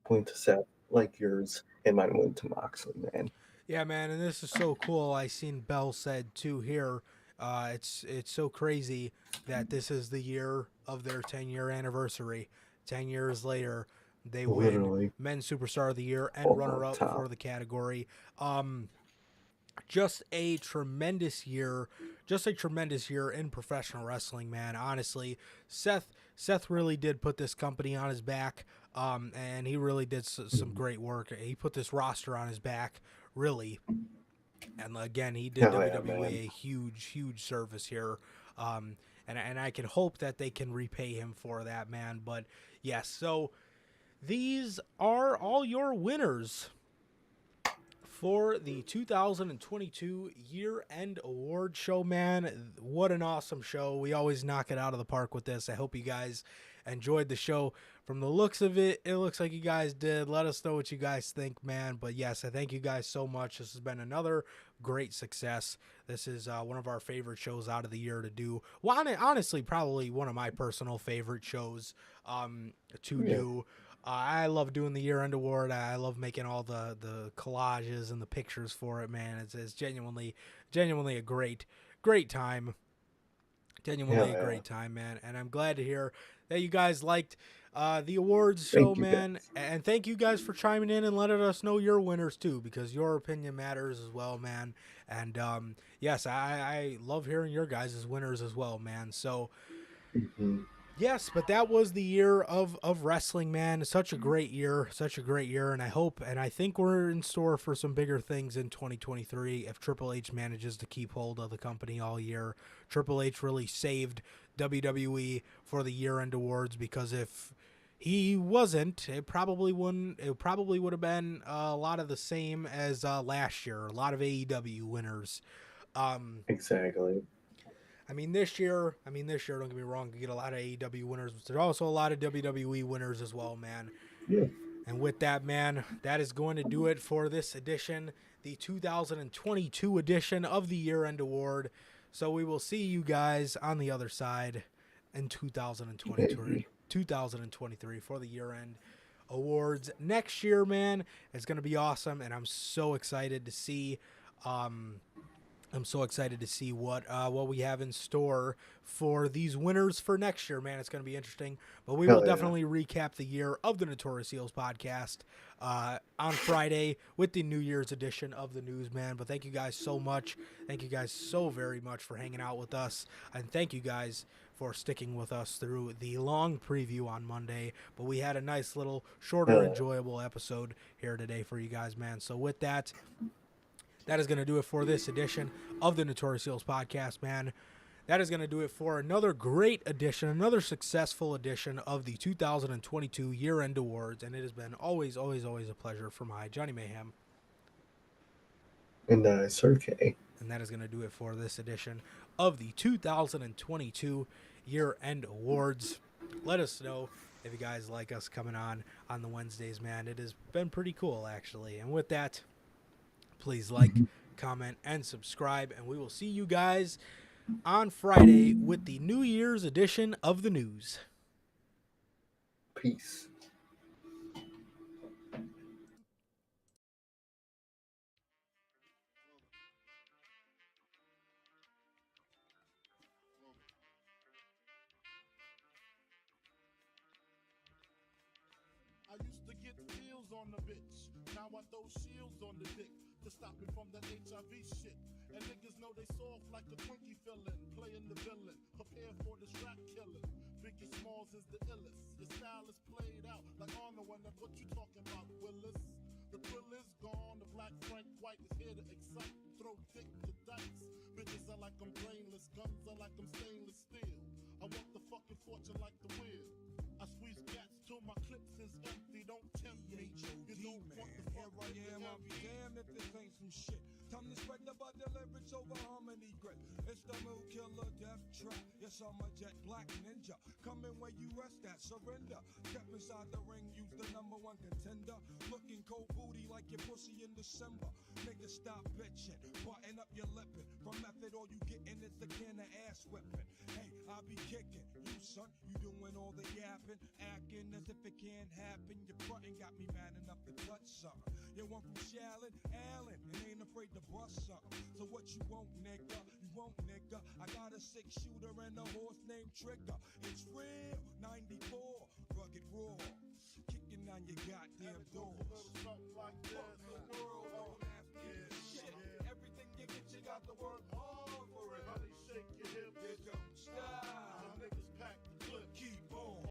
went to Seth, like yours, and mine went to Moxley, man. Yeah, man, and this is so cool. I seen Bell said too here. It's so crazy that this is the year of their 10-year anniversary. 10 years later, they win Literally, Men's Superstar of the Year and all on runner-up for top. the category. Just a tremendous year. Just a tremendous year in professional wrestling, man. Honestly, Seth really did put this company on his back, and he really did some great work. He put this roster on his back, really. And again, he did Hell yeah, WWE man. a huge service here. And I can hope that they can repay him for that, man. But yes, so these are all your winners for the 2022 year-end award show, man. What an awesome show. We always knock it out of the park with this. I hope you guys enjoyed the show. From the looks of it, it looks like you guys did. Let us know what you guys think, man. But yes, I thank you guys so much. This has been another great success. This is one of our favorite shows out of the year to do. Well, honestly, probably one of my personal favorite shows to do. I love doing the year-end award. I love making all the collages and the pictures for it, man. It's genuinely a great time. Genuinely a great time, man. And I'm glad to hear that you guys liked the awards show, man. And thank you guys for chiming in and letting us know your winners too, because your opinion matters as well, man. And yes, I love hearing your guys' winners as well, man. So yes, but that was the year of wrestling, man. Such a great year, and I hope and I think we're in store for some bigger things in 2023 if Triple H manages to keep hold of the company all year. Triple H really saved WWE for the year-end awards, because if he wasn't, it probably would have been a lot of the same as last year. A lot of AEW winners. Exactly. I mean, this year, don't get me wrong, you get a lot of AEW winners, but there's also a lot of WWE winners as well, man. Yeah. And with that, man, that is going to do it for this edition, the 2022 edition of the Year-End Award. So we will see you guys on the other side in 2023 for the Year-End Awards. Next year, man, it's going to be awesome, and I'm so excited to see what we have in store for these winners for next year, man. It's going to be interesting. But we will definitely recap the year of the Notorious Heels podcast on Friday with the New Year's edition of the news, man. But thank you guys so much. Thank you guys so very much for hanging out with us. And thank you guys for sticking with us through the long preview on Monday. But we had a nice little shorter, enjoyable episode here today for you guys, man. So with that, that is going to do it for this edition of the Notorious Heels podcast, man. That is going to do it for another great edition, another successful edition of the 2022 Year-End Awards. And it has been always a pleasure for my Johnny Mayhem. And Sir K. And that is going to do it for this edition of the 2022 Year-End Awards. Let us know if you guys like us coming on the Wednesdays, man. It has been pretty cool, actually. And with that, please like, comment, and subscribe, and we will see you guys on Friday with the New Year's edition of the news. Peace. I used to get pills on the bitch. Now I throw shields on the dick to stop me from that HIV shit. And niggas know they soft like a Twinkie fillin', playing the villain, prepare for the strap killing. Biggie Smalls is the illest. Your style is played out like Arnold, and that's what you talking about, Willis. The thrill is gone. The black Frank White is here to excite, throw dick to dice. Bitches are like I'm brainless, guns are like I'm stainless steel. I want the fucking fortune like the wheel. I squeeze cats till my clips is empty. Don't tempt me. You don't want the fuck with the I'll be damned if this ain't some shit. Time to spread the butter lyrics over harmony grip. It's the mood killer death trap. Yes, I'm a jet black ninja. Coming where you rest at, surrender. Step inside the ring, use the number one contender. Looking cold booty like your pussy in December. Nigga, stop bitching. Button up your lippin'. From method, all you gettin' is the can of ass whipping. Hey, I be kicking. You son, you doing all the yapping. Acting as if it can't happen. Your frontin' got me mad enough to touch something. You want from Shallon, Allen, and ain't afraid to bust something. So what you want, nigga? You want, nigga? I got a 6-shooter and a horse named Trigger. It's real, 94, rugged raw, kicking on your goddamn doors. Something like this.